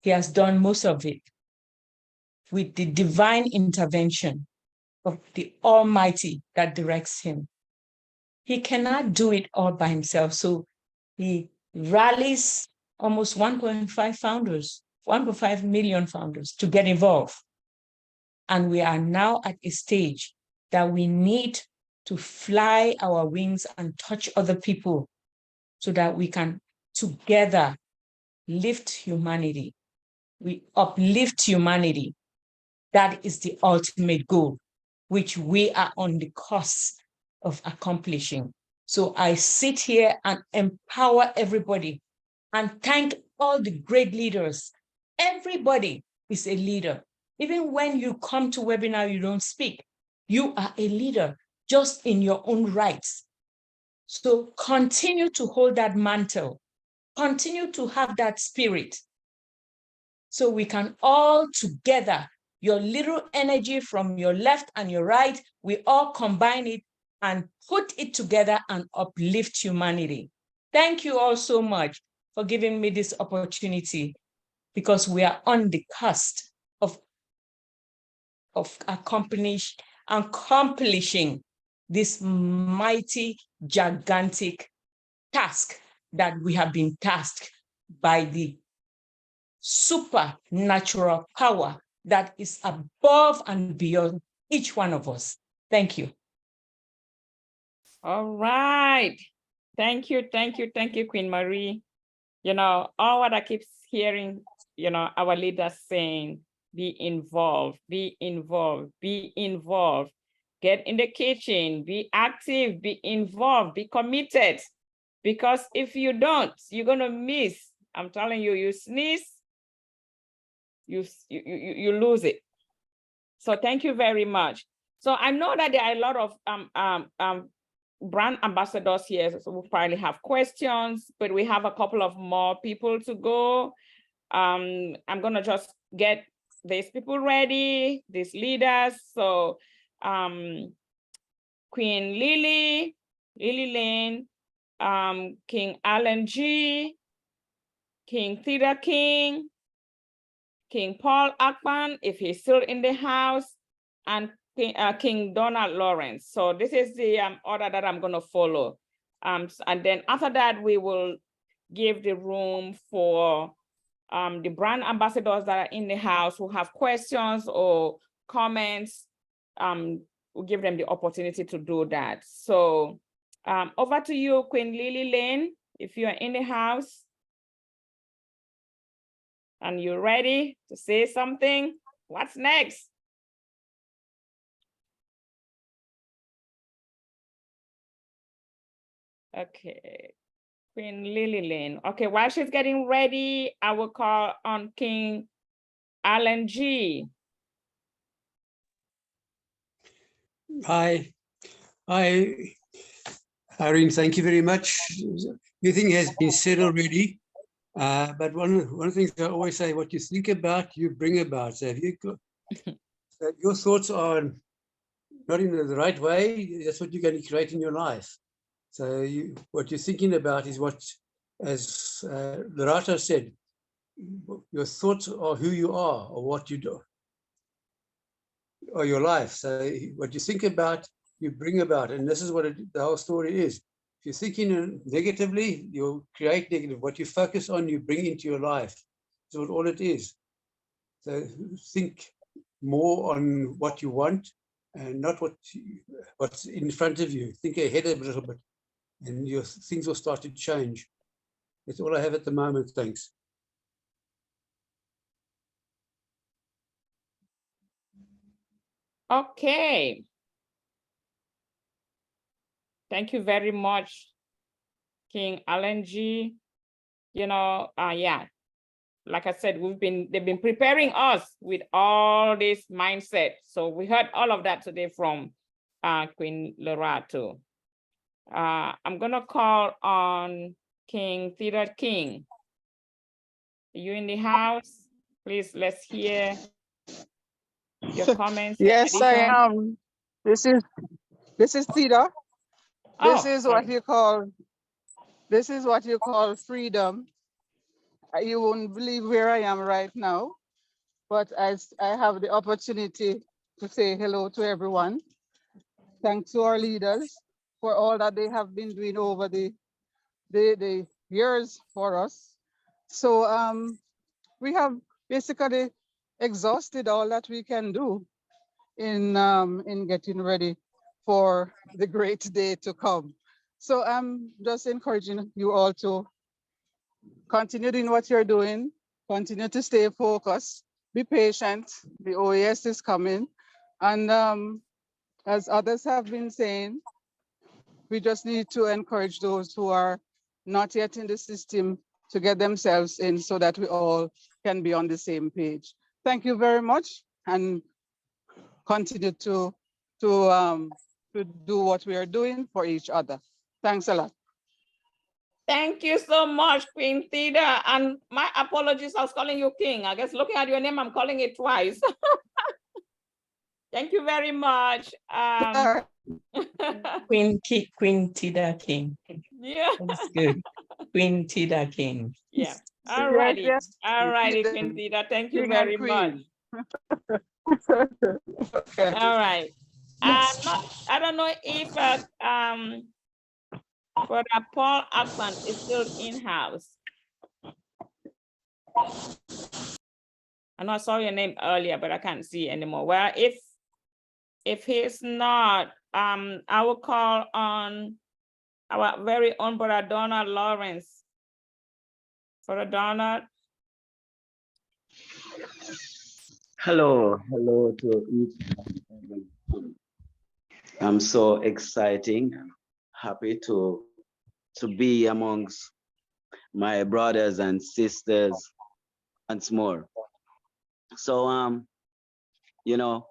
he has done most of it with the divine intervention of the Almighty that directs him. He cannot do it all by himself, so he rallies almost 1.5 million founders to get involved. And we are now at a stage that we need to fly our wings and touch other people so that we can together lift humanity. We uplift humanity. That is the ultimate goal, which we are on the cusp of accomplishing. So I sit here and empower everybody and thank all the great leaders. Everybody is a leader. Even when you come to webinar, you don't speak. You are a leader just in your own rights. So continue to hold that mantle. Continue to have that spirit. So we can all together, your little energy from your left and your right, we all combine it and put it together and uplift humanity. Thank you all so much for giving me this opportunity, because we are on the cusp of accomplishing this mighty, gigantic task that we have been tasked by the supernatural power that is above and beyond each one of us. Thank you. All right. Thank you, Queen Marie. You know, all what I keep hearing, you know, our leaders saying, be involved, be involved, be involved. Get in the kitchen, be active, be involved, be committed. Because if you don't, you're gonna miss. I'm telling you, you sneeze, you lose it. So thank you very much. So I know that there are a lot of brand ambassadors here, so we'll probably have questions, but we have a couple of more people to go. I'm gonna just get these people ready, these leaders. So Queen Lily Lane, King Alan G, King Theda King, King Paul Akpan, if he's still in the house, and King Donald Lawrence. So this is the order that I'm going to follow. And then after that, we will give the room for the brand ambassadors that are in the house who have questions or comments. We'll give them the opportunity to do that. So over to you, Queen Lily Lane. if you are in the house and you're ready to say something, what's next? Okay, Queen Lily Lynn. Okay, while she's getting ready, I will call on King Alan G. Hi, Irene, thank you very much. Everything has been said already, but one of the things I always say, what you think about, you bring about. So if you so your thoughts are not in the right way, that's what you're going to create in your life. So what you're thinking about is what, as Lerato said, your thoughts are who you are or what you do, or your life. So what you think about, you bring about, and this is what the whole story is. If you're thinking negatively, you'll create negative. What you focus on, you bring into your life. That's what all it is. So think more on what you want and not what's in front of you. Think ahead a little bit, and your things will start to change. That's all I have at the moment. Thanks. Okay. Thank you very much, King Alan G. You know, yeah, like I said, they've been preparing us with all this mindset. So we heard all of that today from Queen Lerato. I'm gonna call on King Theodore King. Are you in the house? Please, let's hear your comments. Yes, I am. This is Theta. This is what you call freedom. You won't believe where I am right now, but as I have the opportunity to say hello to everyone. Thanks to our leaders for all that they have been doing over the years for us. So we have basically exhausted all that we can do in getting ready for the great day to come. So I'm just encouraging you all to continue doing what you're doing, continue to stay focused, be patient. The OAS is coming. And as others have been saying, we just need to encourage those who are not yet in the system to get themselves in so that we all can be on the same page. Thank you very much, and continue to do what we are doing for each other. Thanks a lot. Thank you so much, Queen Theda. And my apologies, I was calling you King. I guess looking at your name, I'm calling it twice. Thank you very much. Queen Theda King. Yeah. That's good. Queen Theda King. Yeah. All righty. Yes. All righty, Queen Theda. Thank you King very and much. Okay. All right. I don't know if Brother Paul Akpan is still in-house. I know I saw your name earlier, but I can't see anymore. Well, if he's not, I will call on our very own Brother Donald Lawrence. Brother Donald. Hello to each and everyone. I'm so exciting. I'm happy to be amongst my brothers and sisters once more. So you know,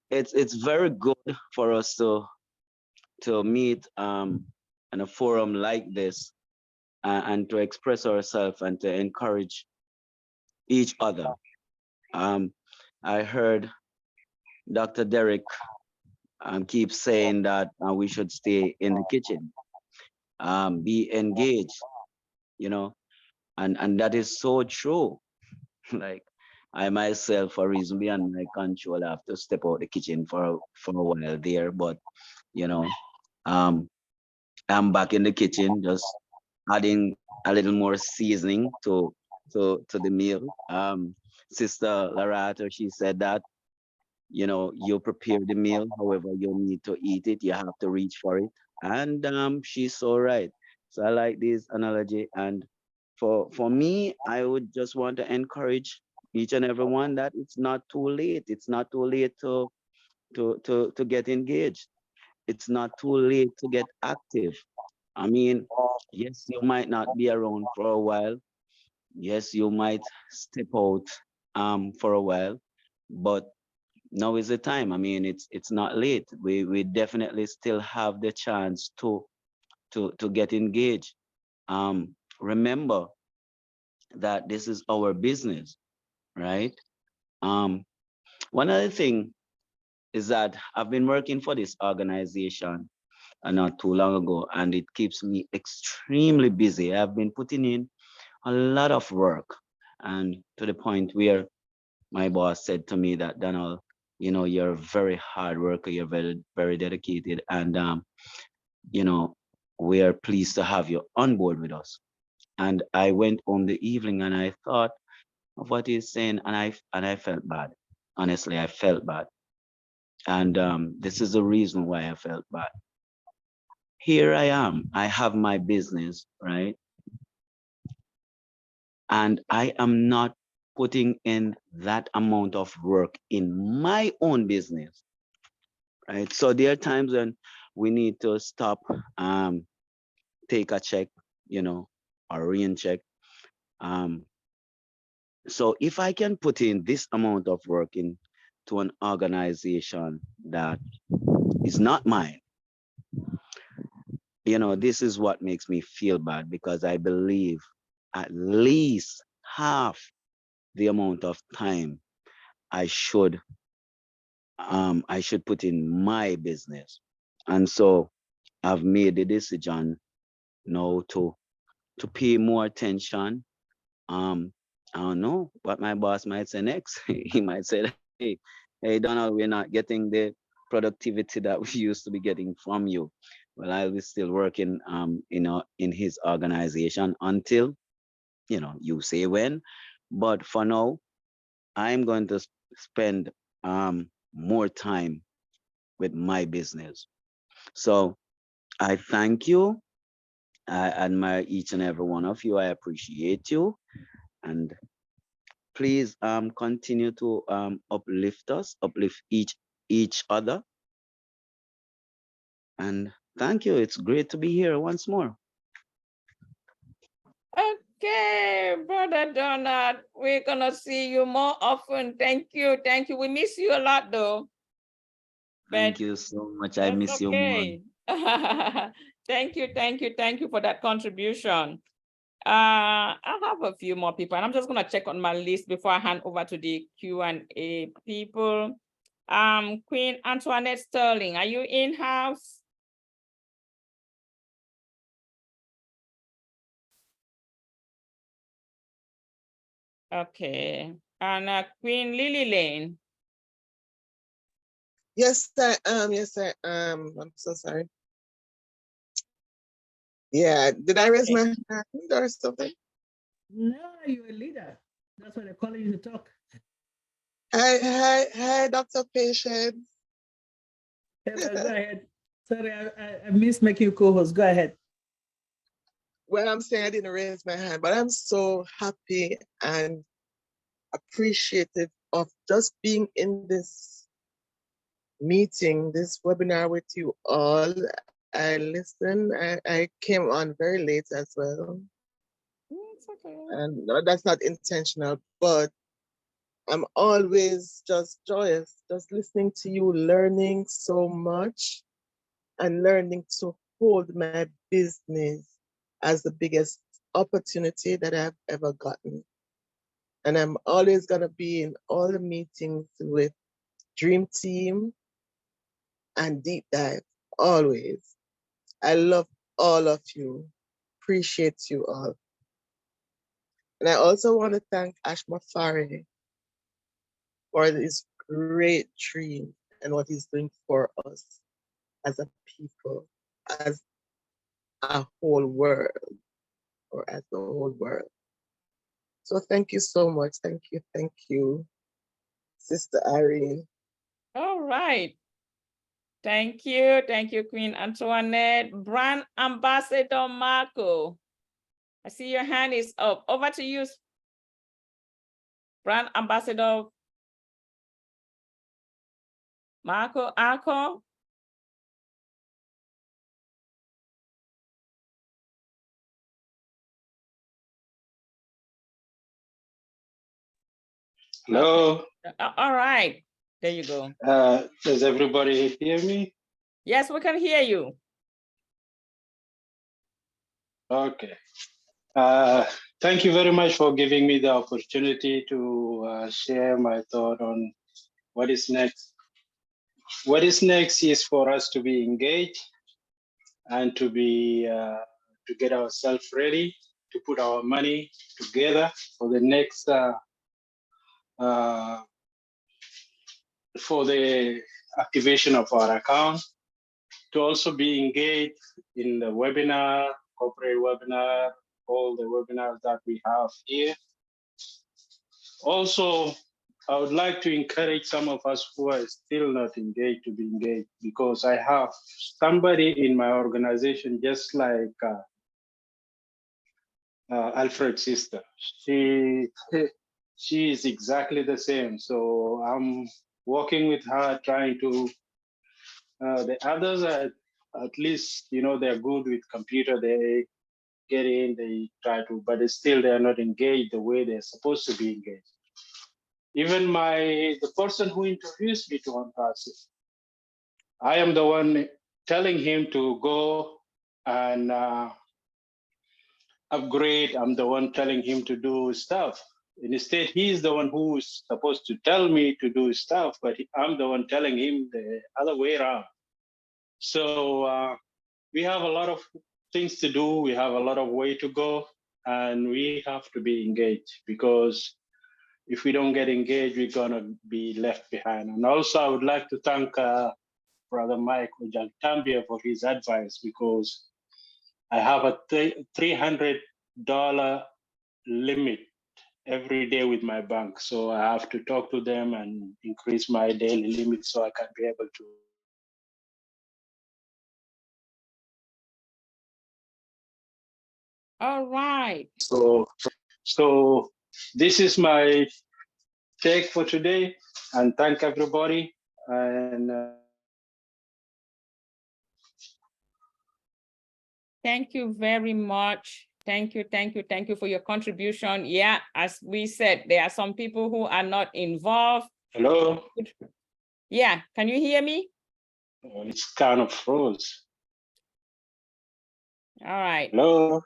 it's very good for us to meet in a forum like this and to express ourselves and to encourage each other. I heard Dr. Derek keep saying that we should stay in the kitchen, be engaged, you know, and that is so true. Like I myself, for reason beyond my control, I have to step out the kitchen for a while there, but you know, I'm back in the kitchen, just adding a little more seasoning to the meal. Sister Lerato, she said that, you know, you prepare the meal, however you need to eat it, you have to reach for it. And she's so right. So I like this analogy. And for me, I would just want to encourage each and every one that it's not too late. It's not too late to get engaged. It's not too late to get active. I mean, yes, you might not be around for a while. Yes, you might step out for a while, but now is the time. I mean, it's not late. We definitely still have the chance to get engaged. Remember that this is our business, right? One other thing is that I've been working for this organization not too long ago, and it keeps me extremely busy. I've been putting in a lot of work, and to the point where my boss said to me that, Donald, you know, you're a very hard worker, you're very dedicated, and you know, we are pleased to have you on board with us. And I went home the evening and I thought of what he's saying, and I felt bad. Honestly, I felt bad. And this is the reason why I felt bad. Here I am. I have my business, right? And I am not putting in that amount of work in my own business, right? So there are times when we need to stop, take a check, you know, or rain check. So if I can put in this amount of work into an organization that is not mine, you know, this is what makes me feel bad, because I believe at least half the amount of time I should put in my business. And so I've made the decision now to pay more attention. I don't know what my boss might say next. He might say, hey, Donald, we're not getting the productivity that we used to be getting from you. Well, I'll be still working, in his organization until, you know, you say when. But for now, I'm going to spend more time with my business. So I thank you. I admire each and every one of you. I appreciate you. And please continue to uplift us, uplift each other. And thank you. It's great to be here once more. Okay, Brother Donald, we're gonna see you more often. Thank you. Thank you. We miss you a lot though. Thank you so much. I miss you more. Thank you, thank you, thank you for that contribution. I have a few more people, and I'm just gonna check on my list before I hand over to the Q&A people. Queen Antoinette Sterling, are you in-house? Okay, and Queen Lily Lane. Yes, I am. Yes, I am. I'm so sorry. Yeah, did I raise my hand or something? No, you're a leader. That's why they're calling you to talk. Hi, Dr. Patience. Go ahead. Sorry, I missed making you co-host. Go ahead. Well, I'm saying I didn't raise my hand, but I'm so happy and appreciative of just being in this meeting, this webinar with you all. I listened. I came on very late as well. It's okay. And no, that's not intentional, but I'm always just joyous, just listening to you, learning so much and learning to hold my business as the biggest opportunity that I've ever gotten. And I'm always going to be in all the meetings with Dream Team and Deep Dive, always. I love all of you. Appreciate you all. And I also want to thank Ash Mafari for this great dream and what he's doing for us as a people, as a whole world, or as the whole world. So thank you so much. Thank you, Sister Irene. All right. Thank you, Queen Antoinette. Brand Ambassador Marco, I see your hand is up. Over to you, Brand Ambassador Marco Arco. Hello. All right, there you go. Does everybody hear me? Yes, we can hear you. Okay. Thank you very much for giving me the opportunity to share my thought on what is next. What is next is for us to be engaged and to be to get ourselves ready to put our money together for the next for the activation of our account, to also be engaged in the webinar, corporate webinar, all the webinars that we have here. Also, I would like to encourage some of us who are still not engaged to be engaged, because I have somebody in my organization just like Alfred's sister. She is exactly the same. So I'm working with her, trying to, the others are at least, you know, they're good with computer. They get in, they try to, but still they're not engaged the way they're supposed to be engaged. Even the person who introduced me to ONPASSIVE, I am the one telling him to go and upgrade. I'm the one telling him to do stuff. Instead, he's the one who's supposed to tell me to do stuff, but I'm the one telling him the other way around. So we have a lot of things to do. We have a lot of way to go, and we have to be engaged, because if we don't get engaged, we're gonna be left behind. And also, I would like to thank Brother Mike Ojantambia for his advice, because I have a $300 limit every day with my bank. So I have to talk to them and increase my daily limit so I can be able to. All right. So this is my take for today, and thank everybody. And Thank you very much. Thank you for your contribution. Yeah, as we said, there are some people who are not involved. Hello? Yeah, can you hear me? It's kind of froze. All right. Hello?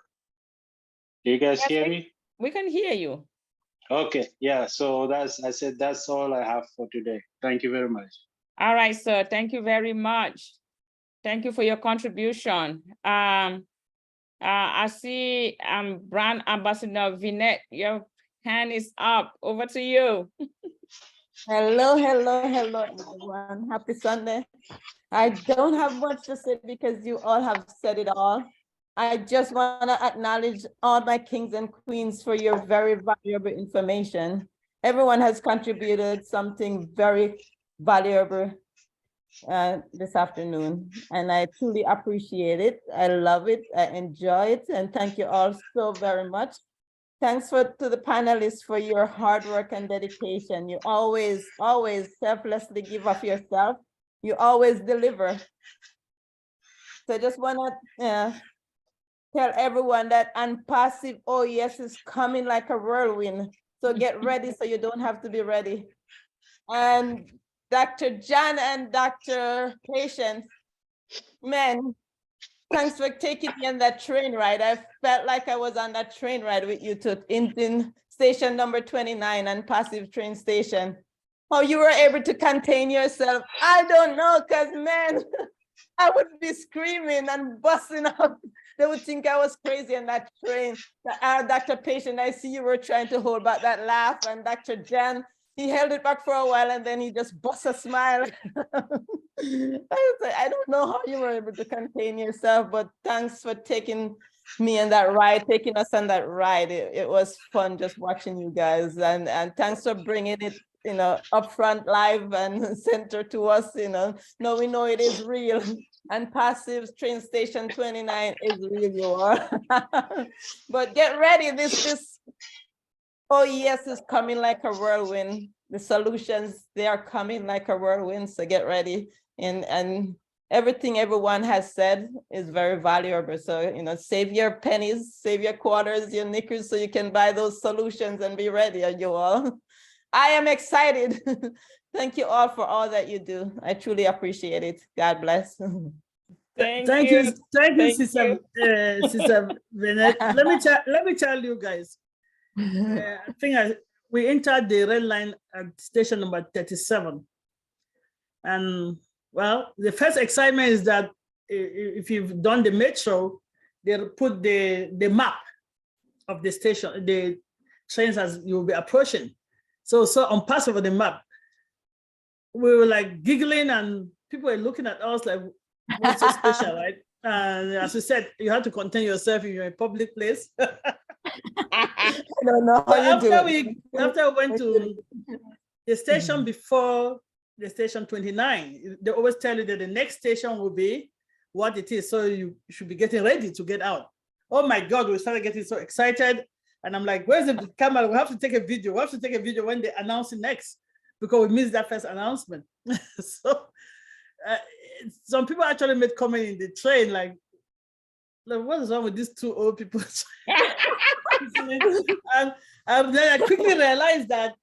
Do you guys Yes, hear me? We can hear you. Okay, yeah, so I said that's all I have for today. Thank you very much. All right, sir, thank you very much. Thank you for your contribution. I see Brand Ambassador Vinette, your hand is up. Over to you. Hello, everyone. Happy Sunday. I don't have much to say because you all have said it all. I just want to acknowledge all my kings and queens for your very valuable information. Everyone has contributed something very valuable this afternoon, and I truly appreciate it. I love it. I enjoy it, and thank you all so very much. Thanks to the panelists for your hard work and dedication. You always selflessly give of yourself. You always deliver. So I just want to tell everyone that ONPASSIVE OES is coming like a whirlwind. So get ready so you don't have to be ready. And Dr. John and Dr. Patience, man, thanks for taking me on that train ride. I felt like I was on that train ride with you to in station number 29 ONPASSIVE train station. How you were able to contain yourself, I don't know, because man, I would be screaming and busting up. They would think I was crazy on that train. Dr. Patient, I see you were trying to hold back that laugh, and Dr. Jan, he held it back for a while and then he just bust a smile. I was like, I don't know how you were able to contain yourself, but thanks for taking me on that ride, taking us on that ride. It was fun just watching you guys, and thanks for bringing it upfront live and center to us, No, we know it is real. And Passive train station 29 is real, you are. But get ready, this OES is coming like a whirlwind. The solutions, they are coming like a whirlwind, so get ready. And everything everyone has said is very valuable. So, save your pennies, save your quarters, your knickers, so you can buy those solutions and be ready, you all. I am excited. Thank you all for all that you do. I truly appreciate it. God bless. Thank you, Sister Vinette. Let me tell you guys. I think we entered the red line at station number 37, and well, the first excitement is that if you've done the metro, they'll put the map of the station, the trains as you'll be approaching. So ONPASSIVE on the map. We were like giggling, and people were looking at us like, what's so special, right? And as you said, you have to contain yourself if you're in a public place. I don't know how you do it. After we went to the station before the station 29, they always tell you that the next station will be what it is. So you should be getting ready to get out. Oh my God, we started getting so excited. And I'm like, where's the camera? We have to take a video. We have to take a video when they announce it next, because we missed that first announcement. So some people actually made comment in the train, like what is wrong with these two old people? and then I quickly realized that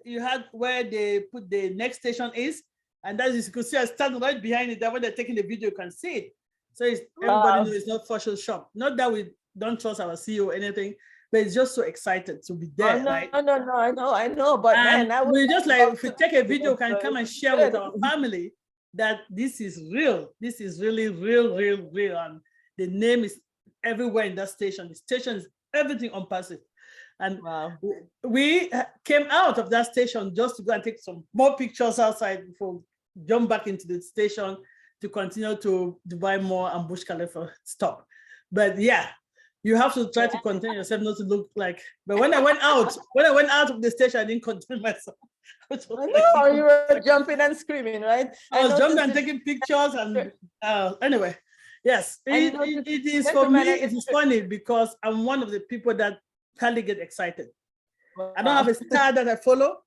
you had where they put the next station is, and as you can see, I stand right behind it. That when they're taking the video, you can see it. So everybody knows it's not Photoshop. Not that we don't trust our CEO or anything, but it's just so excited to be there, right? No, I know, but and man, we just like, if we take a video, can come and share with our family that this is real. This is really real, and the name is everywhere in that station. The station is everything ONPASSIVE. And we came out of that station just to go and take some more pictures outside before jump back into the station to continue to buy more and Burj Khalifa stop. But yeah, you have to try to contain yourself not to look like. But when I went out of the station, I didn't contain myself. I know, you were jumping and screaming, right? I was jumping and taking pictures, and anyway, yes, it is for me. It is funny because I'm one of the people that hardly get excited. I don't have a star that I follow.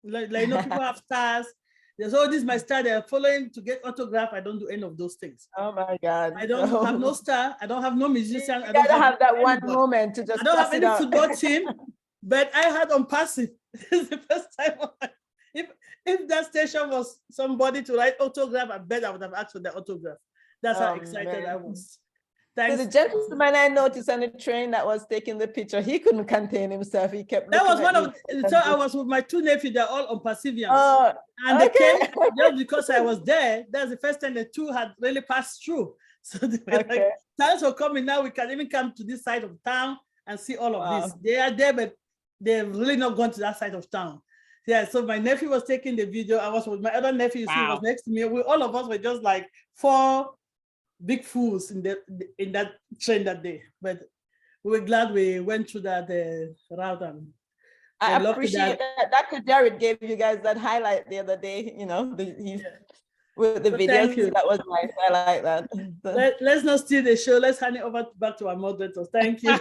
Like people have stars. There's this is my star that I'm following to get autograph. I don't do any of those things. Oh my God! I don't have no star. I don't have no musician. I don't have that one moment to just. I don't have any football team, but I had ONPASSIVE. This is the first time. If that station was somebody to write autograph, I bet I would have asked for the autograph. That's how excited I was. So the gentleman I noticed on the train that was taking the picture, he couldn't contain himself. He kept. That was one of. So I was with my two nephews. They're all ONPASSIVians. And they came just because I was there. That's the first time the two had really passed through. So they were like, thanks for coming. Now we can even come to this side of town and see all of this. They are there, but they've really not gone to that side of town. Yeah, so my nephew was taking the video. I was with my other nephew. He was next to me. All of us were just like 4 big fools in that train that day. But we were glad we went through that route. And I appreciate that Dr. Jared gave you guys that highlight the other day, with the videos. That was nice. I like that. Let's not steal the show. Let's hand it over back to our moderators. Thank you.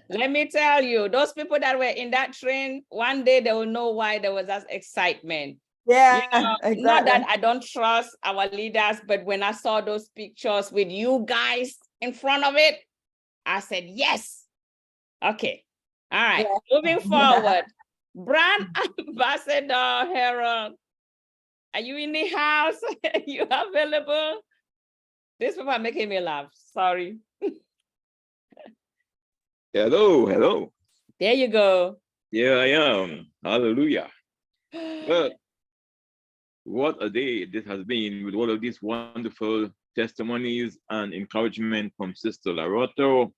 Let me tell you, those people that were in that train, one day they will know why there was that excitement. Yeah, exactly. Not that I don't trust our leaders, but when I saw those pictures with you guys in front of it, I said, yes. Okay. All right. Moving forward. Brand Ambassador Harold, are you in the house? Are you available? These people are making me laugh. Sorry. Hello. There you go. Here I am. Hallelujah. Well, what a day this has been with all of these wonderful testimonies and encouragement from Sister Lerato,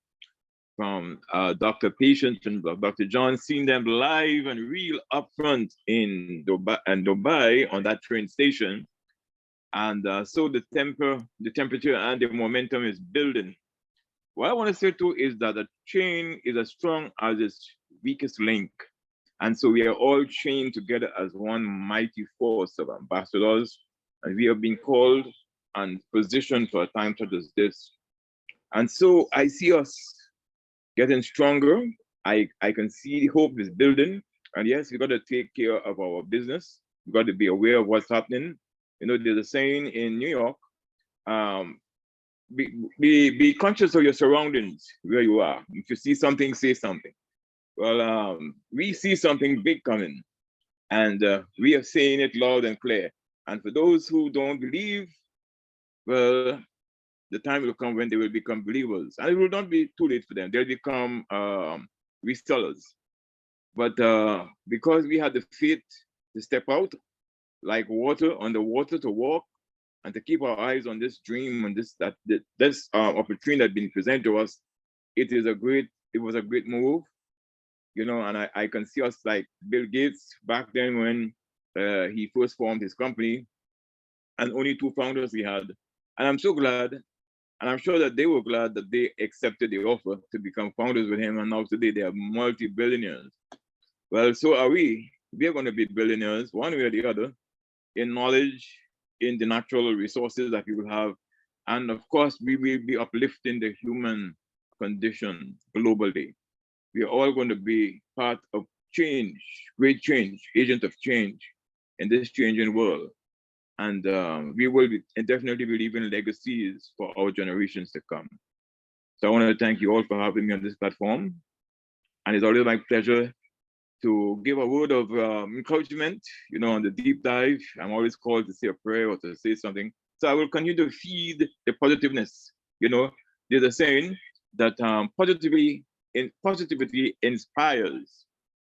from Dr. Patience and Dr. John, seeing them live and real up front in Dubai on that train station. And so the temperature and the momentum is building. What I want to say too is that the chain is as strong as its weakest link. And so we are all trained together as one mighty force of ambassadors, and we have been called and positioned for a time such as this. And so I see us getting stronger. I can see the hope is building. And yes, we got to take care of our business. We got to be aware of what's happening. You know, there's a saying in New York, be conscious of your surroundings, where you are. If you see something, say something. Well, we see something big coming, and we are saying it loud and clear. And for those who don't believe, well, the time will come when they will become believers, and it will not be too late for them. They'll become resellers. But because we had the faith to step out, like water on the water, to walk and to keep our eyes on this dream and this opportunity that been presented to us, it was a great move, you know. And I can see us like Bill Gates back then when he first formed his company, and only 2 founders he had. And I'm so glad, and I'm sure that they were glad that they accepted the offer to become founders with him. And now today they are multi-billionaires. Well, so are we. We are going to be billionaires one way or the other, in knowledge, in the natural resources that we will have. And of course, we will be uplifting the human condition globally. We are all going to be part of change, great change, agent of change in this changing world. And we will be, and definitely be leaving legacies for our generations to come. So I want to thank you all for having me on this platform. And it's always my pleasure to give a word of encouragement, you know, on the deep dive. I'm always called to say a prayer or to say something. So I will continue to feed the positiveness. You know, there's a saying that positivity inspires,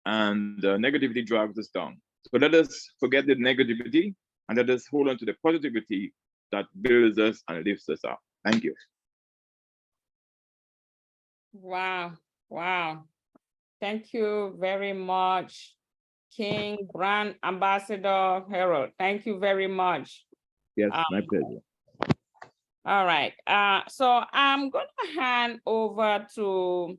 and negativity drags us down. So let us forget the negativity and let us hold on to the positivity that builds us and lifts us up. Thank you. Wow. Wow. Thank you very much, King, Brand Ambassador Harold. Thank you very much. Yes, my pleasure. All right. So I'm going to hand over to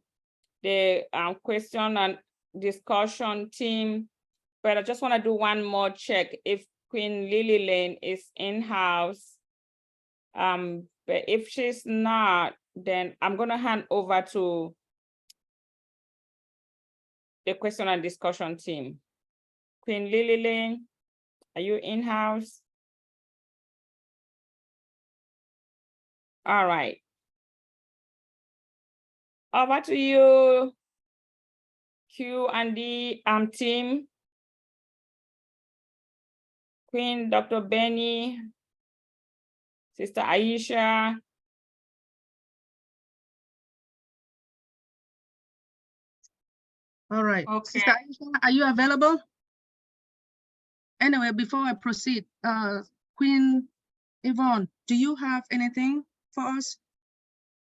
the question and discussion team, but I just want to do one more check if Queen Lily Lane is in-house. But if she's not, then I'm going to hand over to the question and discussion team. Queen Lily Lane, are you in-house? All right. Over to you, Q&D team. Queen Dr. Benny, Sister Aisha. All right. Okay. Sister Aisha, are you available? Anyway, before I proceed, Queen Yvonne, do you have anything for us?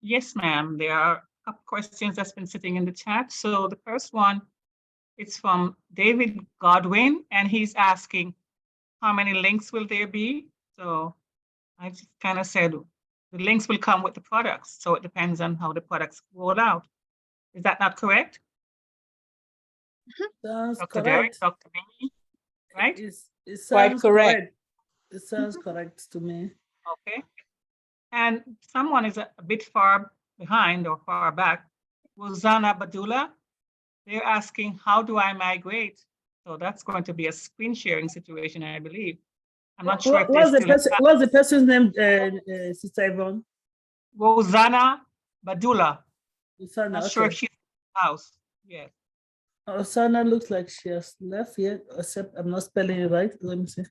Yes, ma'am. There are a couple questions that's been sitting in the chat. So the first one, it's from David Godwin, and he's asking, how many links will there be? So I just kind of said, the links will come with the products. So it depends on how the products roll out. Is that not correct? Sounds Dr. Derek, correct. Dr. Benny, right? It sounds correct. It sounds correct to me. Okay. And someone is a bit far behind or far back. Rosanna Badula, they're asking, how do I migrate? So that's going to be a screen sharing situation, I believe. I'm not sure if What's the person's name, Sister Yvonne? Rosanna Badula. Rosanna, Not sure if okay. she's in the house. Yes. Rosanna looks like she has left yet, except I'm not spelling it right. Let me see.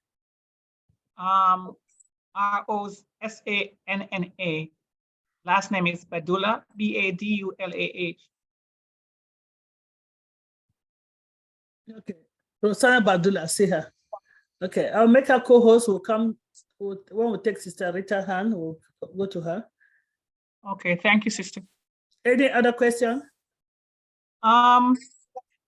R-O-S-A-N-N-A. Last name is Badula, B-A-D-U-L-A-H. Okay, Rosanna Badula, I see her. Okay, I'll make her co-host. Will come when we take Sister Rita's hand. We'll go to her. Okay, thank you, sister. Any other question?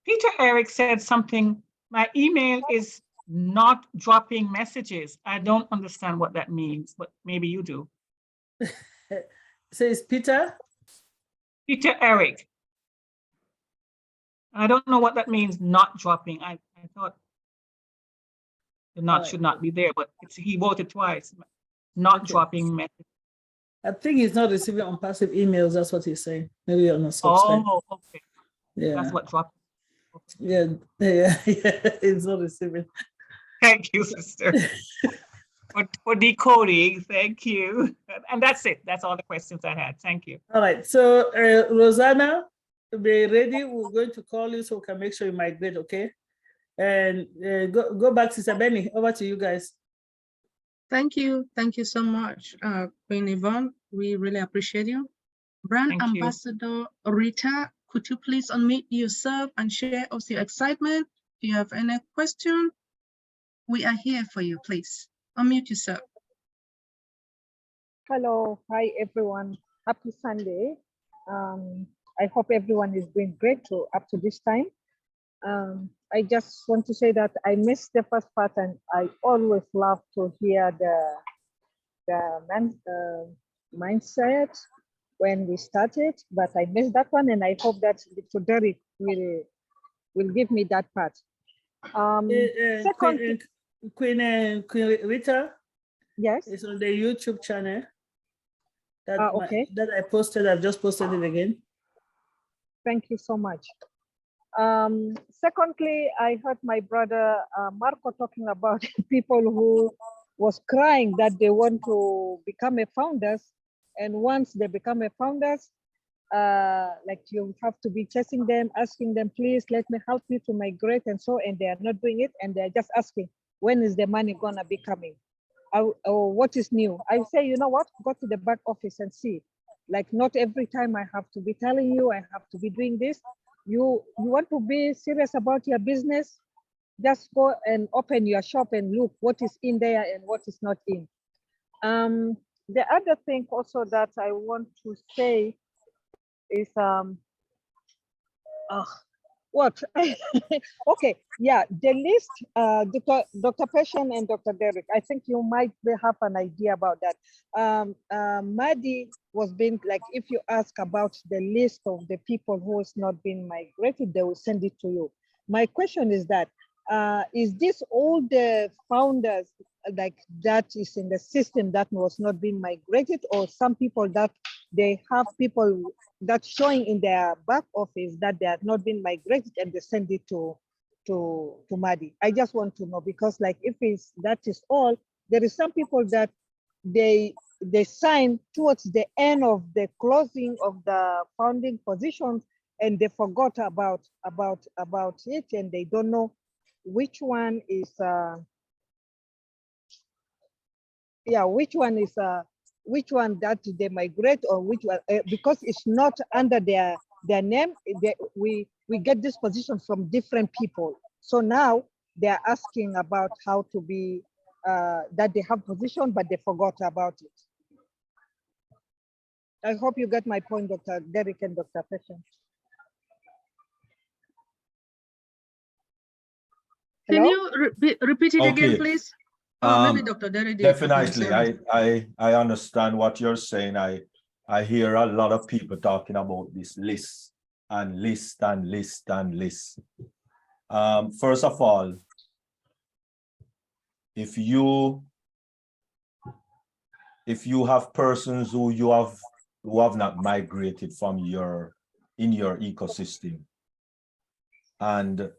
Peter Eric said something. My email is not dropping messages. I don't understand what that means, but maybe you do. So it's Peter? Peter Eric. I don't know what that means, not dropping. I thought the not should not be there, but he voted twice. Not dropping message. I think he's not receiving unpassive emails. That's what he's saying. Maybe you're not subscribed. Oh, okay. Yeah. That's what dropped. Yeah, it's not receiving. Thank you, sister, for decoding. Thank you. And that's it. That's all the questions I had. Thank you. All right. So, Rosanna, be ready. We're going to call you so we can make sure you migrate, okay? And go back to Sabeni. Over to you guys. Thank you. Thank you so much, Queen Yvonne. We really appreciate you. Brand Thank you. Ambassador Rita, could you please unmute yourself and share us your excitement? Do you have any question? We are here for you, please. Unmute yourself. Hello, hi everyone. Happy Sunday. I hope everyone is doing great up to this time. I just want to say that I missed the first part, and I always love to hear the mindset when we started, but I missed that one, and I hope that Dr. Derek will give me that part. Second, Queen Rita. Yes. It's on the YouTube channel. That okay. That I posted. I've just posted it again. Thank you so much. Secondly, I heard my brother Marco talking about people who was crying that they want to become a founders, and once they become a founders, like you have to be chasing them, asking them, please let me help you to migrate, and so, and they are not doing it, and they're just asking, when is the money gonna be coming? Or what is new? I say, you know what, go to the back office and see. Like, not every time I have to be telling you, I have to be doing this. You want to be serious about your business, just go and open your shop and look what is in there and what is not in. The other thing also that I want to say is, what? Okay, yeah, the list, Dr. Passion and Dr. Derek, I think you might have an idea about that. Maddie was being like, if you ask about the list of the people who has not been migrated, they will send it to you. My question is that, is this all the founders like that is in the system that was not being migrated, or some people that they have people that's showing in their back office that they have not been migrated and they send it to Maddie? I just want to know, because like if that is all, there is some people that they sign towards the end of the closing of the founding positions and they forgot about it, and they don't know which one is which one that they migrate, or which one, because it's not under their name. We get this position from different people. So now they're asking about how to be, that they have position, but they forgot about it. I hope you get my point, Dr. Derek and Dr. Passion. Can you repeat it again, Okay. please? Maybe Dr. Derek. Definitely, I understand what you're saying. I hear a lot of people talking about this list and list and list and list. First of all, if you have persons who have not migrated from in your ecosystem, and